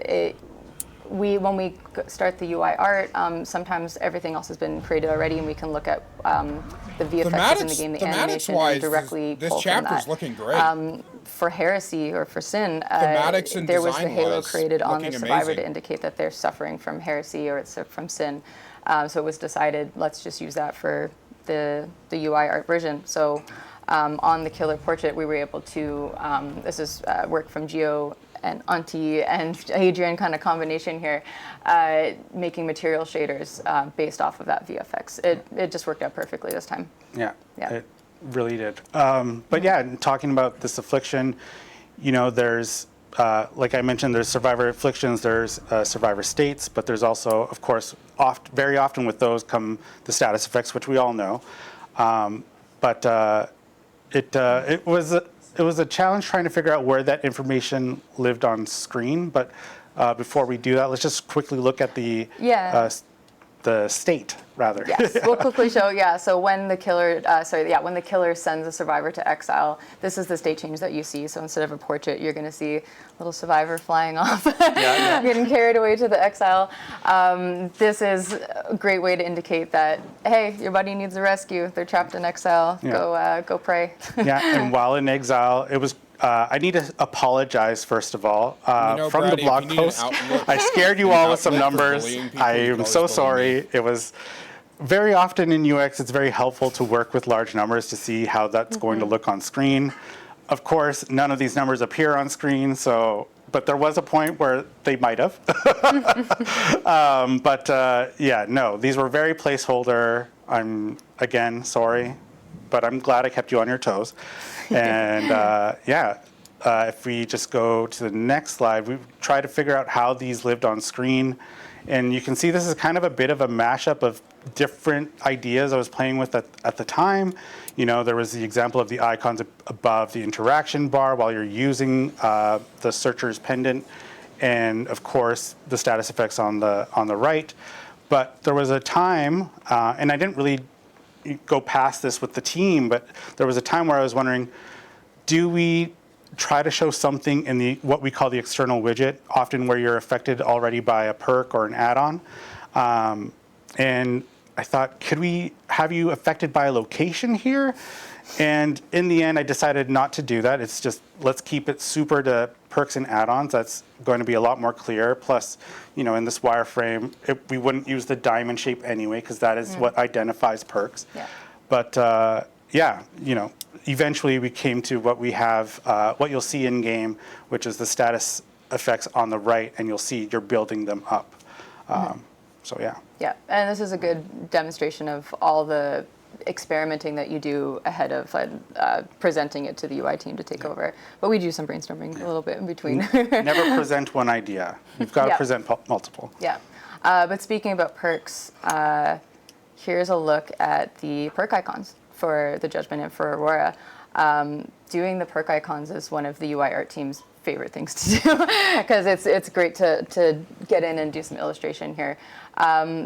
when we start the UI art, sometimes everything else has been created already, and we can look at the VFX in the game, the animation, and directly pull from that. This chapter's looking great. For heresy or for sin, there was the halo created on the survivor to indicate that they're suffering from heresy or it's from sin. So it was decided, let's just use that for the UI art version. So on the killer portrait, we were able to, this is work from Gio and Auntie and Adrian kind of combination here, making material shaders based off of that VFX. It just worked out perfectly this time. Yeah. It really did. But yeah, talking about this affliction, there's, like I mentioned, there's survivor afflictions, there's survivor states, but there's also, of course, very often with those come the status effects, which we all know. But it was a challenge trying to figure out where that information lived on screen. But before we do that, let's just quickly look at the state, rather. Yes, we'll quickly show. Yeah, so when the killer, when the killer sends a survivor to exile, this is the state change that you see. So instead of a portrait, you're going to see a little survivor flying off, getting carried away to the exile. This is a great way to indicate that, hey, your buddy needs a rescue. They're trapped in exile. Go pray. Yeah, and while in exile, it was. I need to apologize, first of all, from the blog post. I scared you all with some numbers. I am so sorry. It was very often in UX, it's very helpful to work with large numbers to see how that's going to look on screen. Of course, none of these numbers appear on screen, but there was a point where they might have. No, these were very placeholder. I'm, again, sorry, but I'm glad I kept you on your toes. And if we just go to the next slide, we try to figure out how these lived on screen. And you can see this is kind of a bit of a mashup of different ideas I was playing with at the time. There was the example of the icons above the interaction bar while you're using the searcher's pendant, and of course the status effects on the right. But there was a time, and I didn't really go past this with the team, but there was a time where I was wondering, do we try to show something in the what we call the external widget, often where you're affected already by a perk or an add-on? And I thought, could we have you affected by a location here? And in the end, I decided not to do that. It's just, let's keep it super to perks and add-ons. That's going to be a lot more clear. Plus, in this wireframe, we wouldn't use the diamond shape anyway, because that is what identifies perks. Yeah. But eventually we came to what we have, what you'll see in game, which is the status effects on the right, and you'll see you're building them up. So yeah. Yeah, and this is a good demonstration of all the experimenting that you do ahead of presenting it to the UI team to take over. But we do some brainstorming a little bit in between. Never present one idea. You've got to present multiple. Yeah. But speaking about perks, here's a look at the perk icons for the Judgment and for Aurora. Doing the perk icons is one of the UI art team's favorite things to do because it's great to get in and do some illustration here.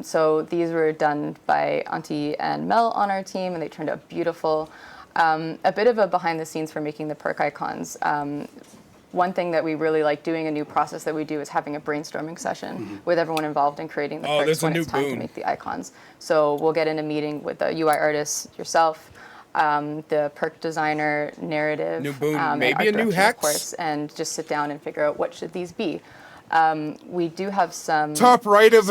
So these were done by Auntie and Mel on our team, and they turned out beautiful. A bit of a behind the scenes for making the perk icons. One thing that we really like doing, a new process that we do, is having a brainstorming session with everyone involved in creating the perks when it's time to make the icons. So we'll get in a meeting with the UI artist, yourself, the perk designer, narrative, new boon, and maybe art a new direction, hex, of course, and just sit down and figure out what should these be. We do have some top right of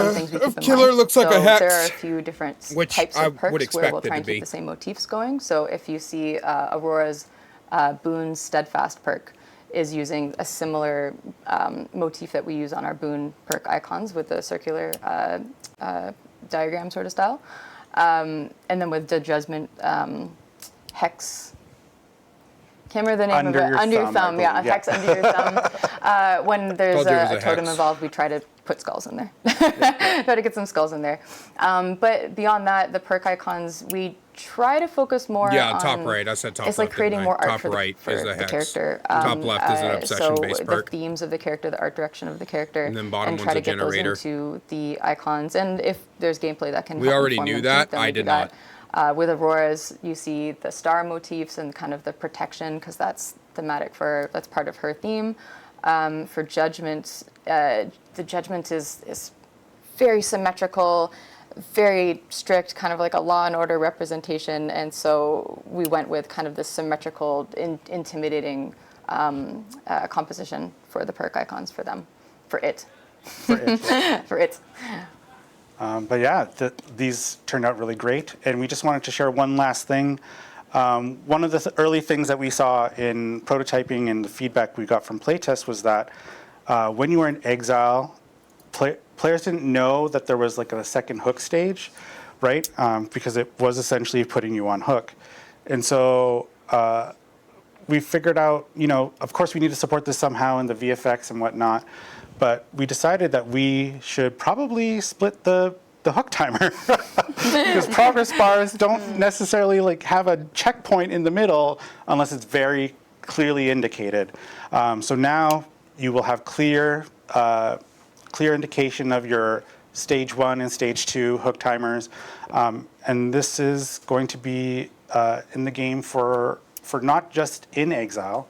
killer looks like a hex. There are a few different types of perks where we'll try and keep the same motifs going. So if you see Aurora's Boon Steadfast perk is using a similar motif that we use on our Boon perk icons with the circular diagram sort of style. And then with the Judgment hex, can't remember the name of it. Under your thumb, yeah, hex under your thumb. When there's a totem involved, we try to put skulls in there. Try to get some skulls in there. But beyond that, the perk icons, we try to focus more on... top right. I said top left. It's like creating more art top for right the is the hex. character. Top left is an obsession-based perk. The themes of the character, the art direction of the character, and then bottom and try one's to a get generator. those into the icons. And if there's gameplay that can we help already inform knew them that. too, then I we do did that. not. With Aurora's, you see the star motifs and kind of the protection, because that's thematic that's part of her theme. For Judgment, the Judgment is very symmetrical, very strict, kind of like a law and order representation, and so we went with kind of this symmetrical, intimidating composition for the perk icons for them, for it. For it. But yeah, these turned out really great, and we just wanted to share one last thing. One of the early things that we saw in prototyping and the feedback we got from playtests was that when you were in exile, players didn't know that there was like a second hook stage, right? Because it was essentially putting you on hook. And so we figured out, of course we need to support this somehow in the VFX and whatnot, but we decided that we should probably split the hook timer because progress bars don't necessarily have a checkpoint in the middle unless it's very clearly indicated. So now you will have clear indication of your stage 1 and stage 2 hook timers, and this is going to be in the game for not just in exile,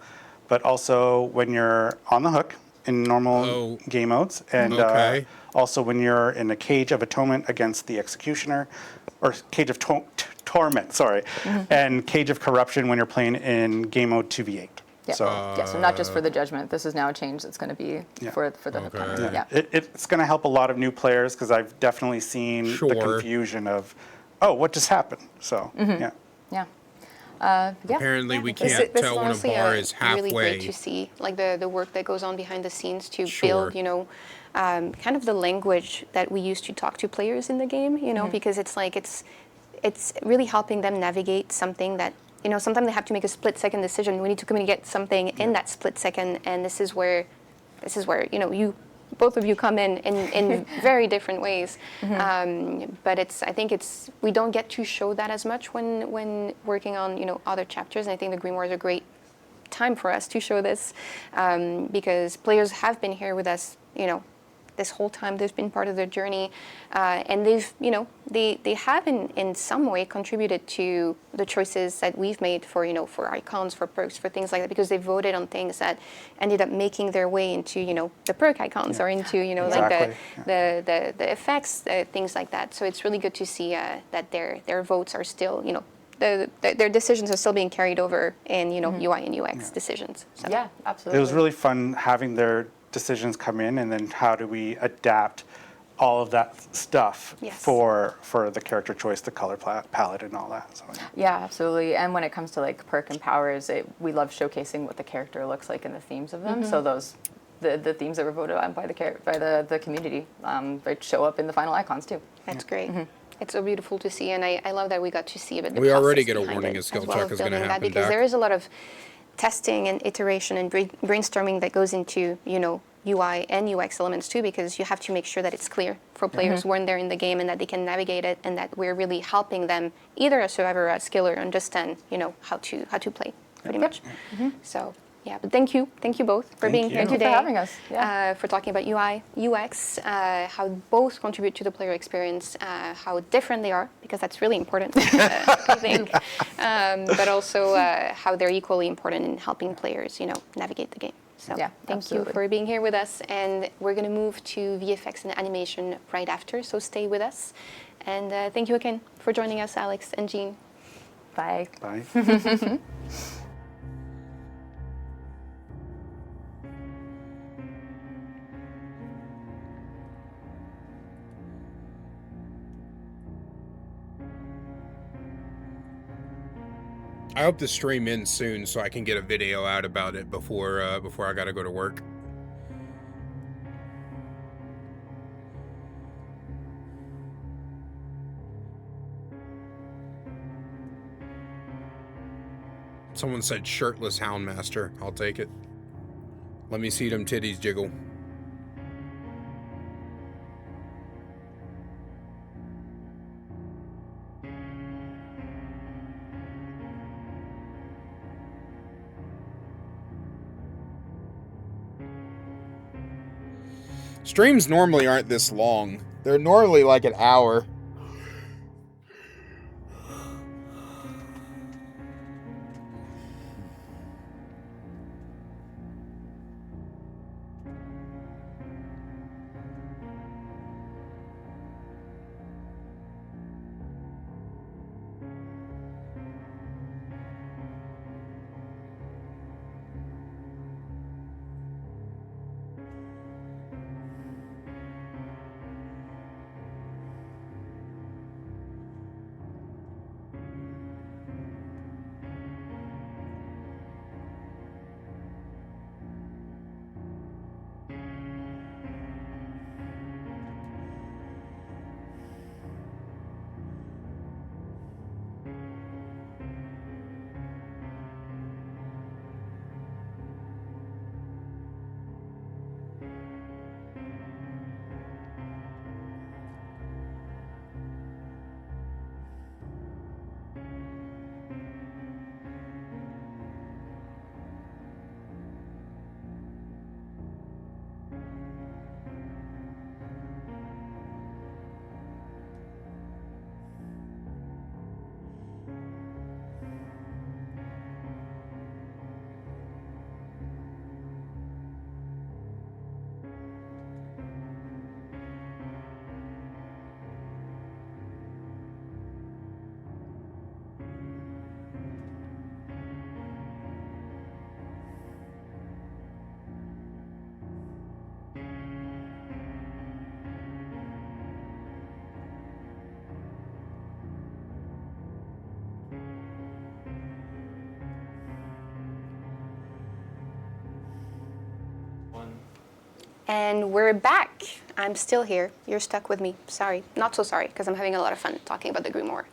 but also when you're on the hook in normal game modes, and also when you're in a Cage of Atonement against the Executioner, or Cage of Torment, sorry, and Cage of Corruption when you're playing in game mode 2v8. Yeah. So not just for the Judgment. This is now a change that's going to be for the hook timers. Yeah. It's going to help a lot of new players because I've definitely seen the confusion of, what just happened? So, yeah. Apparently, we can't tell when a bar is halfway. Really great to see, the work that goes on behind the scenes to build, kind of the language that we use to talk to players in the game. Because it's really helping them navigate something that sometimes they have to make a split-second decision. We need to communicate something in that split second, and this is where both of you come in very different ways. But I think we don't get to show that as much when working on other chapters, and I think the Grimoire is a great time for us to show this because players have been here with us this whole time. They've been part of their journey, and they've, they have in some way contributed to the choices that we've made for, for icons, for perks, for things like that, because they voted on things that ended up making their way into, the perk icons or into, like the effects, things like that. So it's really good to see that their votes are still, their decisions are still being carried over in, UI and UX decisions. So. Yeah, absolutely. It was really fun having their decisions come in, and then how do we adapt all of that stuff for the character choice, the color palette, and all that. So, yeah, absolutely. And when it comes to like perk and powers, we love showcasing what the character looks like and the themes of them. So those the themes that were voted on by the community they show up in the final icons too. That's great. It's so beautiful to see, and I love that we got to see a bit. The we already get a behind warning it a skill as well check is going to happen. Because there is a lot of testing and iteration and brainstorming that goes into UI and UX elements too, because you have to make sure that it's clear for players when they're in the game and that they can navigate it, and that we're really helping them, either as survivor or as skiller, understand how to play pretty much. So. Yeah, but thank you both for being here today. Thank you for having us. Yeah. For talking about UI, UX, how both contribute to the player experience, how different they are, because that's really important, I think. But also how they're equally important in helping players, navigate the game. So yeah, thank you for being here with us, and we're going to move to VFX and animation right after. So stay with us, and thank you again for joining us, Alex and Jean. Bye. Bye. I hope the stream ends soon so I can get a video out about it before I gotta go to work. Someone said shirtless Houndmaster. I'll take it. Let me see them titties jiggle. Streams normally aren't this long. They're normally like an hour. And we're back. I'm still here. You're stuck with me. Sorry. Not so sorry, because I'm having a lot of fun talking about the Grimoire.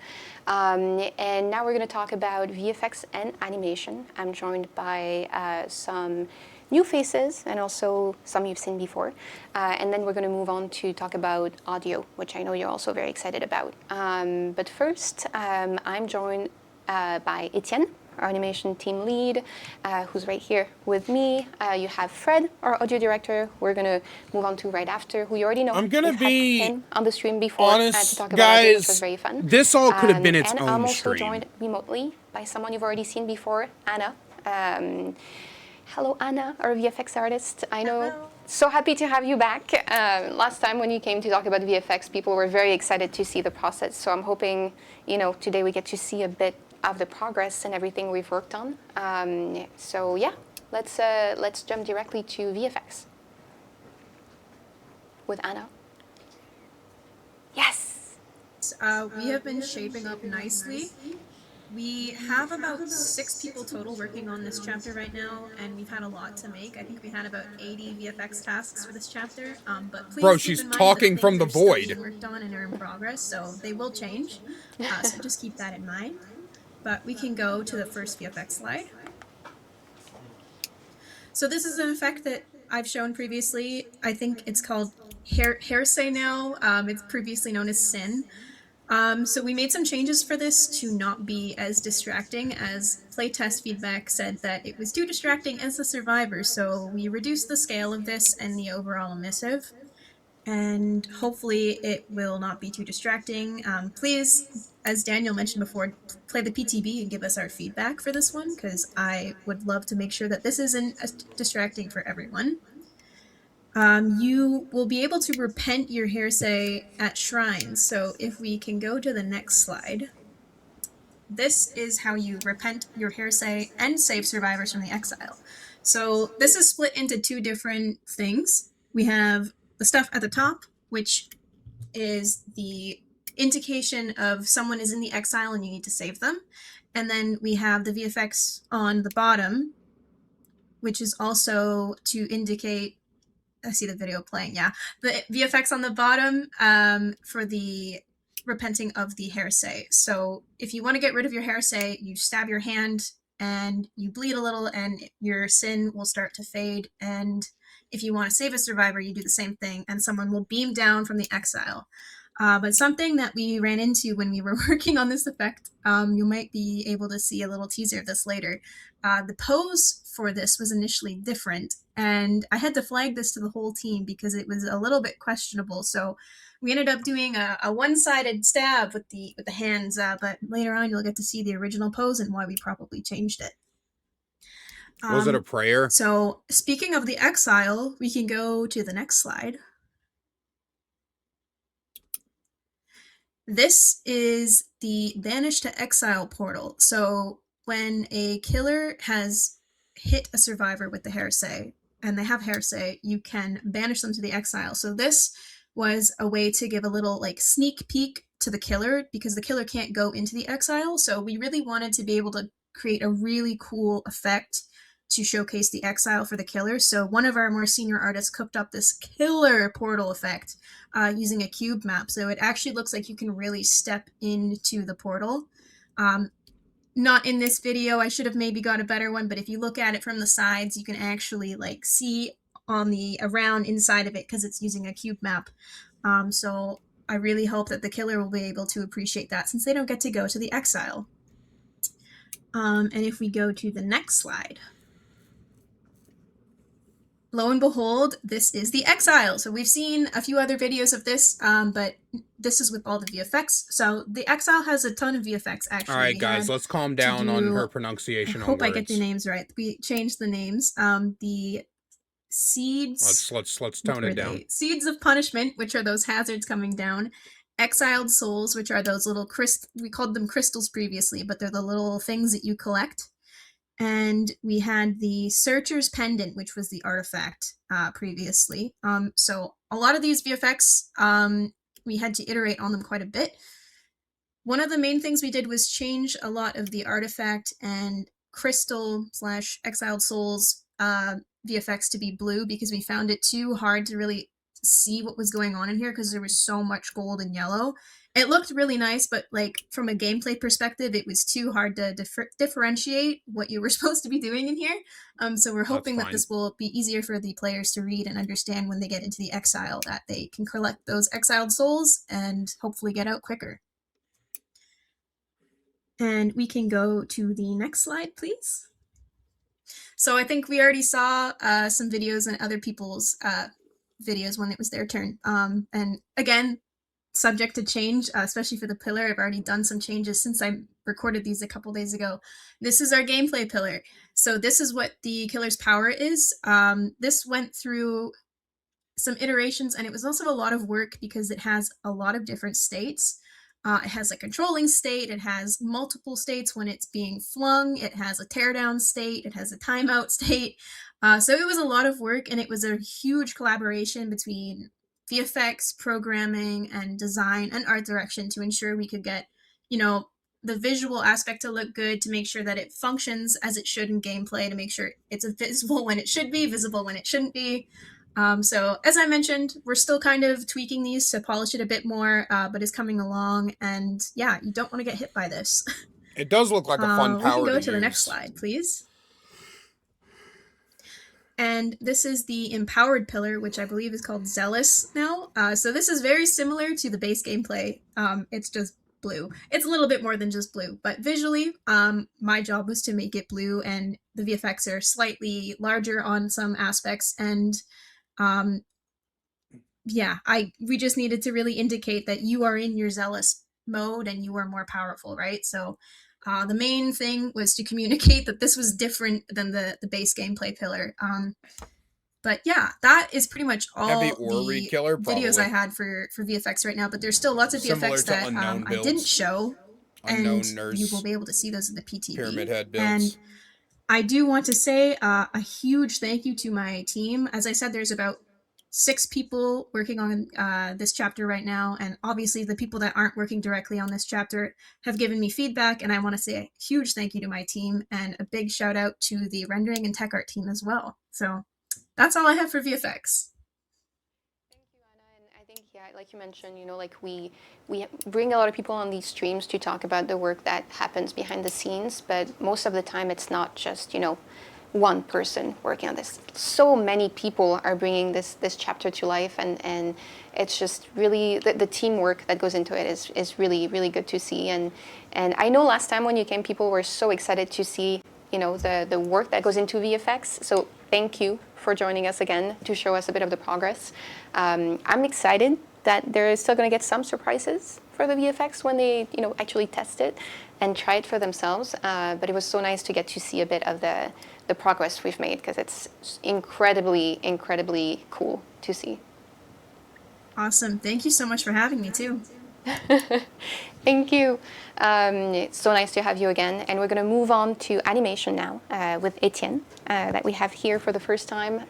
And now we're going to talk about VFX and animation. I'm joined by some new faces and also some you've seen before. And then we're going to move on to talk about audio, which I know you're also very excited about. But first, I'm joined by Etienne our animation team lead, who's right here with me. You have Fred, our audio director, we're going to move on to right after, who you already know. I'm going to be him on the stream before honest, to talk about our game, which was guys. very fun. This all could have been its and own I'm also stream. joined remotely by someone you've already seen before, Anna. Hello, Anna, our VFX artist. I know. Hello. So happy to have you back. Last time when you came to talk about VFX, people were very excited to see the process. So I'm hoping, today we get to see a bit of the progress and everything we've worked on. So yeah, let's jump directly to VFX with Anna. Yes. We have been shaping up nicely. We have about 6 people total working on this chapter right now, and we've had a lot to make. I think we had about 80 VFX tasks for this chapter. But please Bro, keep she's in mind talking that from the things are still void. being worked on and are in progress, so they will change. So just keep that in mind. But we can go to the first VFX slide. So this is an effect that I've shown previously. I think it's called Hearsay now. It's previously known as Sin. So we made some changes for this to not be as distracting, as playtest feedback said that it was too distracting as the survivor, so we reduced the scale of this and the overall emissive, and hopefully it will not be too distracting. Please, as Daniel mentioned before, play the PTB and give us our feedback for this one, because I would love to make sure that this isn't as distracting for everyone. You will be able to repent your hearsay at shrines. So if we can go to the next slide, this is how you repent your hearsay and save survivors from the exile. So this is split into 2 different things. We have the stuff at the top, which is the indication of someone is in the exile and you need to save them. And then we have the VFX on the bottom, which is also to indicate, I see the video playing, yeah. The VFX on the bottom for the repenting of the hearsay. So if you want to get rid of your hearsay, you stab your hand and you bleed a little and your sin will start to fade. And if you want to save a survivor, you do the same thing and someone will beam down from the exile. But something that we ran into when we were working on this effect, you might be able to see a little teaser of this later. The pose for this was initially different, and I had to flag this to the whole team because it was a little bit questionable. So we ended up doing a one-sided stab with the hands, but later on you'll get to see the original pose and why we probably changed it. Was it a prayer? So speaking of the exile, we can go to the next slide. This is the Banish to Exile portal. So when a killer has hit a survivor with the hearsay, and they have hearsay, you can banish them to the exile. So this was a way to give a little sneak peek to the killer, because the killer can't go into the exile. So we really wanted to be able to create a really cool effect to showcase the exile for the killer. So one of our more senior artists cooked up this killer portal effect using a cube map. So it actually looks like you can really step into the portal. Not in this video, I should have maybe got a better one, but if you look at it from the sides, you can actually see on the around inside of it because it's using a cube map. So I really hope that the killer will be able to appreciate that since they don't get to go to the exile. And if we go to the next slide, lo and behold, this is the exile. So we've seen a few other videos of this, but this is with all the VFX. So the exile has a ton of VFX, actually. All right, guys, let's calm down on her pronunciation. I hope I get the names right. We changed the names. The seeds. Let's tone it down. Seeds of punishment, which are those hazards coming down. Exiled souls, which are those little we called them crystals previously, but they're the little things that you collect. And we had the Searcher's Pendant, which was the artifact previously. So a lot of these VFX, we had to iterate on them quite a bit. One of the main things we did was change a lot of the artifact and crystal / exiled souls VFX to be blue because we found it too hard to really see what was going on in here because there was so much gold and yellow. It looked really nice, but from a gameplay perspective, it was too hard to differentiate what you were supposed to be doing in here. So we're hoping that this will be easier for the players to read and understand when they get into the exile, that they can collect those exiled souls and hopefully get out quicker. And we can go to the next slide, please. So I think we already saw some videos and other people's videos when it was their turn. And again, subject to change, especially for the pillar. I've already done some changes since I recorded these a couple days ago. This is our gameplay pillar. So this is what the killer's power is. This went through some iterations, and it was also a lot of work because it has a lot of different states. It has a controlling state, it has multiple states when it's being flung, it has a teardown state, it has a timeout state. So it was a lot of work, and it was a huge collaboration between VFX, programming, and design and art direction to ensure we could get, you know, the visual aspect to look good, to make sure that it functions as it should in gameplay, to make sure it's visible when it should be, visible when it shouldn't be. So as I mentioned, we're still kind of tweaking these to polish it a bit more, but it's coming along, and yeah, you don't want to get hit by this. It does look like a fun power We can go to to the use. next slide, please. And this is the empowered pillar, which I believe is called Zealous now. So this is very similar to the base gameplay. It's just blue. It's a little bit more than just blue, but visually, my job was to make it blue, and the VFX are slightly larger on some aspects, and yeah, we just needed to really indicate that you are in your zealous mode and you are more powerful, right? So the main thing was to communicate that this was different than the base gameplay pillar. But yeah, that is pretty much all the killer, videos I had for VFX right now, but there's still lots of Similar VFX to that Unknown I didn't builds. show, Unknown and nurse, you will be able to see those in the PTV. Pyramid Head builds. And I do want to say a huge thank you to my team. As I said, there's about 6 people working on this chapter right now, and obviously the people that aren't working directly on this chapter have given me feedback, and I want to say a huge thank you to my team, and a big shout out to the rendering and tech art team as well. So that's all I have for VFX. Yeah, like you mentioned, you know, like we bring a lot of people on these streams to talk about the work that happens behind the scenes, but most of the time it's not just, you know, one person working on this. So many people are bringing this chapter to life, and it's just really the teamwork that goes into it is really, really good to see. And I know last time when you came, people were so excited to see, you know, the work that goes into VFX. So thank you for joining us again to show us a bit of the progress. I'm excited that they're still going to get some surprises for the VFX when they, you know, actually test it and try it for themselves. But it was so nice to get to see a bit of the progress we've made, because it's incredibly, incredibly cool to see. Awesome. Thank you so much for having me too. Thank you. It's so nice to have you again. And we're going to move on to animation now with Etienne that we have here for the first time,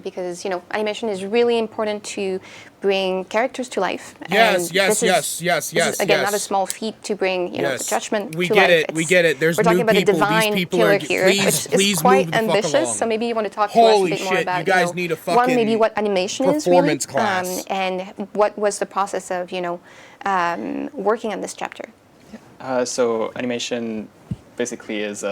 because, you know, animation is really important to bring characters to life. Yes, and yes, this is, again, not a small feat to bring, you know, the judgment to life. We get it. There's we're talking new about people. a divine These people killer are here, please, which is quite ambitious. So maybe you want to talk to us a bit more about, you guys need a fucking one, maybe what animation is really, performance class. and what was the process of, you know, working on this chapter. So animation basically is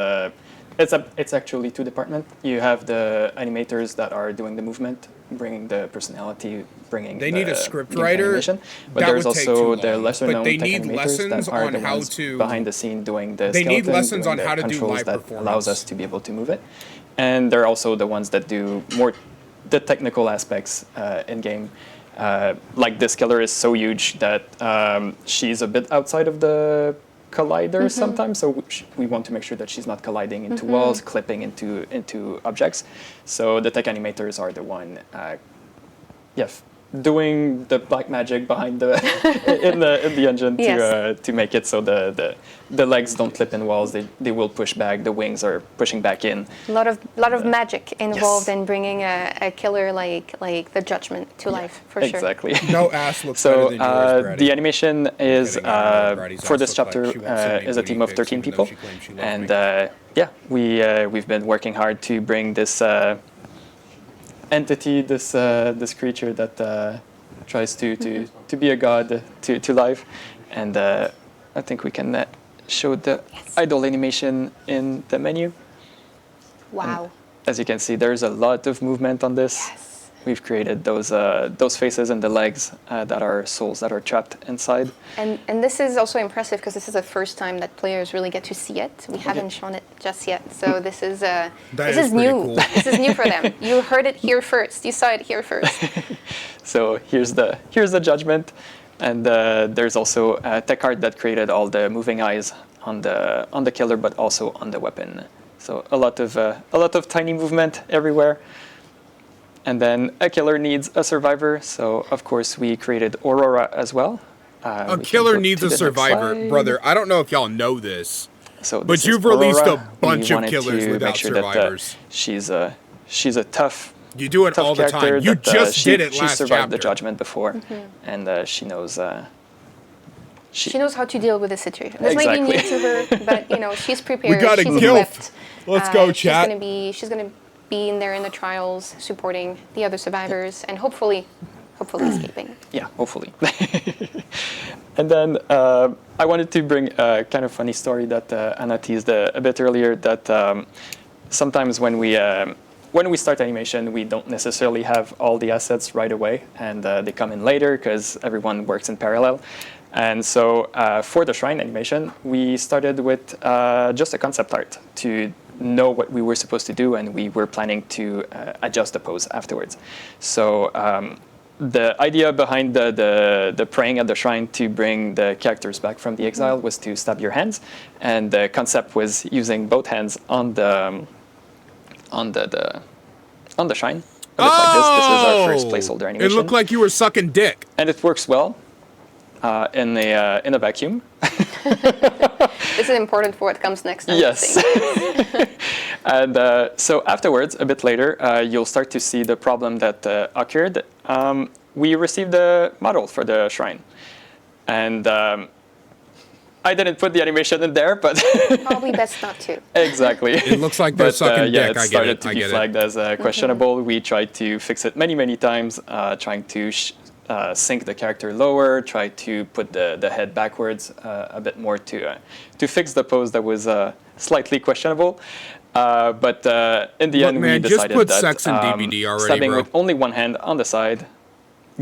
it's actually 2 departments. You have the animators that are doing the movement, bringing the personality, bringing they need a script gameplay writer. animation. But that there's would take also too the long. lesser But known they tech need animators lessons that are on the how ones to behind the scene doing the They need skeleton, lessons doing on the how to do controls live that performance. allows us to be able to move it. And they're also the ones that do more the technical aspects in game. Like this killer is so huge that she's a bit outside of the collider sometimes, so we want to make sure that she's not colliding into walls, clipping into objects. So the tech animators are the one, doing the black magic behind the in the engine to make it so the legs don't clip in walls. They will push back. The wings are pushing back in. A lot of magic involved in bringing a killer like the Judgment to life, for sure. Exactly. No ass looks so better than yours, Brady. the animation is Brady's for ass this looked like chapter she won't send me is a booty team of pics 13 even though people, she claims she loves and me. we've been working hard to bring this entity, this creature that tries to be a god to life, and I think we can show the idle animation in the menu. Wow. And as you can see, there's a lot of movement on this. we've created those faces and the legs that are souls that are trapped inside. And this is also impressive because this is the first time that players really get to see it. We haven't shown it just yet, so this is new. Cool. This is new for them. You heard it here first. You saw it here first. So here's the judgment, and there's also a tech art that created all the moving eyes on the killer, but also on the weapon. So a lot of tiny movement everywhere. And then a killer needs a survivor, so of course we created Aurora as well. A killer needs a survivor, brother. I don't know if y'all know this, so but you've released Aurora. a bunch We of wanted killers to without make sure survivors. That, she's a tough. You do it tough all the time. You that, just did it she last survived chapter. the judgment before, and she knows. She knows how to deal with the situation. This Exactly. might be new to her, but you know she's prepared. We got a she's gilf. equipped. Let's go, chat. She's gonna be in there in the trials, supporting the other survivors, and hopefully escaping. Yeah, hopefully. And then I wanted to bring a kind of funny story that Anna teased a bit earlier. That sometimes when we start animation, we don't necessarily have all the assets right away, and they come in later because everyone works in parallel. And so for the shrine animation, we started with just a concept art to know what we were supposed to do, and we were planning to adjust the pose afterwards. So the idea behind the praying at the shrine to bring the characters back from the exile was to stab your hands, and the concept was using both hands on the shrine. A bit like this. This is our first placeholder animation. It looked like you were sucking dick. And it works well in a vacuum. This is important for what comes next. Yes. And so afterwards, a bit later, you'll start to see the problem that occurred. We received a model for the shrine. And I didn't put the animation in there, but probably best not to. Exactly. It looks like they're sucking yeah, dick. it I get started it. to I be get flagged as questionable. We tried to fix it many times, trying to sink the character lower, try to put the head backwards a bit more to fix the pose that was slightly questionable. But in the end, we decided just put that sex in DVD already, stabbing bro. with only one hand on the side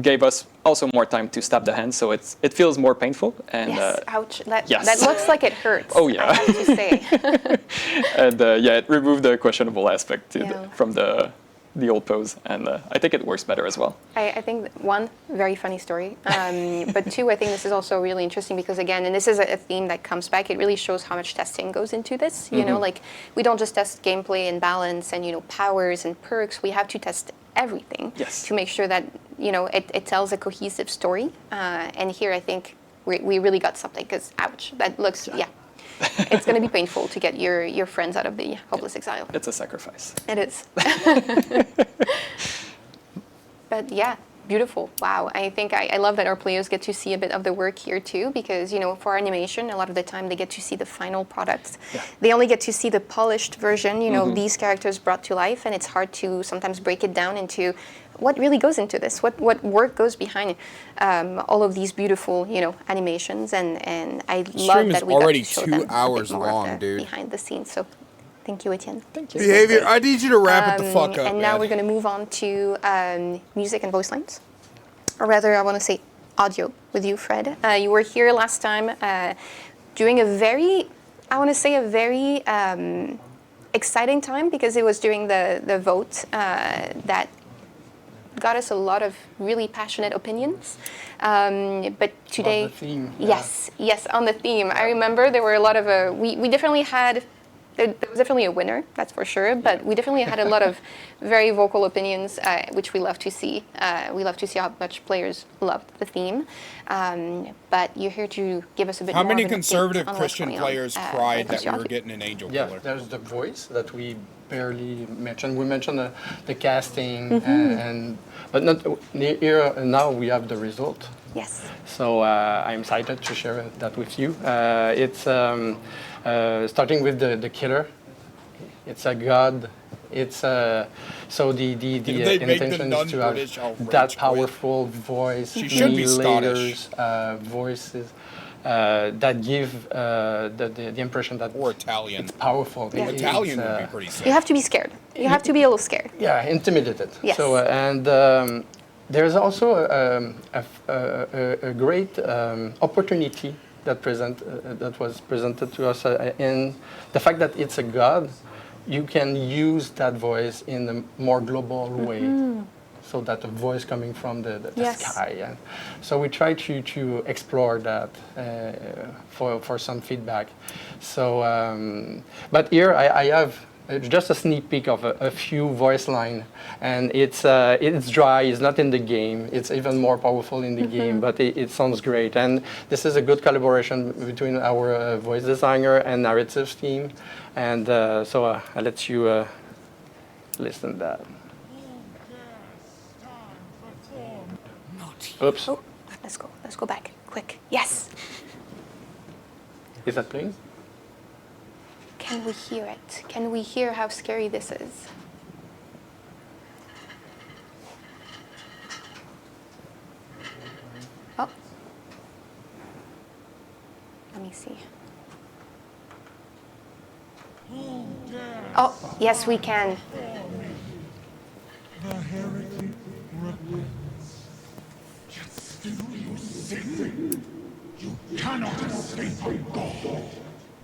gave us also more time to stab the hand, so it feels more painful. And Yes, ouch. That yes. looks like it hurts. Oh yeah. I have to say. And yeah, it removed the questionable aspect from the old pose, and I think it works better as well. I think one, very funny story, but two, I think this is also really interesting because again, and this is a theme that comes back, it really shows how much testing goes into this. You know, like we don't just test gameplay and balance and, you know, powers and perks, we have to test everything to make sure that, you know, it tells a cohesive story. And here I think we really got something because, ouch, that looks, it's going to be painful to get your friends out of the hopeless exile. It's a sacrifice. It is. But yeah, beautiful. Wow. I think I love that our players get to see a bit of the work here too, because, you know, for animation, a lot of the time they get to see the final product. They only get to see the polished version, you know, these characters brought to life, and it's hard to sometimes break it down into what really goes into this, what work goes behind all of these beautiful, you know, animations, and I love that we got to show them a bit more of the behind the scenes. So thank you, Etienne. Thank you. Behavior, I need you to wrap it the fuck up, And now man. we're going to move on to music and voice lines, or rather, I want to say audio with you, Fred. You were here last time during a very, I want to say a very exciting time, because it was during the vote that got us a lot of really passionate opinions. But today, on the theme, yes, on the theme. I remember there were a lot of, we definitely had, there was definitely a winner, that's for sure, but we definitely had a lot of very vocal opinions, which we love to see. We love to see how much players loved the theme. But you're here to give us a bit How more many of an update conservative on what's Christian going on, players when cried it comes that to we were audio. getting an angel Yeah, killer? there's the voice that we barely mentioned. We mentioned the casting, but not here. Now we have the result. Yes. So I'm excited to share that with you. It's starting with the killer. It's a god. It's so the they make the intention is to have non-British all that rage quit? powerful voice, She should be many layers, voices, that give the impression that or Italian. It's powerful. Yeah. Italian would be pretty sick. You have to be scared. You have to be a little scared. Yeah, intimidated. Yes. So there's also a great opportunity that was presented to us in the fact that it's a god. You can use that voice in a more global way. So that the voice coming from the Yes. sky. And so we try to explore that for some feedback. So, but here I have just a sneak peek of a few voice line, and it's dry. It's not in the game. It's even more powerful in the game, but it sounds great. And this is a good collaboration between our voice designer and narrative team. And so I'll let you listen to that. Oops. Oh, let's go back, quick. Yes. Is that playing? Can we hear it? Can we hear how scary this is? Oh. Let me see. Oh, yes, we can. You cannot escape from God.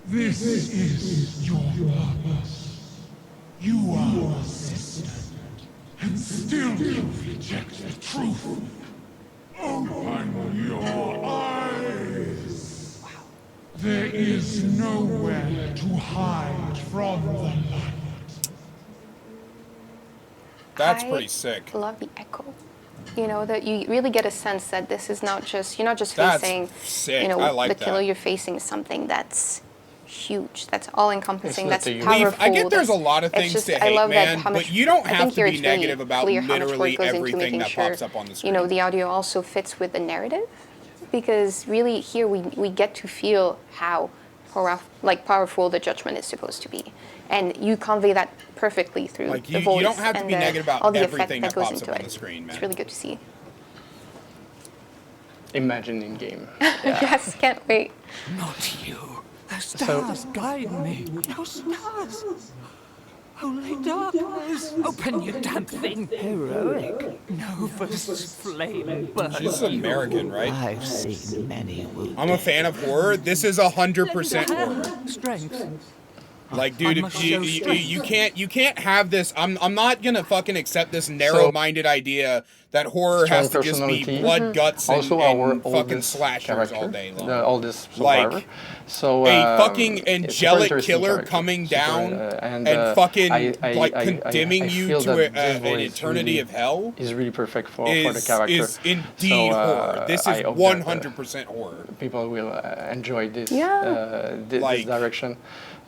This is your purpose. You are assistant, and still you reject the truth. Open your eyes. There is nowhere to hide from the light. That's pretty sick. I love the echo. You know, that you really get a sense that this is not just, you're not just That's facing, sick. you know, I like the killer, that. you're facing something that's huge, that's all encompassing, It's that's not a powerful. Leaf, I get there's a that's- lot of it's things just, to I hate, love man, that how much, but you don't I have think to here be it's really negative about clear how much literally work goes into everything making that sure, pops up on the you know, screen. the audio also fits with the narrative, because really here we get to feel how powerful the judgment is supposed to be. And you convey that perfectly through Like, the you voice don't have to and be negative about all the effect everything that goes pops into up on it. the screen, man. It's really good to see. Imagine in game. Yes, can't wait. Not you. The stars guide me. No stars. Only darkness. Open, you damn thing. Heroic. Novus flame burn. She's American, right? I've seen many wounded. I'm a fan of horror. This is 100% horror. Strength. Like, dude, must show you can't have this. I'm not gonna fucking accept this narrow-minded idea that horror Strong has to just be personality. blood, guts, Also and our fucking oldest slashers character, all day long. the oldest survivor. Like, So a fucking it's a super angelic interesting killer character. coming Super, down and fucking I condemning you feel to that this an voice eternity really of hell is really perfect for the character. is indeed horror. This is I hope 100% horror. People will enjoy this Yeah. this direction.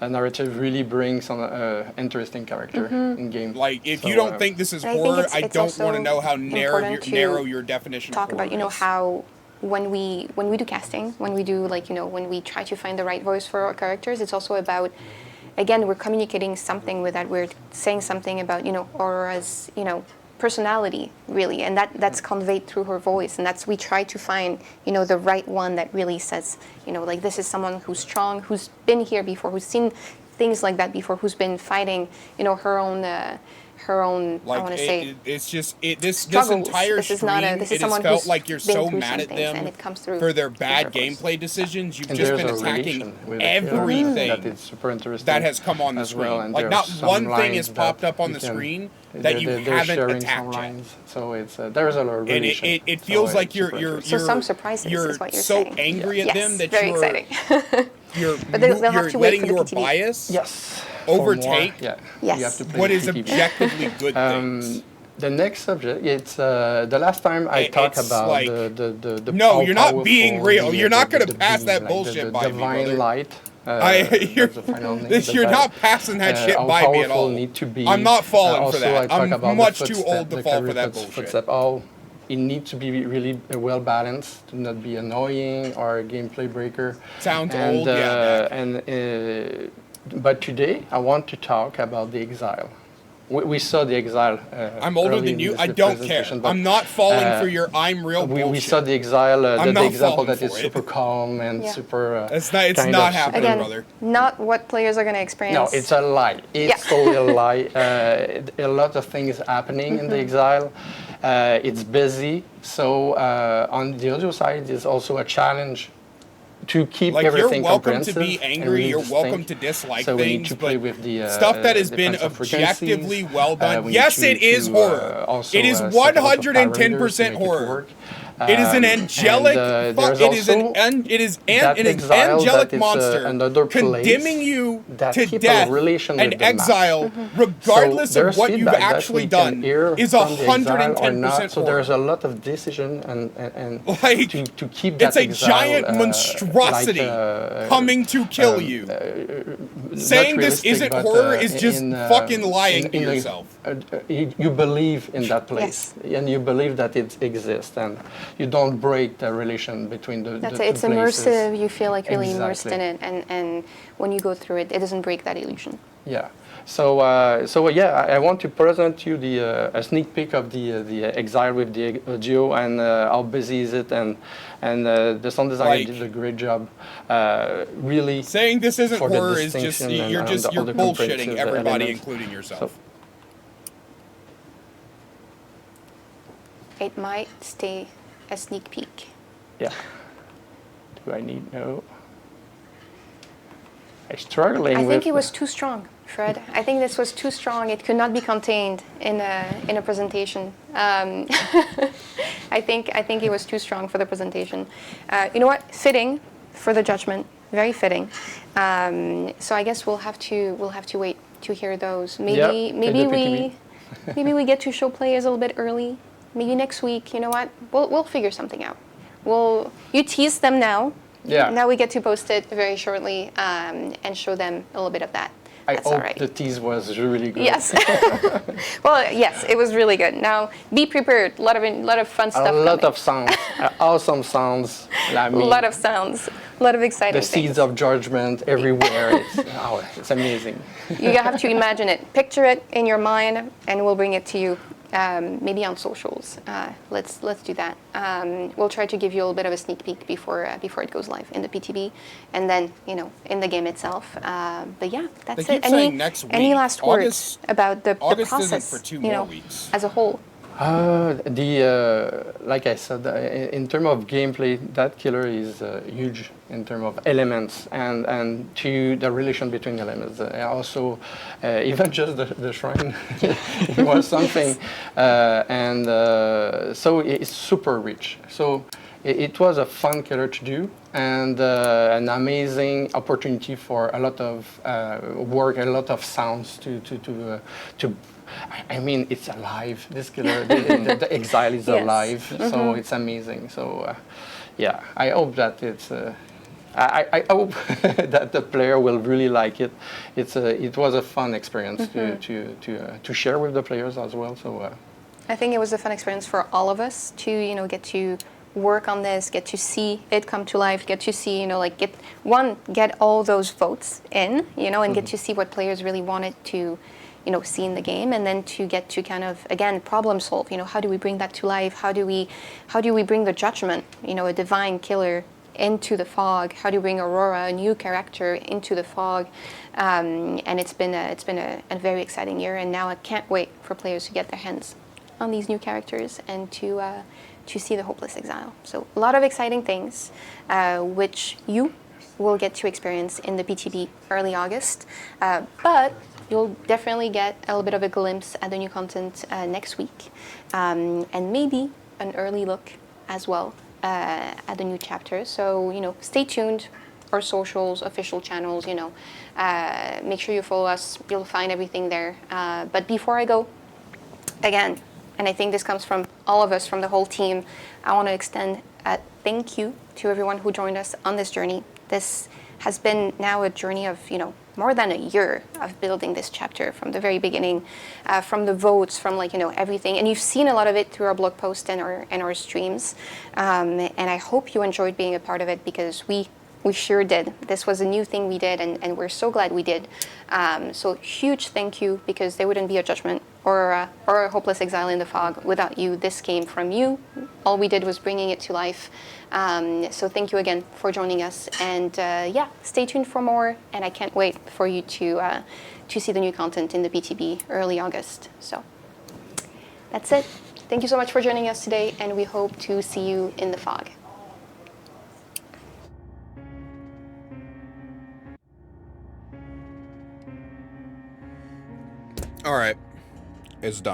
A narrative really brings an interesting character in game. Like, if So, you don't think this is And I think horror, it's I don't also want to know how important to narrow your definition talk of horror about, you know, is. how when we do casting, when we do, like, you know, when we try to find the right voice for our characters, it's also about, again, we're communicating something with that. We're saying something about, you know, Aurora's, you know, personality, really, and that's conveyed through her voice, and that's, we try to find, you know, the right one that really says, you know, like, this is someone who's strong, who's been here before, who's seen things like that before, who's been fighting, you know, her own Like, I want to say, it's just this struggles. entire This is stream. not a- this is It has someone felt who's like you're been so through mad some at things, them and it comes through for their her bad voice. gameplay decisions. You've And just there's been a attacking relation with the killer everything that is super interesting that has come on the as screen. well, and Like, there not are some one thing lines has popped that up on you the can- screen that you they're haven't sharing attacked some yet. lines, so it's there's a relation. It So feels like it's you're super you're interesting. So some surprises you're is what you're so saying. angry at Yes, them that very you're exciting. you're But they'll have you're to wait letting for the your PTV. bias Yes. For more, overtake yeah. Yes. You have to play what the is PTV. objectively good things. The next subject, it's the last time I talked It's about like- the No, how you're not being powerful real. the- You're not the- gonna the pass being, that like bullshit the by me, divine brother. light. You're, that's the final name, you're but not passing that shit how by me at powerful all. need to be. I'm not falling for Also, that. I talk I'm about much the too footstep, old to the fall for that character's bullshit. Footstep. It needs to be really well balanced, to not be annoying or a gameplay breaker. Sounds and, old, yeah. But today I want to talk about the exile. we saw the exile. I'm older early than in you. this I don't care. presentation, but, I'm not falling for your I'm real bullshit. We saw the exile, I'm the not example falling that is for it. super calm and Yeah. super. It's kind not of happening, Again, brother. not what players are going to experience. No, it's a lie. It's totally a lie. A lot of things happening in the exile. It's busy. So on the other side is also a challenge to keep Like, everything you're welcome to comprehensive be and angry, really you're welcome distinct. to dislike so we need things, to play but with the stuff that has been defensive frequencies. objectively well done. We Yes, need it is to, horror. also, It is set a lot of 110% parameters to make it horror. work. It is an angelic. There's It is also that an exile angelic that is, monster another place condemning you that to keep death a relation and with the map. exile, regardless So of there's what you've feedback that actually we can done. hear Is from the exile or 110% not. So horror. there's a lot of decision and Like, to keep that it's a exile, giant monstrosity coming to kill you. Saying this realistic, isn't but, horror is just in, fucking lying to in a- yourself. you believe in that place and you believe that it exists and you don't break the relation between the That's the it. It's two places. immersive. You feel like really immersed Exactly. in it, and when you go through it, it doesn't break that illusion. Yeah. So, yeah, I want to present you a sneak peek of the Exile with the audio and how busy is it, and the sound designer did a great job. Really, saying this isn't for the horror is just distinction you're and just all you're the bullshitting comprehensive everybody, elements. including yourself. So, It might stay a sneak peek. yeah. Do I need no? I'm struggling I with. think it was too strong, Fred. I think this was too strong. It could not be contained in a presentation. I think it was too strong for the presentation. You know what? Fitting for the judgment. Very fitting. So I guess we'll have to wait to hear those. Maybe we get to show players a little bit early. Maybe next week. You know what? We'll figure something out. You tease them now. Yeah. Now we get to post it very shortly and show them a little bit of that. I That's all hope right. the tease was really good. Yes. Well, yes, it was really good. Now be prepared. A lot of fun stuff. A lot coming. of sounds, awesome sounds. I A mean, lot of sounds. A lot of exciting the things. seeds of judgment everywhere. It's amazing. You have to imagine it. Picture it in your mind, and we'll bring it to you. Maybe on socials. Let's do that. We'll try to give you a little bit of a sneak peek before it goes live in the PTB, and then in the game itself. But yeah, that's They it. keep saying next Any week. last words August- about the August isn't process? for 2 more weeks. As a whole. Like I said, in terms of gameplay, that killer is huge in terms of elements and to the relation between elements. Also, even just the shrine, it was something, so it's super rich. So it was a fun killer to do and an amazing opportunity for a lot of work, a lot of sounds to I mean, it's alive. This killer, the exile is Yes. alive, so it's amazing. So, yeah, I hope that it's. I hope that the player will really like it. It was a fun experience to share with the players as well. So. I think it was a fun experience for all of us to get to work on this, get to see it come to life, get to see get all those votes in, and get to see what players really wanted to see in the game, and then to get to kind of again problem solve. How do we bring that to life? How do we bring the judgment? A divine killer into the fog. How do we bring Aurora, a new character, into the fog? And it's been a very exciting year, and now I can't wait for players to get their hands on these new characters and to see the Hopeless Exile. So a lot of exciting things, which you will get to experience in the PTB early August, but you'll definitely get a little bit of a glimpse at the new content next week, and maybe an early look as well at the new chapter. So stay tuned. Our socials, official channels. Make sure you follow us. You'll find everything there. But before I go, again, and I think this comes from all of us, from the whole team, I want to extend a thank you to everyone who joined us on this journey. This has been now a journey of more than a year of building this chapter from the very beginning, from the votes, from everything. And you've seen a lot of it through our blog post and our streams. And I hope you enjoyed being a part of it, because we We sure did. This was a new thing we did, and we're so glad we did. So huge thank you, because there wouldn't be a judgment or a hopeless exile in the fog without you. This came from you. All we did was bringing it to life. So thank you again for joining us. And yeah, stay tuned for more. And I can't wait for you to see the new content in the BTB early August. So that's it. Thank you so much for joining us today, and we hope to see you in the fog. All right, it's done.